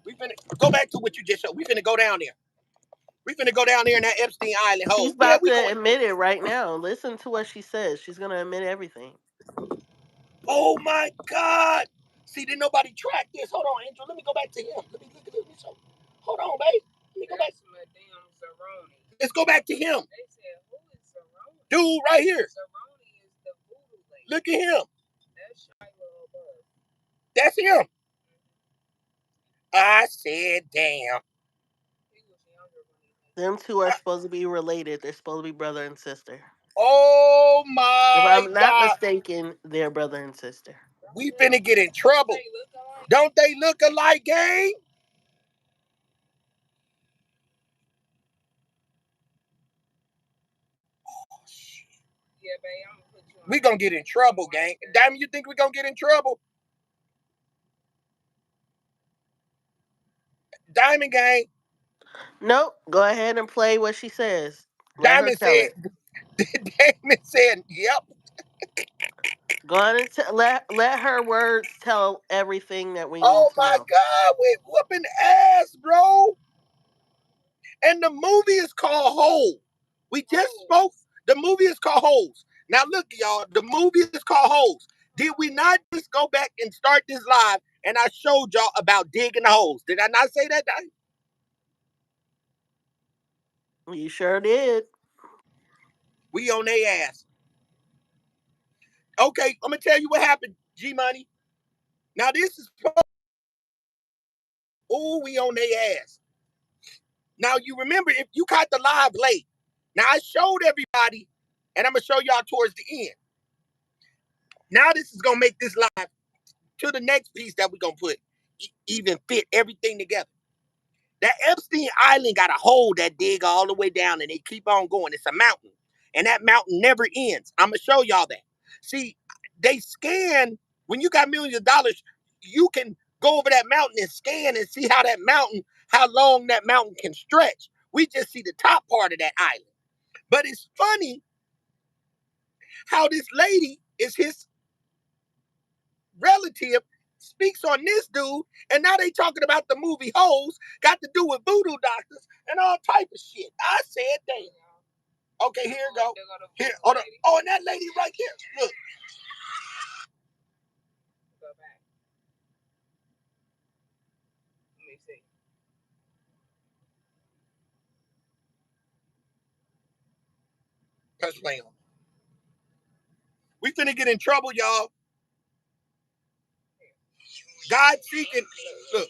We finna go back to what you just showed. We finna go down there. We finna go down there in that Epstein Island hole. She's Yeah, about we to going. admit it right now. Listen to what she says. She's gonna admit everything. Oh my God! See, didn't nobody track this. Hold on, Angel. Let me go back to him. Let me look at this. Hold on, babe. Let me go back. Let's go back to him. They said, who is Cerrone? Dude, right here. Cerrone is the voodoo lady. Look at him. That's Shiloh above. That's him. I said, damn. He was younger when he Them two are supposed to be related. They're supposed to be brother and sister. Oh If my I'm not God. mistaken, they're brother and sister. We finna get in trouble. Don't they look alike, gang? Yeah, babe, I'm gonna put you on. We gonna get in trouble, gang. Damn, you think we gonna get in trouble? Diamond gang. Nope. Go ahead and play what she says. Let her Diamond tell said, it. Diamond said, yep. Go on and let her words tell everything that we need Oh to my know. God, we whooping ass, bro. And the movie is called Hole. We just spoke. The movie is called Holes. Now look, y'all, the movie is called Holes. Did we not just go back and start this live and I showed y'all about digging the holes? Did I not say that? You sure did. We on their ass. Okay, I'm gonna tell you what happened, G Money. Now this is we on their ass. Now you remember if you caught the live late. Now I showed everybody, and I'm gonna show y'all towards the end. Now this is gonna make this live to the next piece that we're gonna put even fit everything together. That Epstein Island got a hole that dig all the way down and they keep on going. It's a mountain. And that mountain never ends. I'm gonna show y'all that. See, they scan when you got millions of dollars, you can go over that mountain and scan and see how that mountain, how long that mountain can stretch. We just see the top part of that island. But it's funny how this lady is his relative, speaks on this dude, and now they talking about the movie Hoes, got to do with voodoo doctors and all type of shit. I said, damn. Okay, here we go. Here, oh, and that lady right here. Look. Go back. Let me see. Press play on. We finna get in trouble, y'all. God seeking. Look.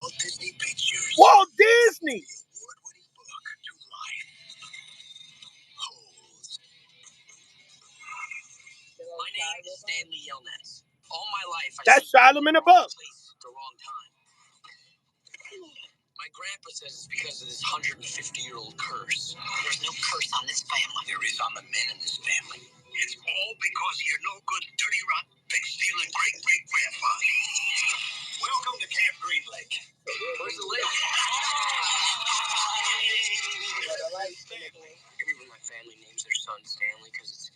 Walt Disney Pictures. Walt Disney. My name is Stanley Yelnats. All my life, That's Shiloh in the book. The wrong time. My grandpa says it's because of this 150-year-old curse. There's no curse on this family. There is on the men in this family. It's all because of your no good, dirty, rotten, pig-stealing great-great-grandfather. Welcome to Camp Green Lake. Where's the lake? Everyone in my family names their son Stanley because it's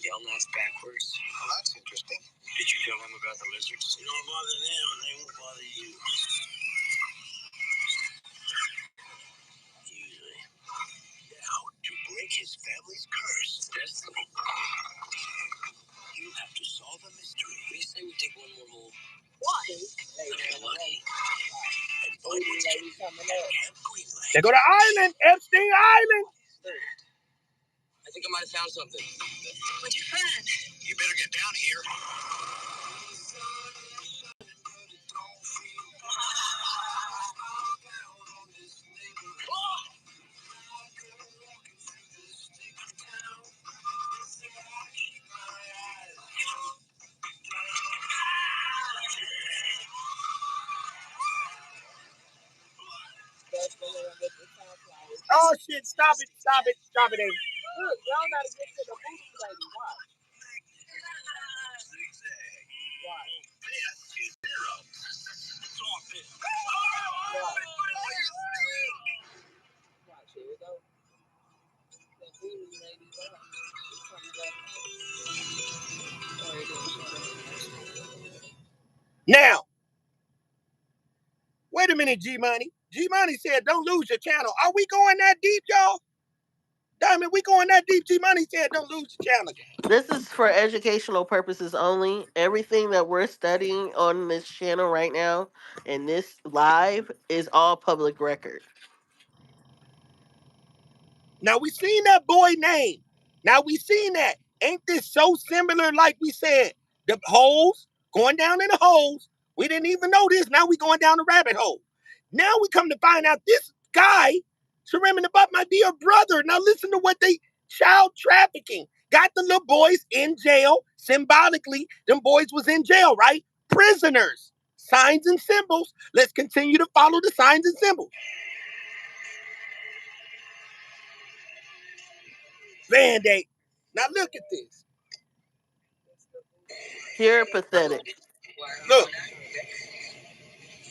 Yelnats backwards. Well, that's interesting. Did you tell them about the lizards? You don't bother them and they won't bother you. Usually. Now, to break his family's curse, destiny, you have to solve a mystery. We say we dig one more hole. Why? You're lucky. And find what's hidden at Camp Green Lake. They go to Island, Epstein Island. I think I might have found something. What'd you find? You better get down here. Oh shit, stop it, stop it, stop it. Look, y'all gotta get to the voodoo lady. Watch. Watch. Watch, here we go. The voodoo lady's up. Now, wait a minute, G Money. G Money said, "Don't lose your channel." Are we going that deep, y'all? Diamond, we going that deep? G Money said, "Don't lose your channel." This is for educational purposes only. Everything that we're studying on this channel right now and this live is all public record. Now we seen that boy name. Now we seen that. Ain't this so similar? Like we said, the holes going down in the holes. We didn't even know this. Now we going down the rabbit hole. Now we come to find out this guy, Sharim and the Butt, might be a brother. Now listen to what they child trafficking got the little boys in jail. Symbolically, them boys was in jail, right? Prisoners. Signs and symbols. Let's continue to follow the signs and symbols. Band-Aid. Now look at this. Pure pathetic. Look.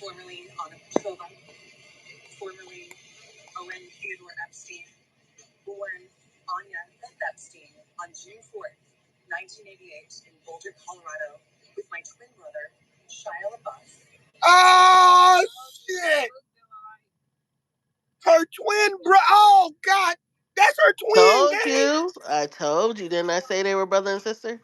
Formerly Anna Petrova, formerly Owen Theodore Epstein, born Anya Beth Epstein on June 4th, 1988 in Boulder, Colorado, with my twin brother, Shia LaBeouf. Oh, shit. Her twin bro. Oh, God. That's her twin, Told gang. you. I told you. Didn't I say they were brother and sister?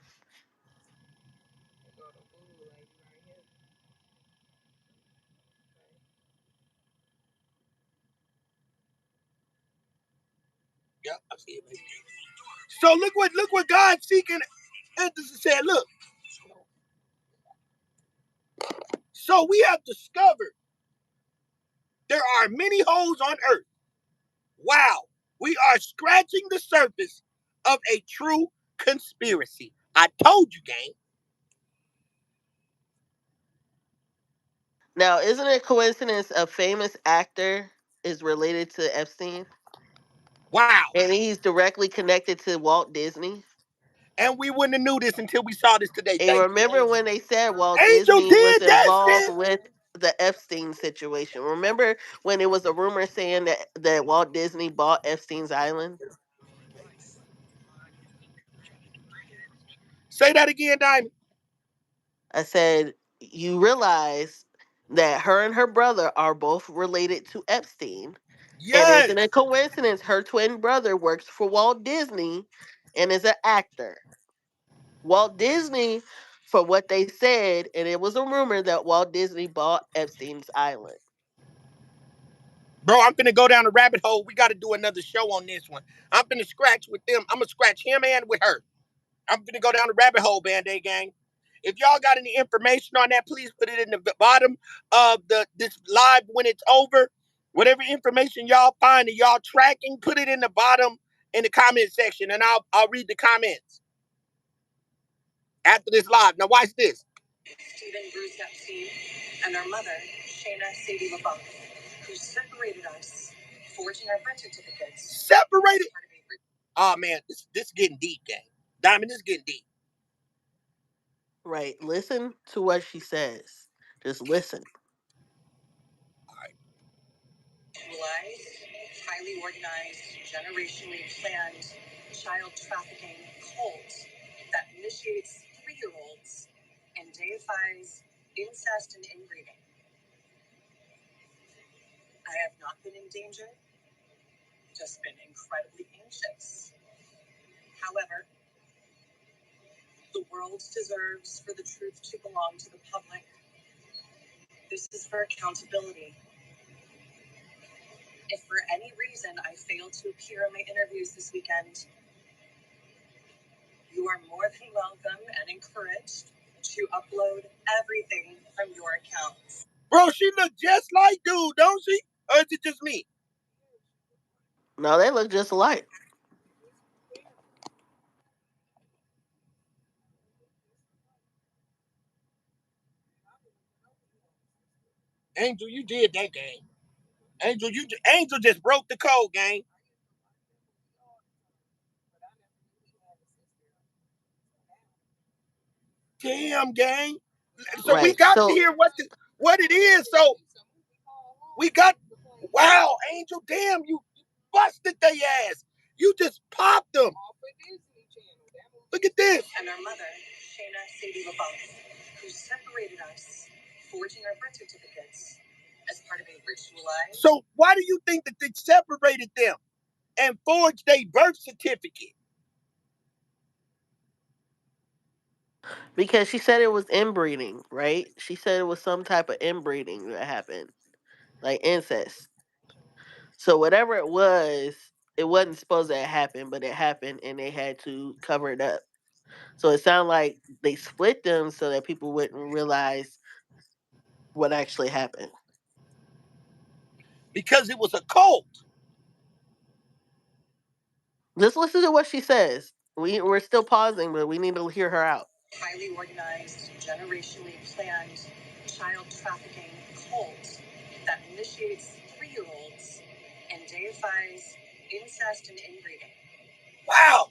Yep, I see it, baby. So look what God seeking entities said. Look. So we have discovered there are many holes on earth. Wow. We are scratching the surface of a true conspiracy. I told you, gang. Now, isn't it a coincidence a famous actor is related to Epstein? Wow. And he's directly connected to Walt Disney? And we wouldn't have knew this until we saw this today. And Thank you, remember Angel. when they said Walt Angel Disney was did that, involved sis. with the Epstein situation? Remember when it was a rumor saying that Walt Disney bought Epstein's Island? Say that again, Diamond. I said, you realize that her and her brother are both related to Epstein. And Yes. isn't it a coincidence her twin brother works for Walt Disney and is an actor? Walt Disney, for what they said, and it was a rumor that Walt Disney bought Epstein's Island. Bro, I'm finna go down the rabbit hole. We gotta do another show on this one. I'm finna scratch with them. I'm gonna scratch him and with her. I'm finna go down the rabbit hole, Band-Aid gang. If y'all got any information on that, please put it in the bottom of this live when it's over. Whatever information y'all find and y'all tracking, put it in the bottom in the comment section, and I'll read the comments after this live. Now watch this. Stephen Bruce Epstein and our mother, Shayna Sadie LaBeouf, who separated us, forging our birth certificates. Separated. Oh man, this is getting deep, gang. Diamond, this is getting deep. Right. Listen to what she says. Just listen. Highly organized, generationally planned child trafficking cult that initiates 3-year-olds and deifies incest and inbreeding. I have not been in danger, just been incredibly anxious. However, the world deserves for the truth to belong to the public. This is for accountability. If for any reason I fail to appear in my interviews this weekend, you are more than welcome and encouraged to upload everything from your accounts. Bro, she look just like dude, don't she? Or is it just me? No, they look just alike. Angel, you did that, gang. Angel just broke the code, gang. Damn, gang. So we Right. got to So hear what it is. So we got, wow, Angel, damn, you busted their ass. You just popped them. Look at this. And our mother, Shayna Sadie LaBeouf, who separated us, forging our birth certificates as part of a ritualized. So why do you think that they separated them and forged a birth certificate? Because she said it was inbreeding, right? She said it was some type of inbreeding that happened, like incest. So whatever it wasn't supposed to happen, but it happened, and they had to cover it up. So it sounded like they split them so that people wouldn't realize what actually happened. Because it was a cult. Just listen to what she says. We're still pausing, but we need to hear her out. Highly organized, generationally planned child trafficking cult that initiates 3-year-olds and deifies incest and inbreeding. Wow.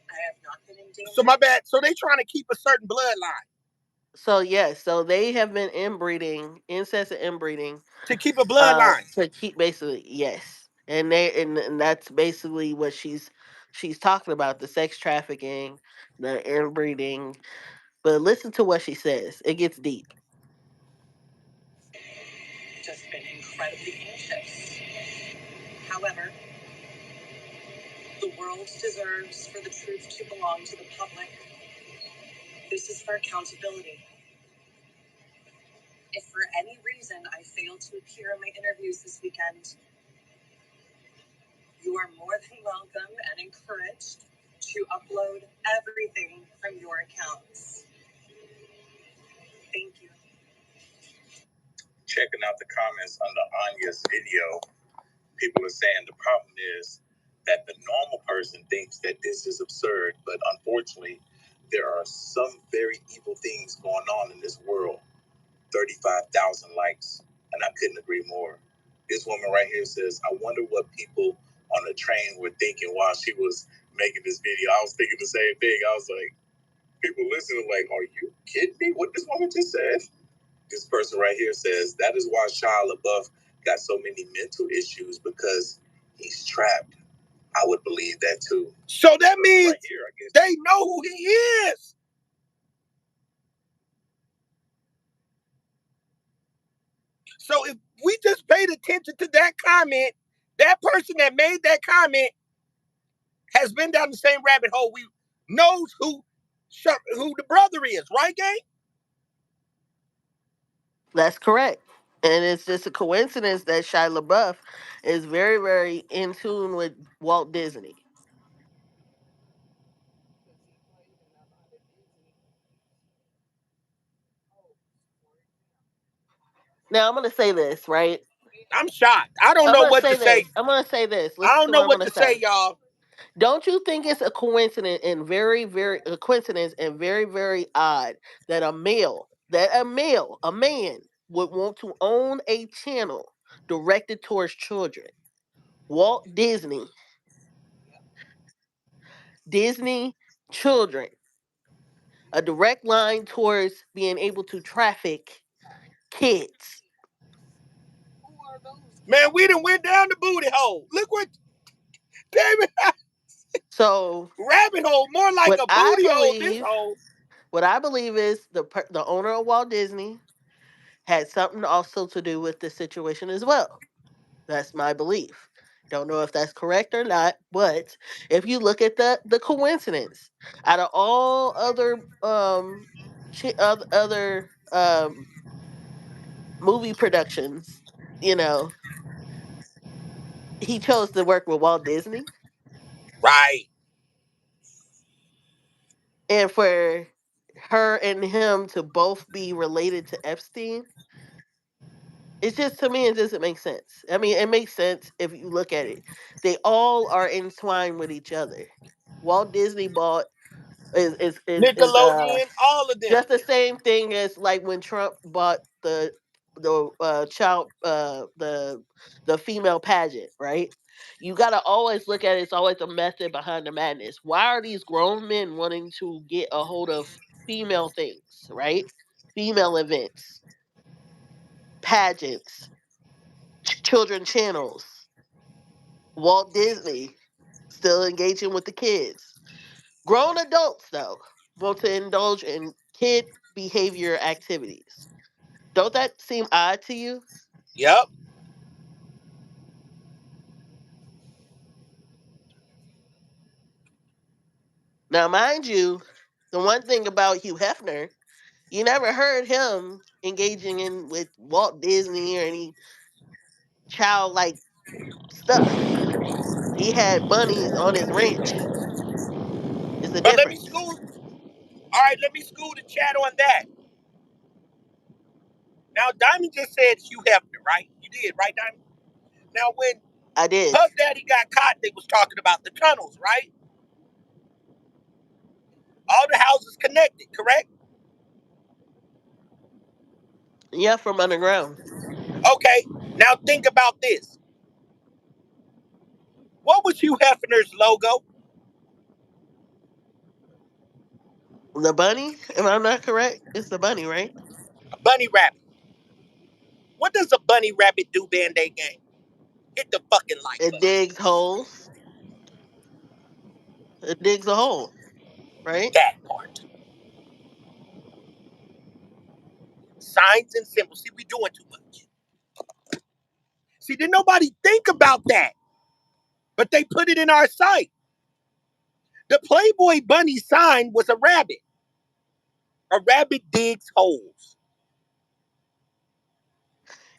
I have not been in danger. So my bad. So they trying to keep a certain bloodline So yes, so they have been inbreeding, incest and inbreeding, to keep a bloodline. to keep basically yes, and that's basically what she's talking about, the sex trafficking, the inbreeding. But listen to what she says. It gets deep. Just been incredibly anxious. However, the world deserves for the truth to belong to the public. This is for accountability. If for any reason I fail to appear in my interviews this weekend, you are more than welcome and encouraged to upload everything from your accounts. Thank you. Checking out the comments under Anya's video, people are saying the problem is that the normal person thinks that this is absurd, but unfortunately, there are some very evil things going on in this world. 35,000 likes, and I couldn't agree more. This woman right here says, I wonder what people on the train were thinking while she was making this video. I was thinking the same thing. I was like, people listening, like, are you kidding me? What this woman just said? This person right here says, that is why Shia LaBeouf got so many mental issues because he's trapped. I would believe that too. So that means right here, I guess, they know who he is. So if we just paid attention to that comment, that person that made that comment has been down the same rabbit hole. We knows who the brother is, right, gang? That's correct. And it's just a coincidence that Shia LaBeouf is very, very in tune with Walt Disney. Now I'm gonna say this, right? I'm shocked. I don't I'm know gonna what to say say. this. I'm gonna say this. I Listen don't to what know I'm what gonna to say, say. y'all. Don't you think it's a coincidence and very, very a coincidence and very, very odd that a man would want to own a channel directed towards children? Walt Disney children, a direct line towards being able to traffic kids. Who are those? Man, we done went down the booty hole. Look what, David, So rabbit hole, more like what a I booty hole, this believe, hole. what I believe is the owner of Walt Disney had something also to do with this situation as well. That's my belief. Don't know if that's correct or not, but if you look at the coincidence, out of all other other movie productions, you know, he chose to work with Walt Disney, Right. and for her and him to both be related to Epstein, it's just, to me, it doesn't make sense. I mean, it makes sense if you look at it. They all are entwined with each other. Walt Disney bought is Nickelodeon, all of them. just the same thing as like when Trump bought the child the female pageant, right? You gotta always look at it, it's always a method behind the madness. Why are these grown men wanting to get a hold of female things, right? Female events, pageants, children channels, Walt Disney still engaging with the kids. Grown adults though want to indulge in kid behavior activities. Don't that seem odd to you? Yep. Now, mind you, the one thing about Hugh Hefner, you never heard him engaging in with Walt Disney or any childlike stuff. He had bunnies on his ranch. It's a But let me difference. school. All right, let me school the chat on that. Now, Diamond just said Hugh Hefner, right? You did, right, Diamond? Now, when I did. Puff Daddy got caught, they was talking about the tunnels, right? All the houses connected, correct? Yeah, from underground. Okay. Now think about this. What was Hugh Hefner's logo? The bunny, if I'm not correct, it's the bunny, right? A bunny rabbit. What does a bunny rabbit do, Band-Aid gang? Hit the fucking like It button. digs holes. It digs a hole, right? That part. Signs and symbols. See, we doing too much. See, did nobody think about that? But they put it in our sight. The Playboy bunny sign was a rabbit. A rabbit digs holes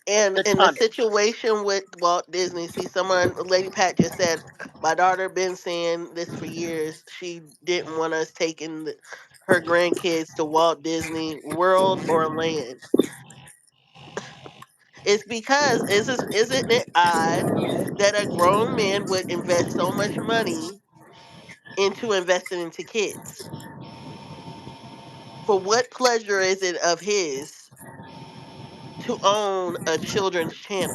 in And the in the tunnels. situation with Walt Disney, see, someone, Lady Pat just said, my daughter been saying this for years. She didn't want us taking her grandkids to Walt Disney World or Land. It's because isn't it odd that a grown man would invest so much money into investing into kids? For what pleasure is it of his to own a children's channel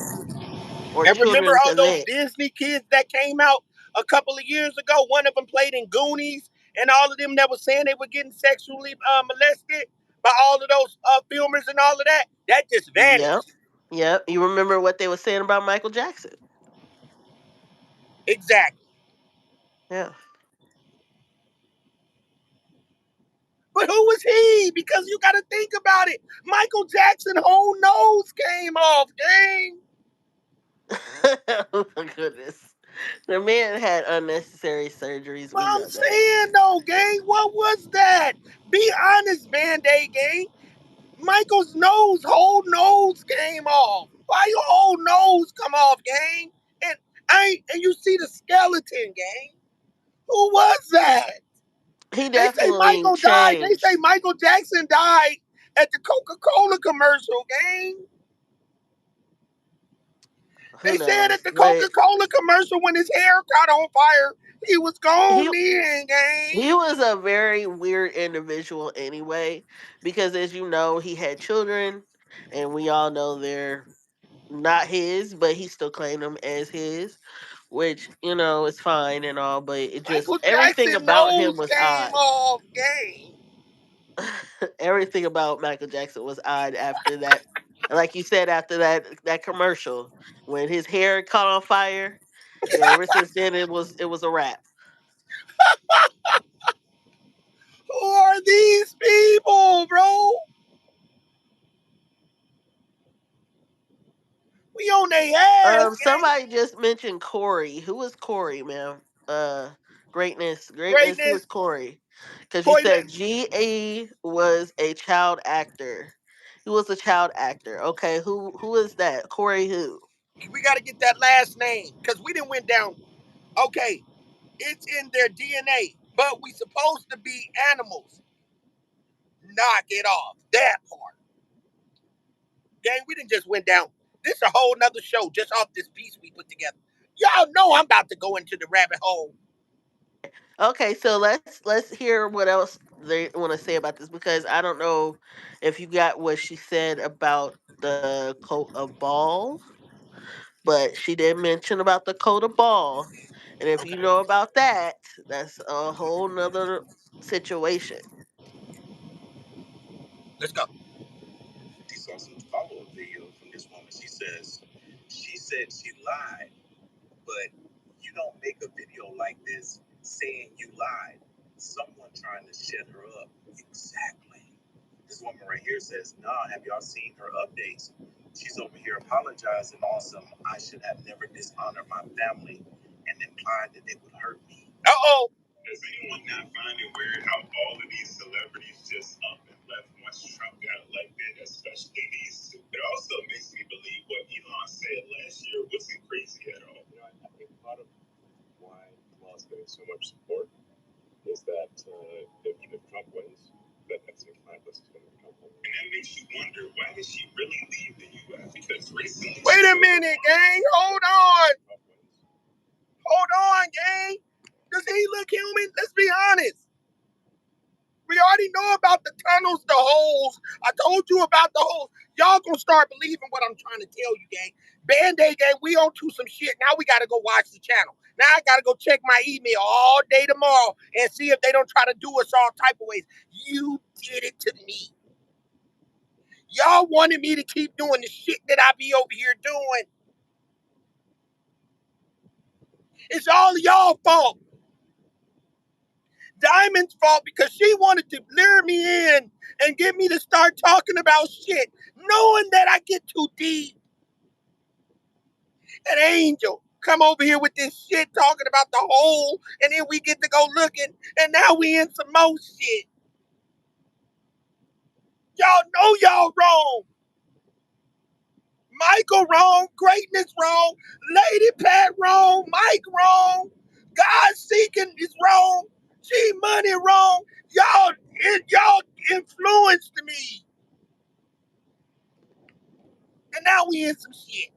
or And remember children's all those event? Disney kids that came out a couple of years ago? One of them played in Goonies, and all of them that was saying they were getting sexually molested by all of those filmers and all of that. That just Yep. vanished. Yep. You remember what they were saying about Michael Jackson? Exactly. Yeah. But who was he? Because you got to think about it. Michael Jackson whole nose came off, gang. Oh my goodness. The man had unnecessary surgeries. What We I'm know that. saying though, gang, what was that? Be honest, Band-Aid gang. Michael's whole nose came off. Why your whole nose come off, gang? And you see the skeleton, gang. Who was that? He They say definitely Michael died. They say changed. Michael Jackson died at the Coca-Cola commercial, gang. Who They said at knows? the But Coca-Cola commercial when his hair caught on fire, he was he gone then, he gang. was a very weird individual anyway, because as you know, he had children, and we all know they're not his, but he still claimed them as his, which is fine and all, but it just Michael everything Jackson about him nose was came odd. off, gang. Everything about Michael Jackson was odd after that. Like you said, after that commercial, when his hair caught on fire, ever since then it was a wrap. Who are these people, bro? We on their ass, gang. Somebody just mentioned Corey. Who is Corey, man? Greatness. Who is Greatness, Corey? Because you toilet. said GA was a child actor. He was a child actor. Okay, who is that? Corey who? We got to get that last name because we didn't went down. Okay, it's in their DNA, but we supposed to be animals. Knock it off. That part. Gang, we didn't just went down. This a whole nother show just off this piece we put together. Y'all know I'm about to go into the rabbit hole. Okay, so let's hear what else they want to say about this, because I don't know if you got what she said about the coat of ball, but she did mention about the coat of ball, and if you Okay, know about that, that's a whole nother situation. let's go. He saw some follow-up video from this woman. She said she lied, but you don't make a video like this saying you lied. Someone trying to shut her up. Exactly. This This woman right here says, "Nah, have y'all seen her updates? She's over here apologizing on some I should have never dishonored my family and implied that it would hurt me." Uh-oh. Does anyone not find it weird how all of these celebrities just up and left once Trump got elected, especially these two? It also makes me believe what Elon said last year wasn't crazy at all. I think part of why Elon's getting so much support is that if Trump wins, that Epstein Island is going to become home. And that makes you wonder, why did she really leave the U.S.? Because recently, Wait a minute, gang. Hold on. Hold on, gang. Does he look human? Let's be honest. We already know about the tunnels, the holes. I told you about the holes. Y'all gonna start believing what I'm trying to tell you, gang. Band-Aid gang, we on to some shit. Now we gotta go watch the channel. Now I gotta go check my email all day tomorrow and see if they don't try to do us all type of ways. You did it to me. Y'all wanted me to keep doing the shit that I be over here doing. It's all y'all fault. Diamond's fault because she wanted to lure me in and get me to start talking about shit, knowing that I get too deep. An angel come over here with this shit talking about the hole, and then we get to go looking, and now we in some more shit. Y'all know y'all wrong. Michael wrong, greatness wrong, Lady Pat wrong, Mike wrong, God seeking is wrong, G Money wrong. Y'all influenced me. And now we in some shit.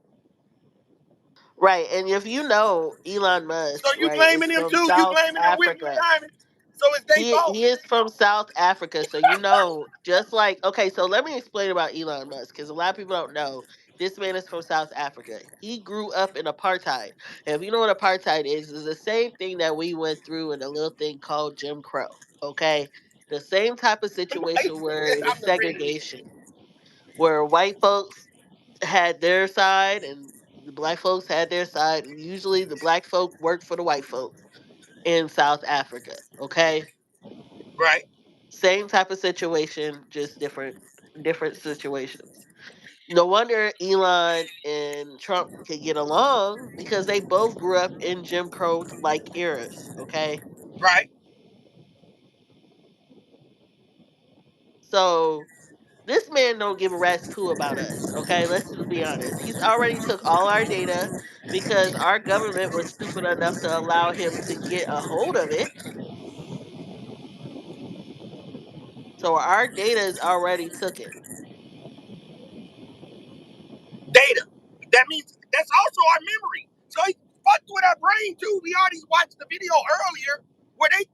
Right, and if you know Elon So Musk, you right, is blaming them from too? You South blaming them with me, Africa. Diamond? So it's they fault. He is from South Africa, so you know, just like okay, so let me explain about Elon Musk because a lot of people don't know. This man is from South Africa. He grew up in apartheid. And if you know what apartheid is the same thing that we went through in a little thing called Jim Crow. Okay, the same type of situation where it was I'm the ring. segregation, where white folks had their side and the black folks had their side, and usually the black folk worked for the white folk in South Africa. Okay, Right, same type of situation, just different situations. No wonder Elon and Trump could get along because they both grew up in Jim Crow like eras. Okay, right. so this man don't give a rat's poo about us. Okay, let's just be honest. He's already took all our data because our government was stupid enough to allow him to get a hold of it. So our data is already taken. Data. That means that's also our memory. So he fucked with our brain too. We already watched the video earlier where they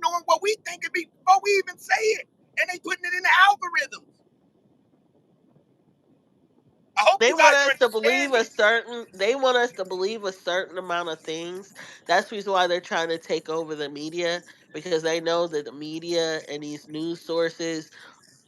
knowing what we think it be before we even say it, and they putting it in the algorithms. I hope They you want guys are us to believe a understanding. certain they want us to believe a certain amount of things. That's the reason why they're trying to take over the media because they know that the media and these news sources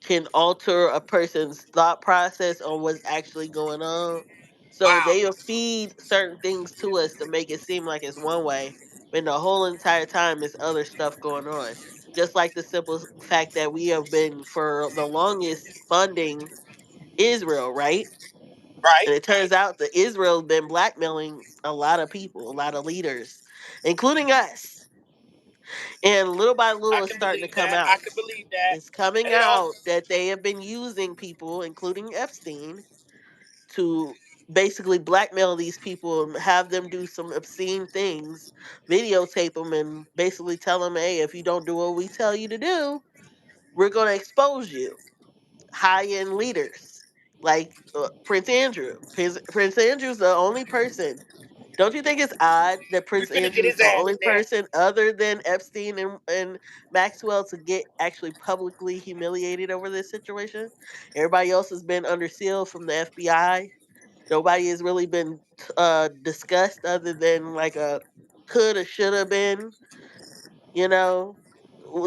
can alter a person's thought process on what's actually going on. So Wow. they will feed certain things to us to make it seem like it's one way, when the whole entire time is other stuff going on. Just like the simple fact that we have been for the longest funding Israel, right? Right. And it turns out that Israel's been blackmailing a lot of people, a lot of leaders, including us. And little by I little, it's can starting to believe come that. I out. can believe that. It's coming And it out also that they have been using people, including Epstein, to basically blackmail these people and have them do some obscene things, videotape them, and basically tell them, hey, if you don't do what we tell you to do, we're going to expose you. High end leaders like Prince Andrew. Prince Andrew's the only person. Don't you think it's odd that we Prince finna get Andrew's his the ass only there. person other than Epstein and Maxwell to get actually publicly humiliated over this situation? Everybody else has been under seal from the FBI. Nobody has really been discussed other than like a could or should have been. You know,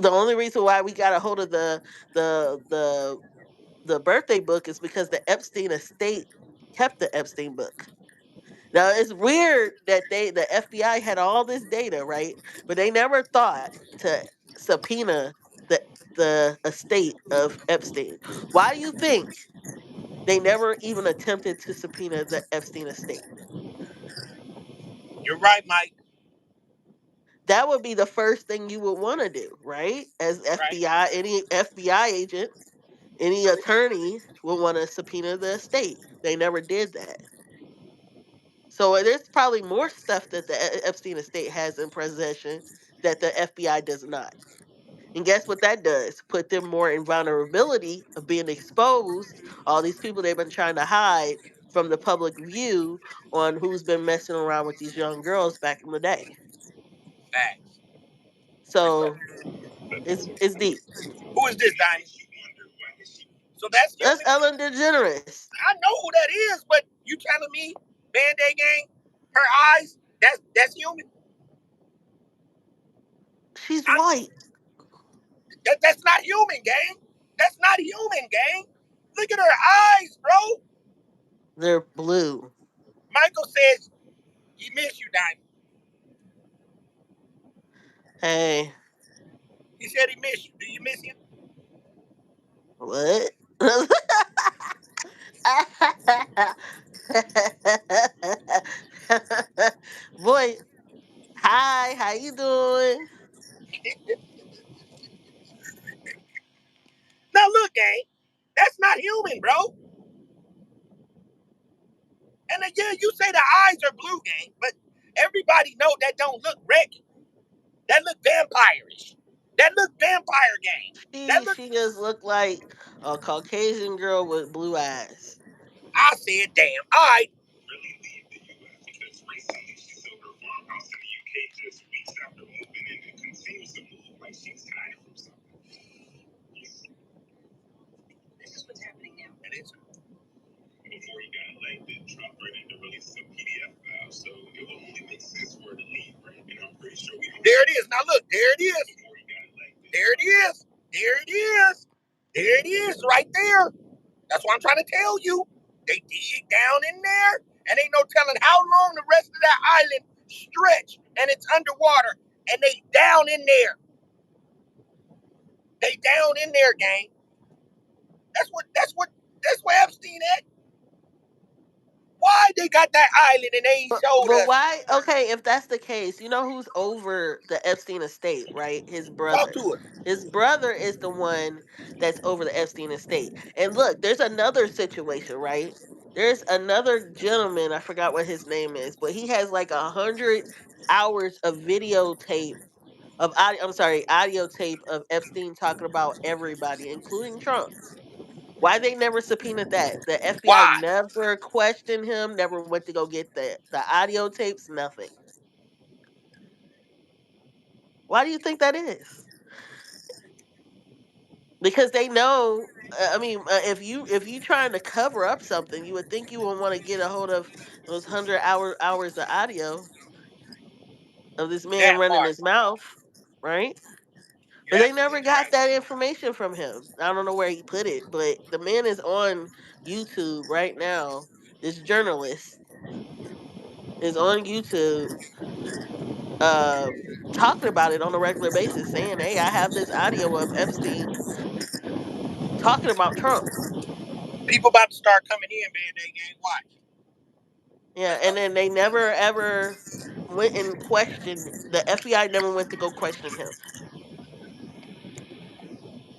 the only reason why we got a hold of the the the birthday book is because the Epstein estate kept the Epstein book. Now it's weird that the FBI had all this data, right? But they never thought to subpoena the the estate of Epstein. Why do you think they never even attempted to subpoena the Epstein estate? You're right, Mike. That would be the first thing you would want to do, right? As Right? FBI, any FBI agent, any True. attorney would want to subpoena the estate. They never did that. So there's probably more stuff that the Epstein estate has in possession that the FBI does not. And guess what that does? Put them more in vulnerability of being exposed. All these people they've been trying to hide from the public view on who's been messing around with these young girls back in the day. Facts. Let's go. So it's deep. Who is this, Diamond? So that's That's human. Ellen DeGeneres. I know who that is, but you telling me Band-Aid gang, her eyes, that's human. She's I, white. that's not human, gang. That's not human, gang. Look at her eyes, bro. They're blue. Michael says he miss you, Diamond. Hey, He said he miss you. Do you miss him? what? Boy, hi, how you doing? Now look, gang. That's not human, bro. And then, yeah, you say the eyes are blue, gang, but everybody know that don't look regular. That look vampirish. That look vampire gang. That She look. she just looked like a Caucasian girl with blue eyes. I said, damn. All right. Really leave the U.S. because recently she sold her farmhouse in the U.K. just weeks after moving in and continues to move like she's hiding from something. This is what's happening now. It is. Before he got elected, Trump threatened to release some PDF files, so it will only make sense for her to leave, right? And I'm pretty sure we don't. There it is. Now look, there it is. Before he got elected. There it is. There it is. There it is right there. That's what I'm trying to tell you. They dig down in there, and ain't no telling how long the rest of that island stretch, and it's underwater, and they down in there. They down in there, gang. That's where Epstein at. Why they got that island and they ain't showed But us? why? Okay, if that's the case, you know who's over the Epstein estate, right? His Talk brother. to us. His brother is the one that's over the Epstein estate. And look, there's another situation, right? There's another gentleman, I forgot what his name is, but he has like 100 hours of videotape of audio, I'm sorry, audio tape of Epstein talking about everybody, including Trump. Why they never subpoenaed that? The FBI Why? never questioned him, never went to go get the audio tapes, nothing. Why do you think that is? Because they know. I mean, if you trying to cover up something, you would think you would want to get a hold of those hours of audio of this man That running part. his mouth, right? But You're they never absolutely got right. that information from him. I don't know where he put it, but the man is on YouTube right now. This journalist is on YouTube uh talking about it on a regular basis, saying, "Hey, I have this audio of Epstein talking about Trump." People about to start coming in, man. They gang. Watch. Yeah, Let's and go. then they never ever went and questioned the FBI. Never went to go question him.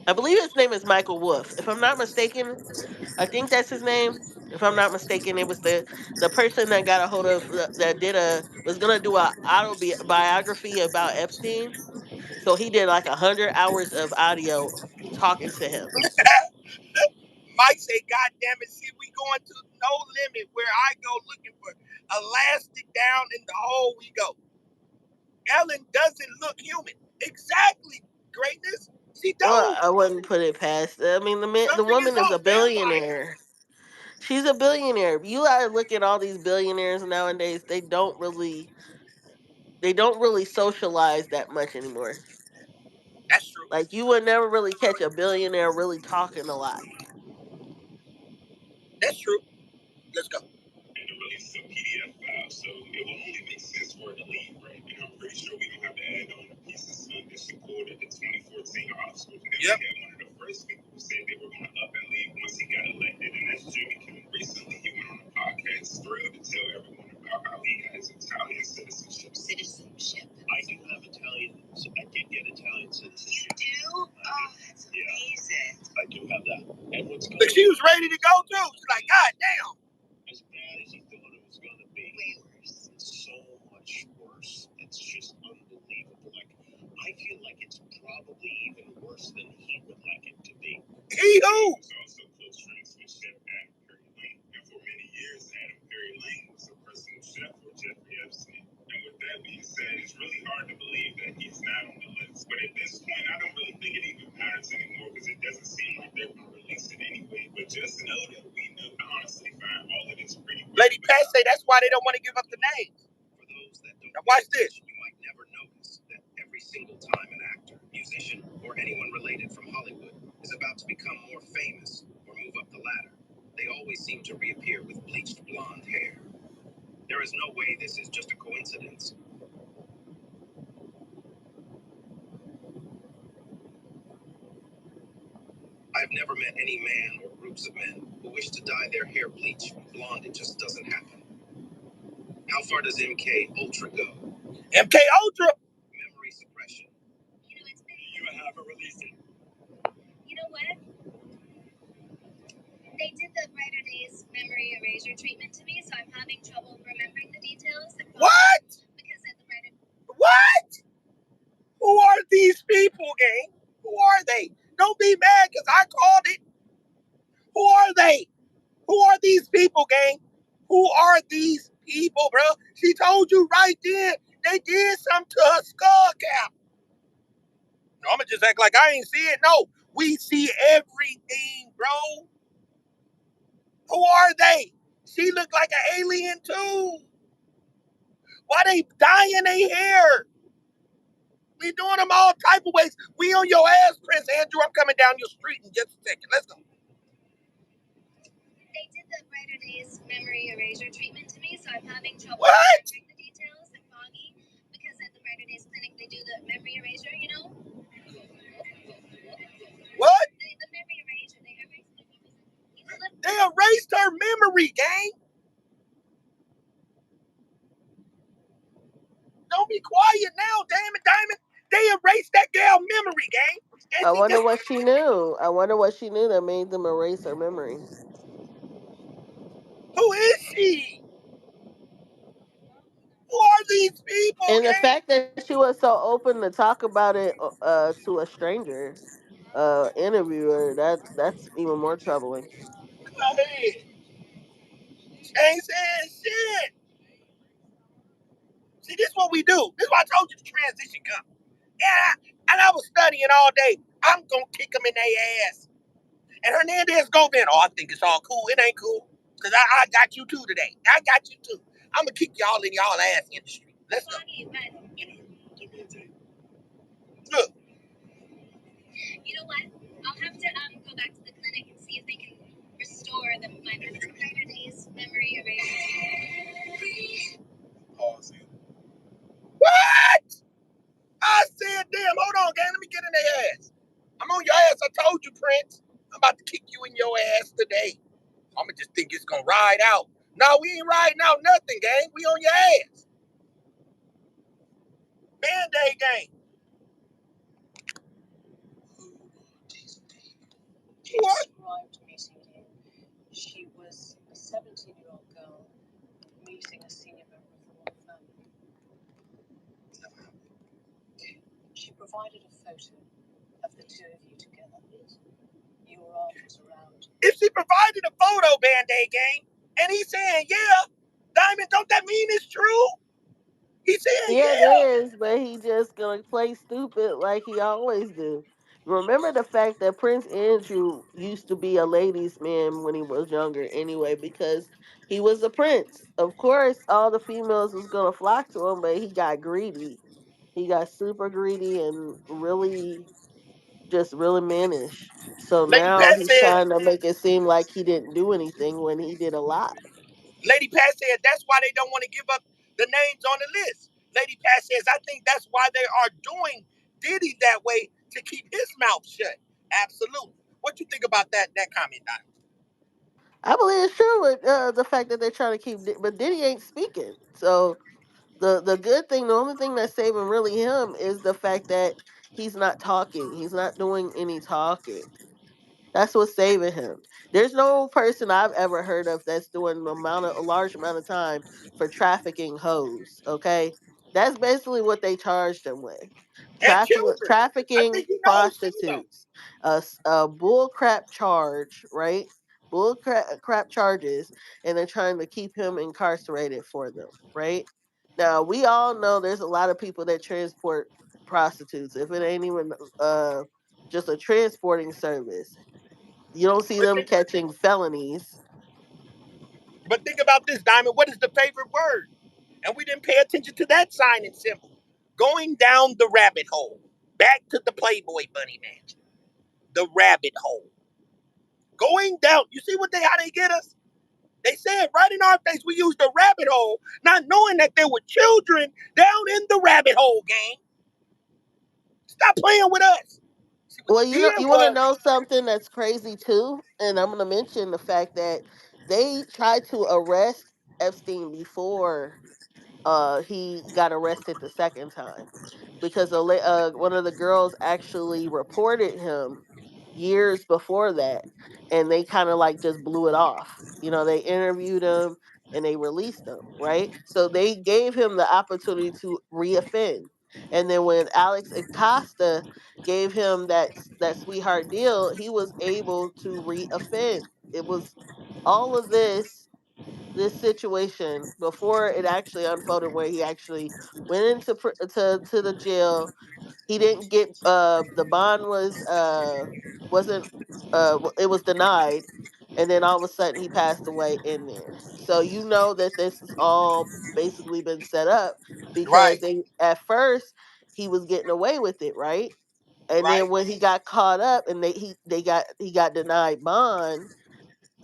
I believe his name is Michael Wolff. If I'm not mistaken, I think that's his name. If I'm not mistaken, it was the person that got a hold of that did a was gonna do a autobiography about Epstein. So he did like 100 hours of audio talking to him. Mike say, God damn it, see, we going to no limit where I go looking for elastic down in the hole we go. Ellen doesn't look human. Exactly, greatness. She Well, don't. I wouldn't put it past. I mean, the Something is woman is a off. Vampire. billionaire. She's a billionaire. You gotta look at all these billionaires nowadays. They don't really socialize that much anymore. That's true. Like you would never really catch a billionaire really talking a lot. That's true. Let's go. it's a PDF file, so it will only make sense for it to leave, right? And I'm pretty sure we don't have to add on the pieces that supported the 2014 articles. And yep. We had one of the first people who said they were going to up and leave once he got elected, and that's Jimmy Kimmel. Recently, he went on a podcast thrilled to tell everyone about how he got his Italian citizenship. Citizenship. I do have Italian. So I did get Italian citizenship. You do? Oh, that's amazing. I do have that. And what's good? But she was ready to go too. She's like, God damn. As bad as he thought it was going to be, way worse. It's so much worse. It's just unbelievable. Like, I feel like it's probably even worse than he would like it to be. He who? He was also close friends with Chef Adam Perry Lane. And for many years, Adam Perry Lane was a personal chef for Jeffrey Epstein. And with that being said, it's really hard to believe that he's not on the list. But at this point, I don't really think it even matters anymore because it doesn't seem like they're going to release it anyway. But just know that we know, I honestly find all of this pretty weird. Lady Pat say that's why they don't want to give up the names. For those that don't, now watch this. You might never notice that every single time an actor, musician, or anyone related from Hollywood is about to become more famous or move up the ladder, they always seem to reappear with bleached blonde hair. There is no way this is just a coincidence. I've never met any man or groups of men who wish to dye their hair bleach blonde. It just doesn't happen. How far does MK Ultra go? MK Ultra? Memory suppression. You know, it's been... You have a releasing. You know what? They did the Brighter Days memory erasure treatment to me, so I'm having trouble remembering the details. What? Because at the Brighter... What? Who are these people, gang? Who are they? Don't be mad because I called it. Who are they? Who are these people, gang? Who are these people, bro? She told you right then. They did something to her skull cap. No, I'm going to just act like I ain't see it. No, we see everything, bro. Who are they? She looked like an alien, too. Why they dyeing their hair? We doing them all type of ways. We on your ass, Prince Andrew. I'm coming down your street in just a second. Let's go. They did the Brighter Days memory erasure treatment to me, so I'm having trouble remembering the details and foggy. Because at the Brighter Days clinic, they do the memory erasure, you know? What? The memory erasure, they erase the memory. They erased her memory, gang. Don't be quiet now, damn it, Diamond. They erased that girl memory, gang. And I she wonder just... what she knew. I wonder what she knew that made them erase her memory. Who is she? Who are these people, And the gang? fact that she was so open to talk about it to a stranger interviewer, that's even more troubling. Come in. Ain't saying shit. See, this is what we do. This is why I told you the transition come. And I was studying all day. I'm going to kick them in their ass. And Hernandez go then, oh, I think it's all cool. It ain't cool. Because I got you too today. I got you too. I'm going to kick y'all in y'all ass industry. Let's go. Look. You know what? I'll have to go back to the clinic and see if they can restore the my Brighter Days memory erasure. Pause it. What? I said, damn, hold on, gang. Let me get in their ass. I'm on your ass. I told you, Prince. I'm about to kick you in your ass today. I'm going to just think it's going to ride out. No, we ain't riding out nothing, gang. We on your ass. Band-Aid gang. What? Described meeting you. She was a 17-year-old girl meeting a senior member of the royal family. She provided a photo of the two of you together. Your arms around. If she provided a photo, Band-Aid gang, and he's saying, yeah, Diamond, don't that mean it's true? He's saying, Yeah, it yeah. is, but he just gonna play stupid like he always do. Remember the fact that Prince Andrew used to be a ladies' man when he was younger anyway, because he was a prince. Of course, all the females was gonna flock to him, but he got greedy. He got super greedy and really mannish. So Lady now Pat he's said, trying to make it seem like he didn't do anything when he did a lot. Lady Pat said that's why they don't want to give up the names on the list. Lady Pat says, I think that's why they are doing Diddy that way to keep his mouth shut. Absolutely. What you think about that comment, Don? I believe it's true with the fact that they're trying to keep, but Diddy ain't speaking. So the good thing, the only thing that's saving really him is the fact that he's not talking. He's not doing any talking. That's what's saving him. There's no person I've ever heard of that's doing a large amount of time for trafficking hoes. Okay, that's basically what they charged him with. And children. I Trafficking think he knows too, though. prostitutes. A bull crap charge, right? Crap charges, and they're trying to keep him incarcerated for them, right? Now we all know there's a lot of people that transport prostitutes. If it ain't even just a transporting service, you don't see But them think, catching felonies. but think about this, Diamond. What is the favorite word? And we didn't pay attention to that sign and symbol. Going down the rabbit hole. Back to the Playboy Bunny Mansion. The rabbit hole. Going down. You see how they get us? They said right in our face we used the rabbit hole, not knowing that there were children down in the rabbit hole, gang. Stop playing with us. See what Well, you did you want to was know something that's crazy too, and I'm going to mention the fact that they tried to arrest Epstein before he got arrested the second time, because one of the girls actually reported him years before that, and they kind of like just blew it off. You know, they interviewed him and they released him, right? So they gave him the opportunity to reoffend. And then when Alex Acosta gave him that sweetheart deal, he was able to reoffend. It was all of this situation before it actually unfolded, where he actually went to the jail. He didn't get the bond wasn't it was denied, and then all of a sudden he passed away in there. So you know that this has all basically been set up, because right, they at first he was getting away with it, right? And then right. when he got caught up and he got denied bond,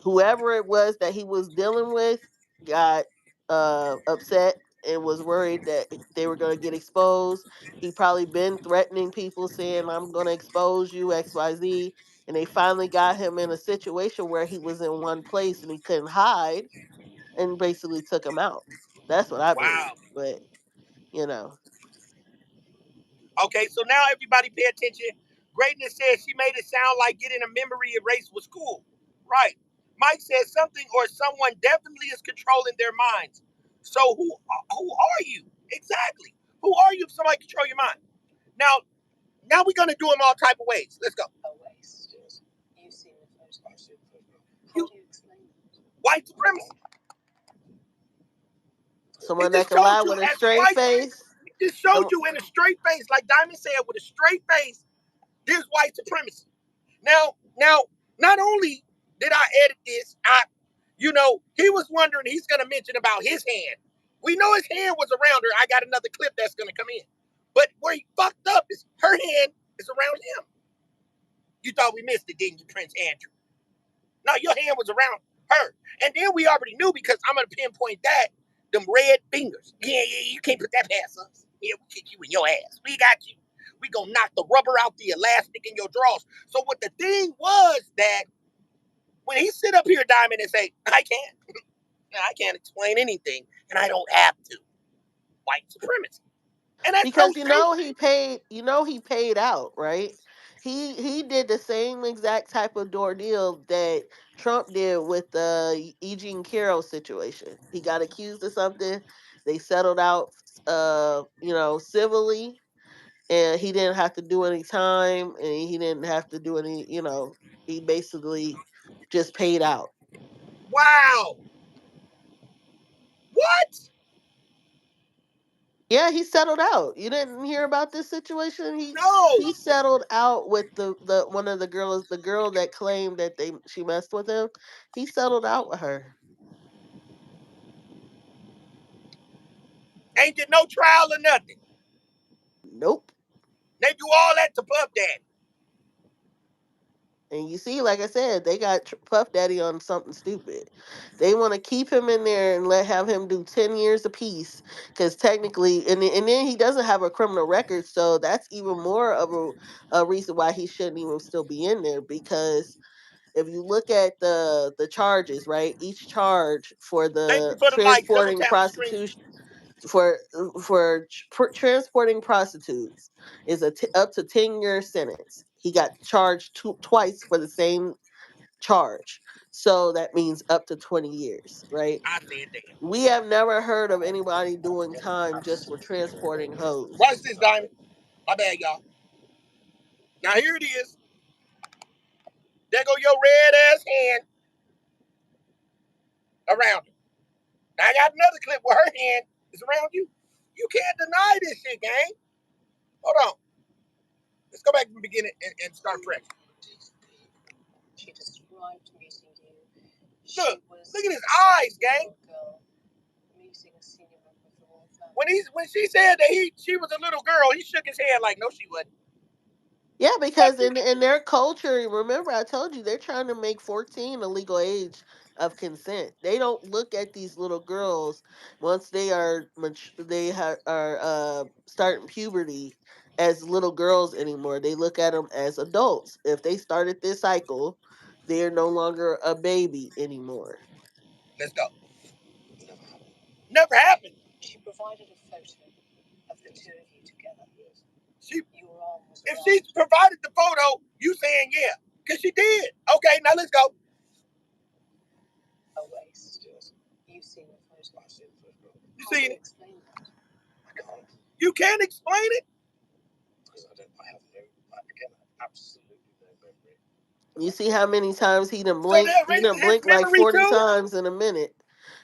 whoever it was that he was dealing with got upset and was worried that they were going to get exposed. He probably been threatening people, saying, I'm going to expose you, XYZ. And they finally got him in a situation where he was in one place and he couldn't hide, and basically took him out. That's what I believe. Wow. But, you know, Okay, so now everybody pay attention. Greatness says she made it sound like getting a memory erased was cool. Right. Mike says something or someone definitely is controlling their minds. So who are you? Exactly. Who are you if somebody control your mind? Now we're gonna do them all type of ways. Let's go. You white supremacy. It someone that just can showed lie you with a as straight white. face. It just showed Some, you in a straight face, like Diamond said, with a straight face. This white supremacy. Now, not only did I edit this, he was wondering he's gonna mention about his hand. We know his hand was around her. I got another clip that's gonna come in. But where he fucked up is her hand is around him. You thought we missed it, didn't you, Prince Andrew? No, your hand was around her. And then we already knew, because I'm gonna pinpoint that. Them red fingers. Yeah, you can't put that past us. Yeah, we kick you in your ass. We got you. We gonna knock the rubber out the elastic in your drawers. So what the thing was that when he sit up here, Diamond, and say, I can't explain anything, and I don't have to. White supremacy. And that's so because true. he paid out, right? He did the same exact type of door deal that Trump did with the Eugene Carroll situation. He got accused of something, they settled out civilly, and he didn't have to do any time, and he didn't have to do any, he basically just paid out. Wow. What? Yeah, he settled out. You didn't hear about this situation? No. He settled out with the one of the girls, the girl that claimed that she messed with him. He settled out with her. Ain't get no trial or nothing. Nope. They do all that to Puff Daddy. And you see, like I said, they got Puff Daddy on something stupid. They want to keep him in there and have him do 10 years apiece, because technically, and then he doesn't have a criminal record, so that's even more of a reason why he shouldn't even still be in there. Because if you look at the charges, right, each charge for Thank you the for the likes. Double transporting tap the screen. prostitution for transporting prostitutes is up to 10-year sentence. He got charged twice for the same charge, so that means up to 20 years, right? I said damn. We have never heard of anybody doing time just for transporting hoes. Watch this, Diamond. My bad, y'all. Now here it is. There go your red ass hand around her. Now I got another clip where her hand is around you. You can't deny this shit, gang. Hold on. Let's go back to the beginning and start fresh. She described meeting you. Look at his eyes, gang. Meeting a senior member of the royal family. When she said that she was a little girl, he shook his head like, no, she wasn't. Yeah, because in their culture, remember I told you they're trying to make 14 a legal age of consent. They don't look at these little girls once they are are starting puberty as little girls anymore. They look at them as adults. If they started this cycle, they're no longer a baby anymore. Let's go. Never happened. She provided a photo of the two of you together. If she provided the photo, you saying yeah. Because she did. Okay, now let's go. A waste. You've seen the photo. I've seen the photo. You seen it? Explain that. I can't. You can't explain it? Because I have no, again, absolutely no memory. You see how many times he done So blink? they're He erasing done his blink like memory 40 too? times in a minute.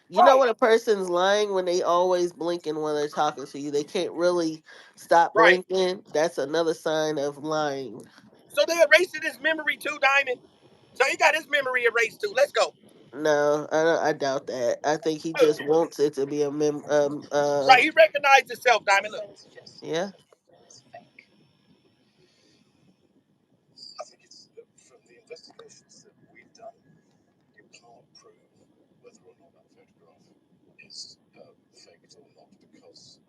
You know Right. when a person's lying when they always blinking when they're talking to you. They can't really stop Right. blinking. That's another sign of lying. So they erasing his memory too, Diamond. So he got his memory erased too. Let's go. No, I doubt that. I think he just wants it to be a Right, he recognized himself, Diamond. Look. yeah. I think it's from the investigations that we've done, you can't prove whether or not that photograph is faked or not because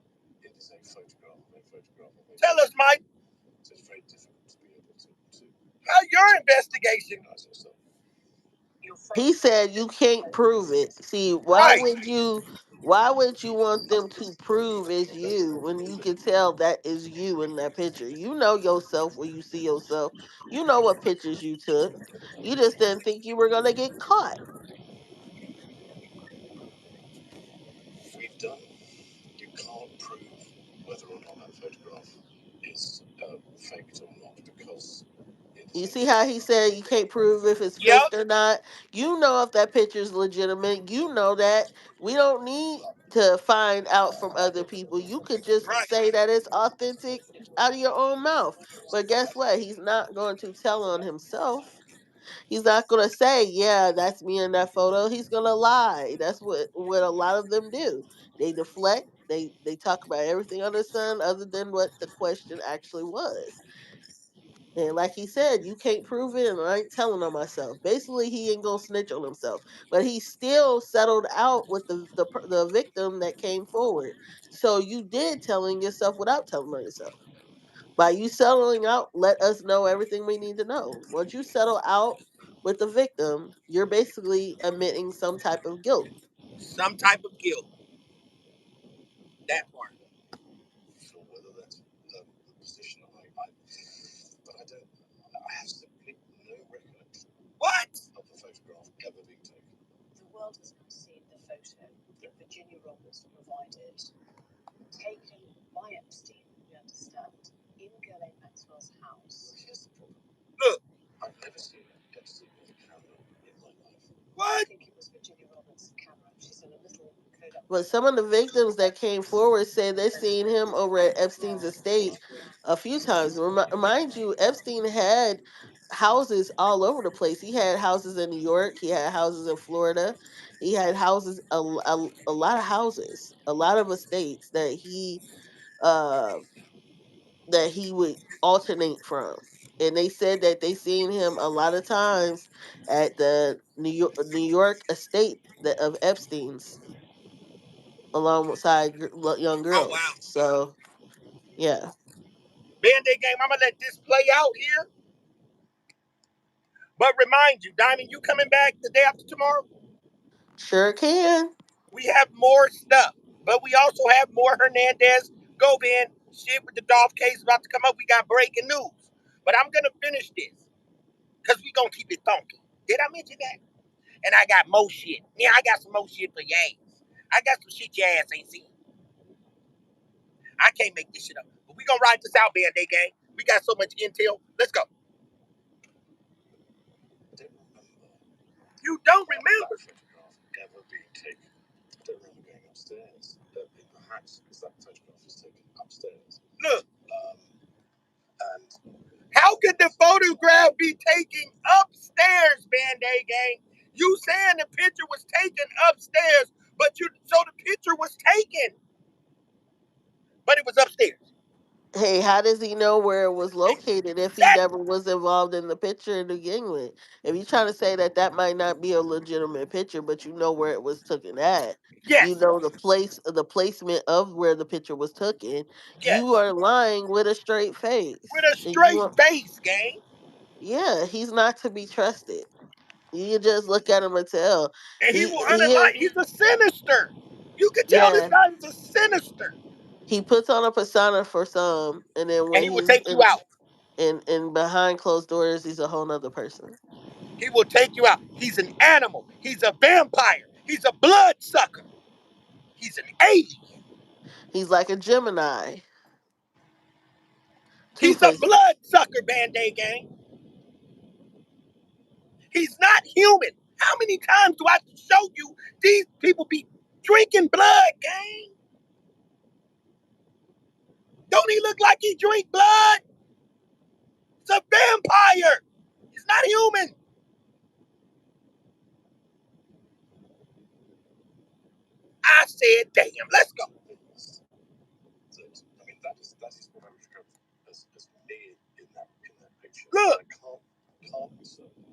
it is a photograph of a photograph of a Tell us, Mike. So it's very difficult to be able to how your investigation? He said you can't prove it. See, Right. why would you want them to prove it's you when you can tell that is you in that picture? You know yourself when you see yourself. You know what pictures you took. You just didn't think you were gonna get caught. We've done. You can't prove whether or not that photograph is faked or not because it is You see how a. he said you can't prove if it's Yep. faked or not? You know if that picture's legitimate. You know that. We don't need to find out from other people. You could just Right. say that it's authentic out of your own mouth. But guess what? He's not going to tell on himself. He's not going to say, "Yeah, that's me in that photo." He's going to lie. That's what a lot of them do. They deflect. They talk about everything under the sun other than what the question actually was. And like he said, you can't prove it, and I ain't telling on myself. Basically, he ain't gonna snitch on himself, but he still settled out with the victim that came forward. So you did telling yourself without telling on yourself. By you settling out, let us know everything we need to know. Once you settle out with the victim, you're basically admitting some type of guilt. Some type of guilt. That part. So whether that's the position but I don't. I have simply no recollection. What? Of the photograph ever being taken. The world has not seen the photo that Virginia Roberts provided, taken by Epstein, we understand, in Ghislaine Maxwell's house. Well, here's the problem. Look, I've never seen Epstein with a camera in my life. What? I think it was Virginia Roberts' camera. She's in a little Kodak. But some of the victims that came forward said they've seen him over at Epstein's estate a few times. Mind you, Epstein had houses all over the place. He had houses in New York. He had houses in Florida. He had houses, a lot of houses, a lot of estates uh, that he would alternate from. And they said that they seen him a lot of times at the New York estate of Epstein's alongside young Oh wow. girls. So yeah, Band-Aid game. I'm gonna let this play out here. But remind you, Diamond, you coming back the day after tomorrow? sure can. We have more stuff. But we also have more Hernandez Govan shit with the Dolph case about to come up. We got breaking news. But I'm gonna finish this. Because we gonna keep it funky. Did I mention that? And I got more shit. Yeah, I got some more shit for your ass. I got some shit your ass ain't seen. I can't make this shit up. But we gonna ride this out, Band-Aid gang. We got so much intel. Let's go. You don't remember? Ever being taken. I don't remember going upstairs. Perhaps because that photograph was taken upstairs. Look, And how could the photograph be taken upstairs, Band-Aid gang? You saying the picture was taken upstairs, but the picture was taken, but it was upstairs. Hey, how does he know where it was located if he Exactly. never was involved in the picture to begin with? If you're trying to say that that might not be a legitimate picture, but you know where it was taken at, you Yes. know the placement of where the picture was taken, you Yes. are lying with a straight With face. a And you straight want, face, gang. yeah, he's not to be trusted. You can just look at him and tell And he will he is, unalive. He's a sinister. You can tell this yeah. guy is a sinister. He puts on a persona for some, and then And when he will he's take you out. in behind closed doors, he's a whole nother person. He will take you out. He's an animal. He's a vampire. He's a bloodsucker. He's an alien. He's like a Gemini, Two He's a Face. bloodsucker, Band-Aid gang. He's not human. How many times do I have to show you these people be drinking blood, gang? Don't he look like he drink blood? He's a vampire. He's not human. I said, damn, let's go. I mean, that is what I was going as me in that picture. Look, I can't be certain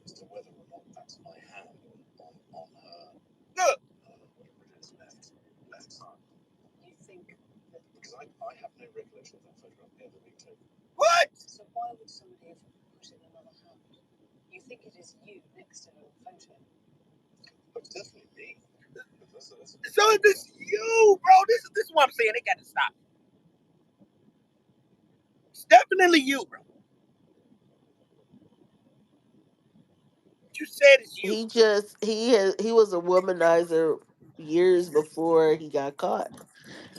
as to whether or not that's my hand on her, look. whatever it is, left side. You think that because I have no recollection of that photograph ever being taken. What? So why would somebody have put in another hand? You think it is you next to her photo? But it's definitely me. So is this you, bro? This is what I'm saying. They got to stop. It's definitely you, bro. You said it's you. He was a womanizer years before he got caught.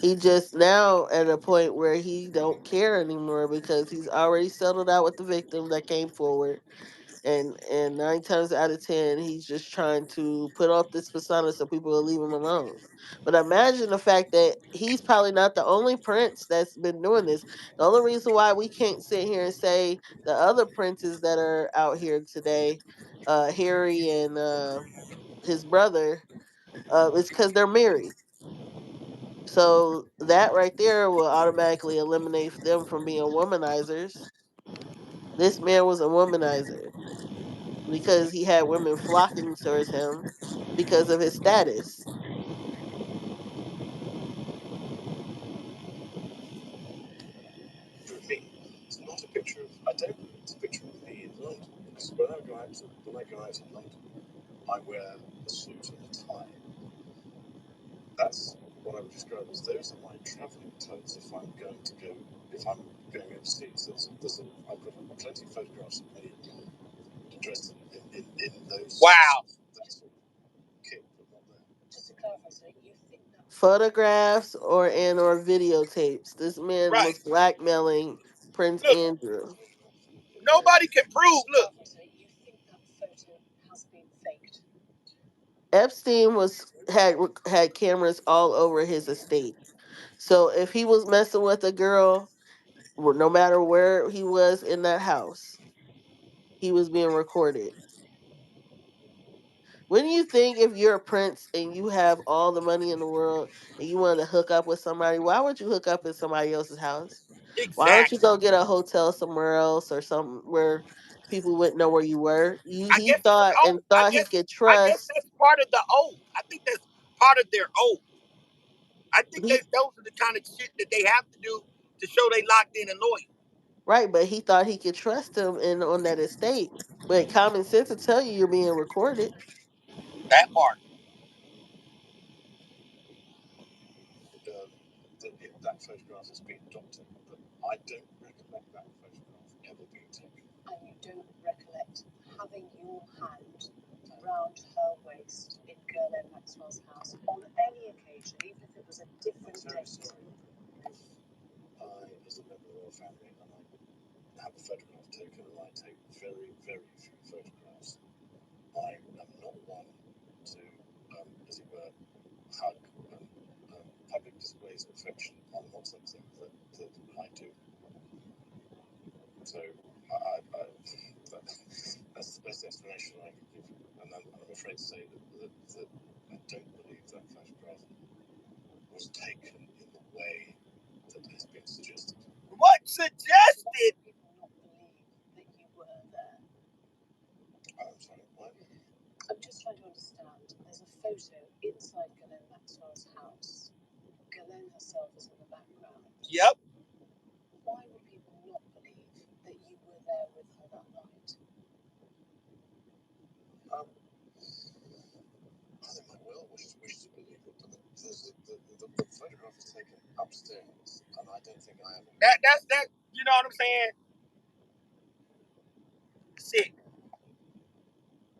He just now at a point where he don't care anymore because he's already settled out with the victim that came forward, and 9 times out of 10 he's just trying to put off this persona so people will leave him alone. But imagine the fact that he's probably not the only prince that's been doing this. The only reason why we can't sit here and say the other princes that are out here today, Harry and his brother, is because they're married. So that right there will automatically eliminate them from being womanizers. This man was a womanizer because he had women flocking towards him because of his status. For me, it's not a picture of. I don't. It's a picture of me in London. Because when I go out in London, I wear a suit and a tie. That's what I would describe as those are my travelling clothes if I'm going to go. If I'm going overseas, I've got plenty of photographs of me dressed in those. Wow. That sort of kit, but not there. Just to clarify, so you think that Photographs or videotapes. This man Right. was blackmailing Prince Look, Andrew. nobody can prove. Look, You think that photo has been faked? Epstein had cameras all over his estate. So if he was messing with a girl, no matter where he was in that house, he was being recorded. Wouldn't you think if you're a prince and you have all the money in the world and you want to hook up with somebody, why would you hook up in somebody else's house? Why don't you Exactly. go get a hotel somewhere else or something where people wouldn't know where you were? I He guess it's thought oh, and thought he could trust. that's part of the oath. I think that's part of their oath. I think He that those are the kind of shit that they have to do to show they locked in and loyal. right, but he thought he could trust him in on that estate. But common sense will tell you you're being recorded. That part. That photograph has been adopted, but I don't recollect that photograph ever being taken. And you don't recollect having your hand round her waist in Ghislaine Maxwell's house on any occasion, even if it was a different date. Sorry. If I, as a member of our family, and I have a photograph taken, and I take very, very few photographs, I am not one to, as it were, hug public displays of affection are not something that I do. So that's the best explanation I can give you. And I'm afraid to say that I don't believe that photograph was taken in the way that has been suggested. What suggested? People not believe that you were there. I'm sorry, what? I'm just trying to understand. There's a photo inside Ghislaine Maxwell's house. Ghislaine herself is in the background. Yep. Why would people not believe that you were there with her that night? I think my will wishes to believe it, but the photograph is taken upstairs, and I don't think I have. That's that. You know what I'm saying? Sick.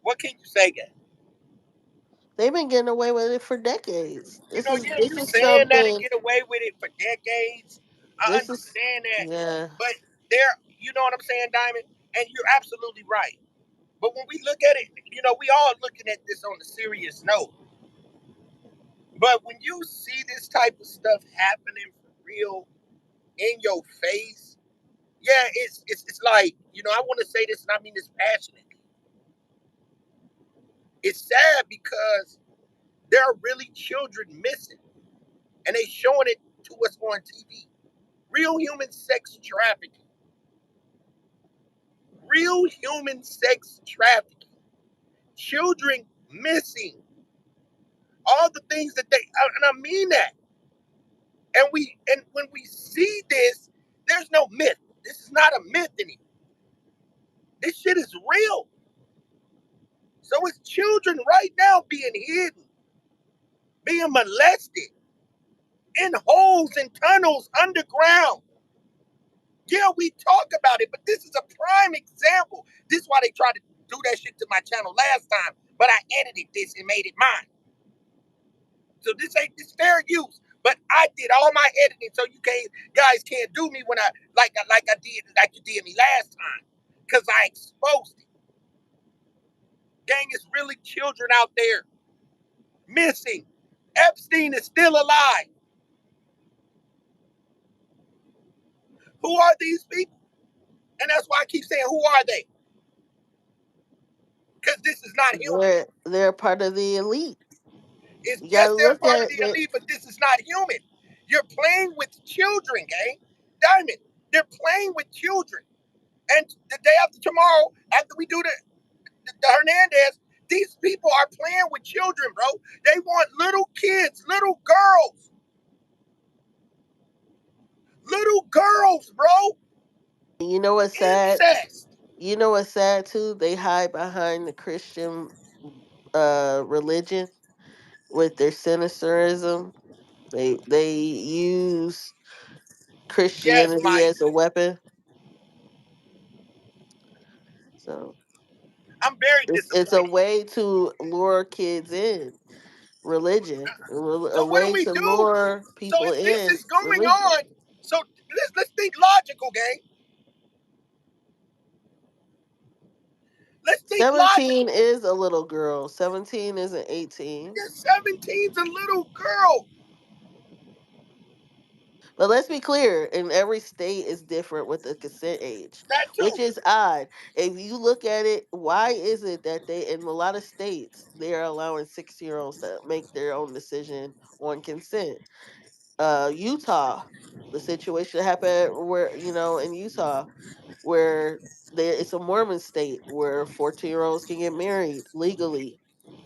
What can you say, guy? They've been getting away with it for decades. You This know, is yeah, this you is saying that and something. get away with it for decades. I This is understand that, yeah. but there, you know what I'm saying, Diamond, and you're absolutely right. But when we look at it, you know, we all looking at this on a serious note. But when you see this type of stuff happening for real in your face, yeah, it's like, you know, I want to say this and I mean this passionately. It's sad because there are really children missing and they showing it to us on TV. Real human sex trafficking. Real human sex trafficking. Children missing. All the things that they and I mean that. And when we see this, there's no myth. This is not a myth anymore. This shit is real. So it's children right now being hidden, being molested in holes and tunnels underground. Yeah, we talk about it, but this is a prime example. This is why they tried to do that shit to my channel last time, but I edited this and made it mine. So this ain't this fair use. But I did all my editing, so you can't guys can't do me when I like you did me last time, cause I exposed it. Gang, is really children out there missing. Epstein is still alive. Who are these people? And that's why I keep saying, who are they? Because this is not human. They're part of the elite. It's You yes, gotta they're look part of at the it. elite, but this is not human. You're playing with children, gang. Diamond, they're playing with children. And the day after tomorrow, after we do the Hernandez, these people are playing with children, bro. They want little kids, little girls, bro. You know what's sad? Incest. You know what's sad too? They hide behind the Christian religion with their cynicism. They use Yes, Christianity Mike. as a weapon. So I'm very it's a disappointed. way to lure kids in religion, a So what do way we to do? lure So people if this in is going religion. on, so let's think logical, gang. Let's think 17 logical. is a little girl. 17 isn't 18. Yeah, 17's a little girl. But let's be clear, in every state is different with the consent age, That which too. is odd. If you look at it, why is it that they in a lot of states they're allowing 6-year-olds to make their own decision on consent? Utah, the situation happened where, in Utah, where it's a Mormon state where 14-year-olds can get married legally.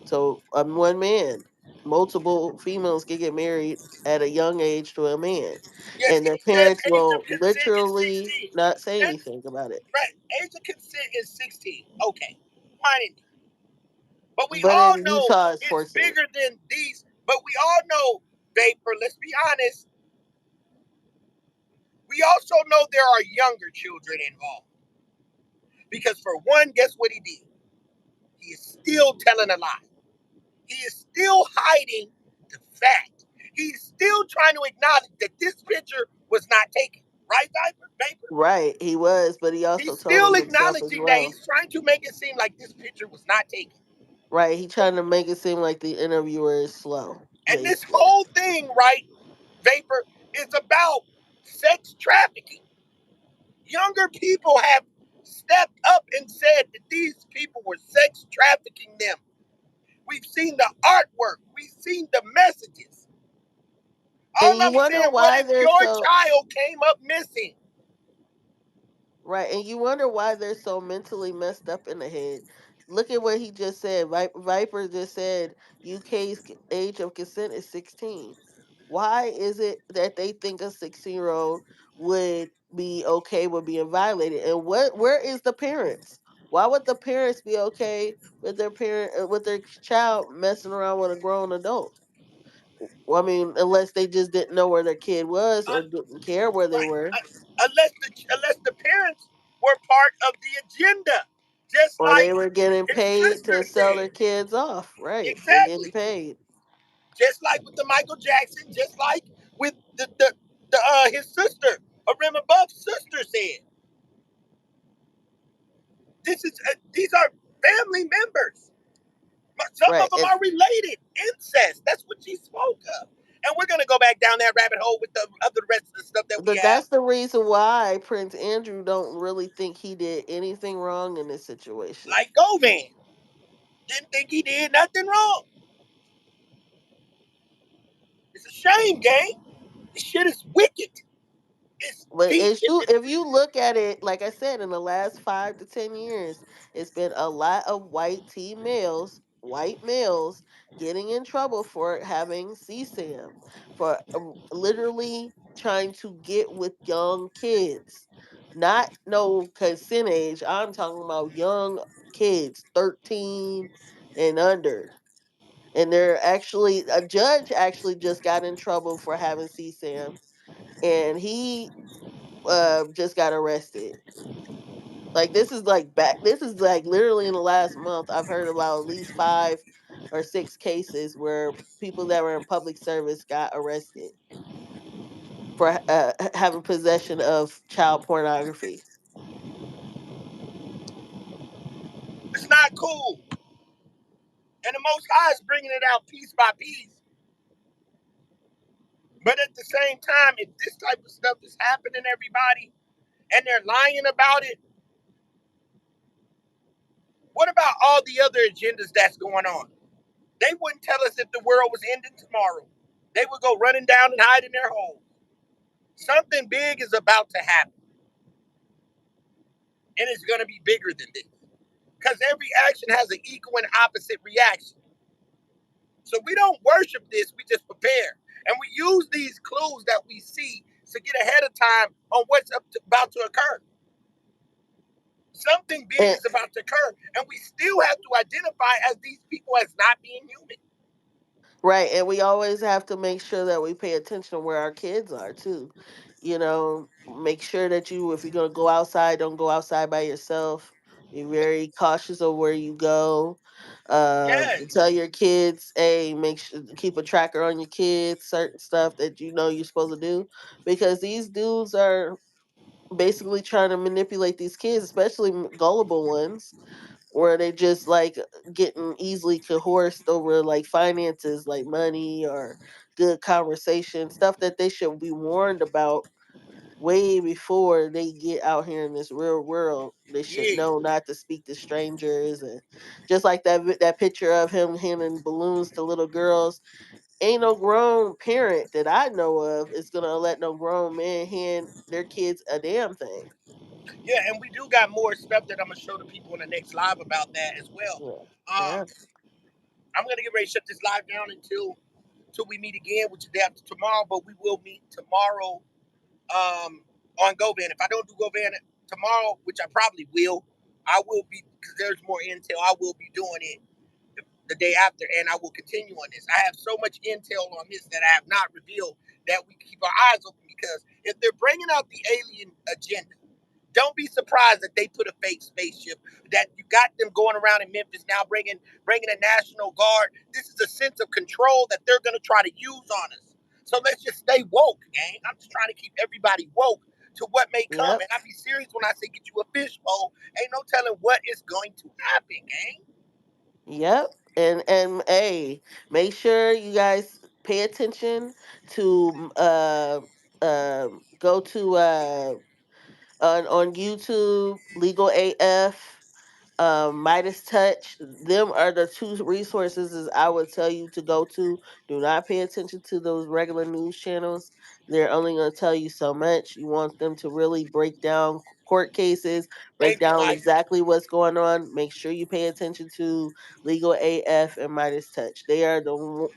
So one man, multiple females can get married at a young age to a man, Yes, and it their says parents age will of consent is literally 16. not say That, anything about it. right, age of consent is 16. Okay, fine. But we But all in know Utah, it's it's 14. bigger than these. But we all know, Vapor, let's be honest, we also know there are younger children involved. Because for one, guess what he did? He is still telling a lie. He is still hiding the fact. He's still trying to acknowledge that this picture was not taken. Right, Vapor? Right, he was, but he also He's told still him himself as acknowledging that well. he's trying to make it seem like this picture was not taken. Right, he trying to make it seem like the interviewer is slow, And this basically. whole thing, right, Vapor, is about sex trafficking. Younger people have stepped up and said that these people were sex trafficking them. We've seen the artwork, we've seen the messages. All And you I'm wonder saying, what why if they're your so child came up missing? right, and you wonder why they're so mentally messed up in the head. Look at what he just said. Viper just said UK's age of consent is 16. Why is it that they think a 16-year-old would be okay with being violated? And where is the parents? Why would the parents be okay with with their child messing around with a grown adult? Well, I mean, unless they just didn't know where their kid was or Un- didn't care where they right, were, unless the parents were part of the agenda, just or they like were getting his paid sister to sell their said. kids off. Right, they're getting Exactly. paid. Just like with the Michael Jackson, just like with the his sister, Rima Buff's sister said. These are family members. Some of Right, them and are related. Incest. That's what she spoke of. And we're gonna go back down that rabbit hole with the other rest of the stuff that we but have. that's the reason why Prince Andrew don't really think he did anything wrong in this situation. Like Govan. Didn't think he did nothing wrong. It's a shame, gang. This shit is wicked. It's But deep. if you look at it, like I said, in the last 5 to 10 years, it's been a lot of white males, getting in trouble for having CSAM, for literally trying to get with young kids, not no consent age. I'm talking about young kids, 13 and under. And they're actually a judge actually just got in trouble for having CSAM, and he just got arrested. Like this is like literally in the last month I've heard about at least 5 or 6 cases where people that were in public service got arrested for having possession of child pornography. It's not cool. And the Most High is bringing it out piece by piece. But at the same time, if this type of stuff is happening, everybody, and they're lying about it, what about all the other agendas that's going on? They wouldn't tell us if the world was ending tomorrow. They would go running down and hide in their holes. Something big is about to happen, and it's going to be bigger than this. Because every action has an equal and opposite reaction. So we don't worship this, we just prepare. And we use these clues that we see to get ahead of time on what's about to occur. Something big And is about to occur, and we still have to identify as these people as not being human. right, and we always have to make sure that we pay attention to where our kids are too. Make sure that if you're gonna go outside, don't go outside by yourself. Be very cautious of where you go. Yes, Tell your kids, hey, make sure keep a tracker on your kids, certain stuff that you know you're supposed to do, because these dudes are basically trying to manipulate these kids, especially gullible ones, where they just like getting easily coerced over like finances, like money or good conversation, stuff that they should be warned about way before they get out here in this real world. They should yeah, know not to speak to strangers, and just like that picture of him handing balloons to little girls. ain't no grown parent that I know of is gonna let no grown man hand their kids a damn thing. Yeah, and we do got more stuff that I'm gonna show the people in the next live about that as well. Yeah. Yeah. Um, I'm gonna get ready to shut this live down until we meet again, which is day after tomorrow. But we will meet tomorrow on GoVan. If I don't do GoVan tomorrow, which I probably will, I will be because there's more intel. I will be doing it the day after, and I will continue on this. I have so much intel on this that I have not revealed that we keep our eyes open because if they're bringing out the alien agenda, don't be surprised that they put a fake spaceship. That you got them going around in Memphis now, bringing a National Guard. This is a sense of control that they're going to try to use on us. So let's just stay woke, gang. I'm just trying to keep everybody woke to what may come. Yep. And I be serious when I say get you a fishbowl. Ain't no telling what is going to happen, gang. Yep. And hey, make sure you guys pay attention to go to on YouTube, Legal AF, Midas Touch. Them are the two resources as I would tell you to go to. Do not pay attention to those regular news channels. They're only going to tell you so much. You want them to really break down court cases, break Thank you, down Mike. exactly what's going on. Make sure you pay attention to Legal AF and Midas Touch. They are the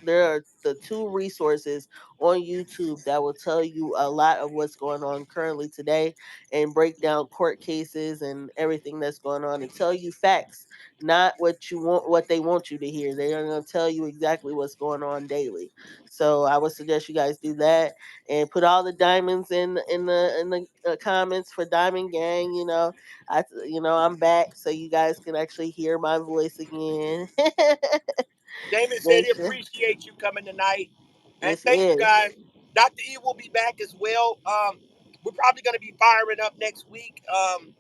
two resources on YouTube that will tell you a lot of what's going on currently today and break down court cases and everything that's going on and tell you facts, not what they want you to hear. They are going to tell you exactly what's going on daily. So I would suggest you guys do that and put all the diamonds in the comments for Diamond Gang. I'm back, so you guys can actually hear my voice again. Damon said Make he sure appreciates you coming tonight. And this thank you is guys. Dr. E will be back as well. We're probably going to be firing up next week. And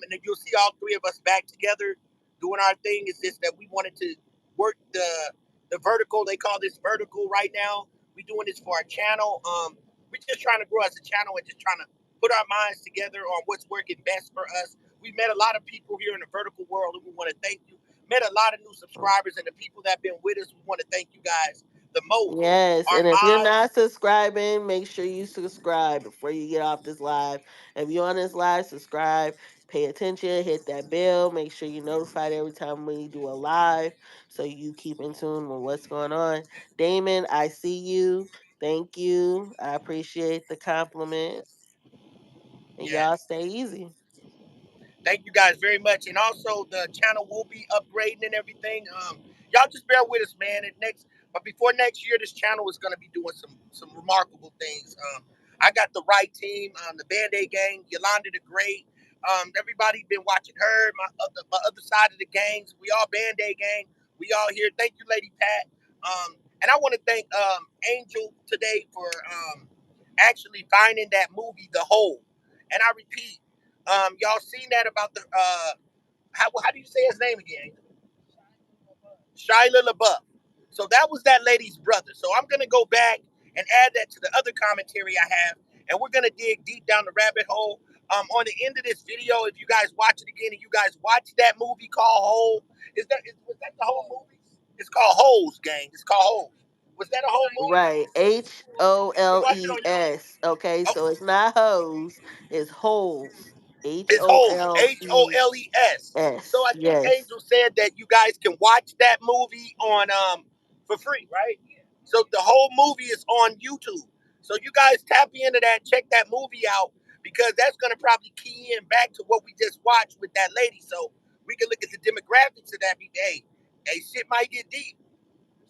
then you'll see all three of us back together doing our thing. Is just that we wanted to work the vertical. They call this vertical right now. We're doing this for our channel. We're just trying to grow as a channel and just trying to put our minds together on what's working best for us. We've met a lot of people here in the vertical world, and we want to thank you. Met a lot of new subscribers, and the people that have been with us, we want to thank you guys the most. yes, Our and if you're mods, not subscribing, make sure you subscribe before you get off this live. If you're on this live, subscribe, pay attention, hit that bell, make sure you're notified every time we do a live so you keep in tune with what's going on. Damon, I see you. Thank you. I appreciate the compliment. And y'all yes. stay easy. Thank you guys very much. And also the channel will be upgrading and everything. Y'all just bear with us, man. But before next year, this channel is gonna be doing some remarkable things. I got the right team, the Band-Aid gang, Yolanda the Great. Everybody been watching her, my other side of the gangs. We all Band-Aid gang. We all here. Thank you, Lady Pat. And I want to thank Angel today for actually finding that movie, The Hole. And I repeat, y'all seen that about the how do you say his name again? Shia LaBeouf. So that was that lady's brother. So I'm gonna go back and add that to the other commentary I have, and we're gonna dig deep down the rabbit hole. On the end of this video, if you guys watch it again and you guys watch that movie called Hole, was that the whole movie? It's called Holes, gang. It's called Holes. Was that a whole movie? Right. Watch it on YouTube. HOLES. Okay, Oh, so it's not hose, it's holes. H it's O Holes, L E HOLES. So S. I think Yes. Angel said that you guys can watch that movie on for free, right? So the whole movie is on YouTube. So you guys tap into that, check that movie out because that's gonna probably key in back to what we just watched with that lady. So we can look at the demographics of that. Hey, shit might get deep.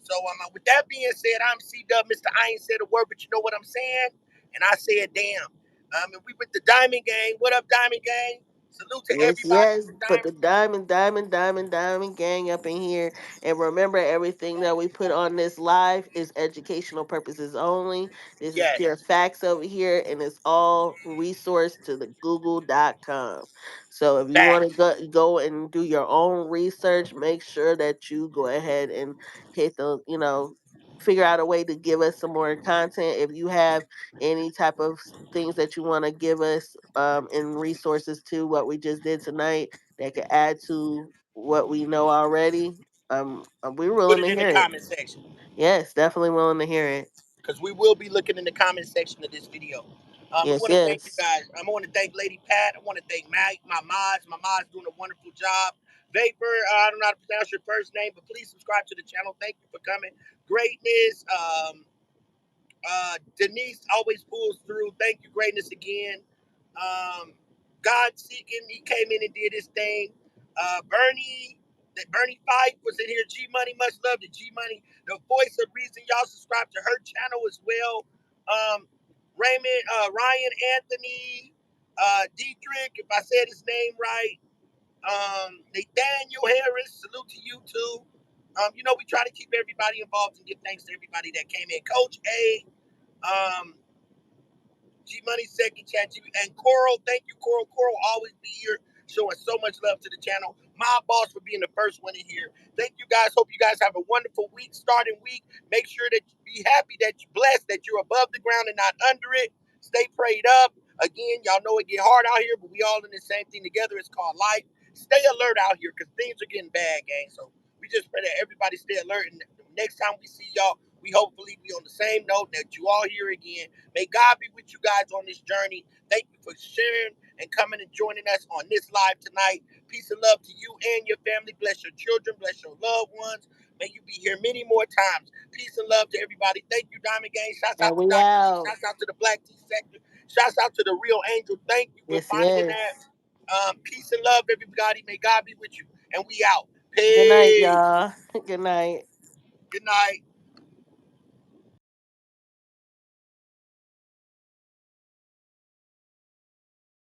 So with that being said, I'm C Dub, Mr. I ain't said a word, but you know what I'm saying, and I said, damn. And we with the Diamond Gang. What up, Diamond Gang? Salute to Yes, everybody in yes. the Put the Diamond. diamond gang up in here. And remember, everything that we put on this live is educational purposes only. This is pure Yes, facts over here, and it's all resourced to the google.com. So if you back. want to go and do your own research, make sure that you go ahead and hit figure out a way to give us some more content. If you have any type of things that you want to give us and resources to what we just did tonight that could add to what we know already, We're Put willing it to in the hear it. comment section. Yes, definitely willing to hear it. Because we will be looking in the comment section of this video. I Yes, want to thank you yes. guys. I want to thank Lady Pat. I want to thank Mike, my mods. My mods doing a wonderful job. Vapor, I don't know how to pronounce your first name, but please subscribe to the channel. Thank you for coming. Greatness. Denise always pulls through. Thank you, Greatness, again. God seeking, he came in and did his thing. Bernie Fife was in here. G Money, much love to G Money, the voice of reason. Y'all subscribe to her channel as well. Raymond, Ryan Anthony, Dietrich, if I said his name right. Nathaniel Harris, salute to you too. We try to keep everybody involved and give thanks to everybody that came in. Coach A, um, G Money second chat, and Coral. Thank you, Coral. Coral always be here, showing so much love to the channel. My boss for being the first one in here. Thank you guys. Hope you guys have a wonderful week, starting week. Make sure that you be happy, that you're blessed, that you're above the ground and not under it. Stay prayed up. Again, y'all know it get hard out here, but we all in the same thing together. It's called life. Stay alert out here because things are getting bad, gang. So we just pray that everybody stay alert. And next time we see y'all, we hopefully be on the same note that you all here again. May God be with you guys on this journey. Thank you for sharing and coming and joining us on this live tonight. Peace and love to you and your family. Bless your children. Bless your loved ones. May you be here many more times. Peace and love to everybody. Thank you, Diamond Gang. Shouts And out to we Dr. G. out. Shouts out to the Black Tea Sector. Shouts out to the Real Angel. Thank you for Yes, finding yes. that. Peace and love, everybody. May God be with you. And we out. Good night, Peace. y'all. Good night. Good night.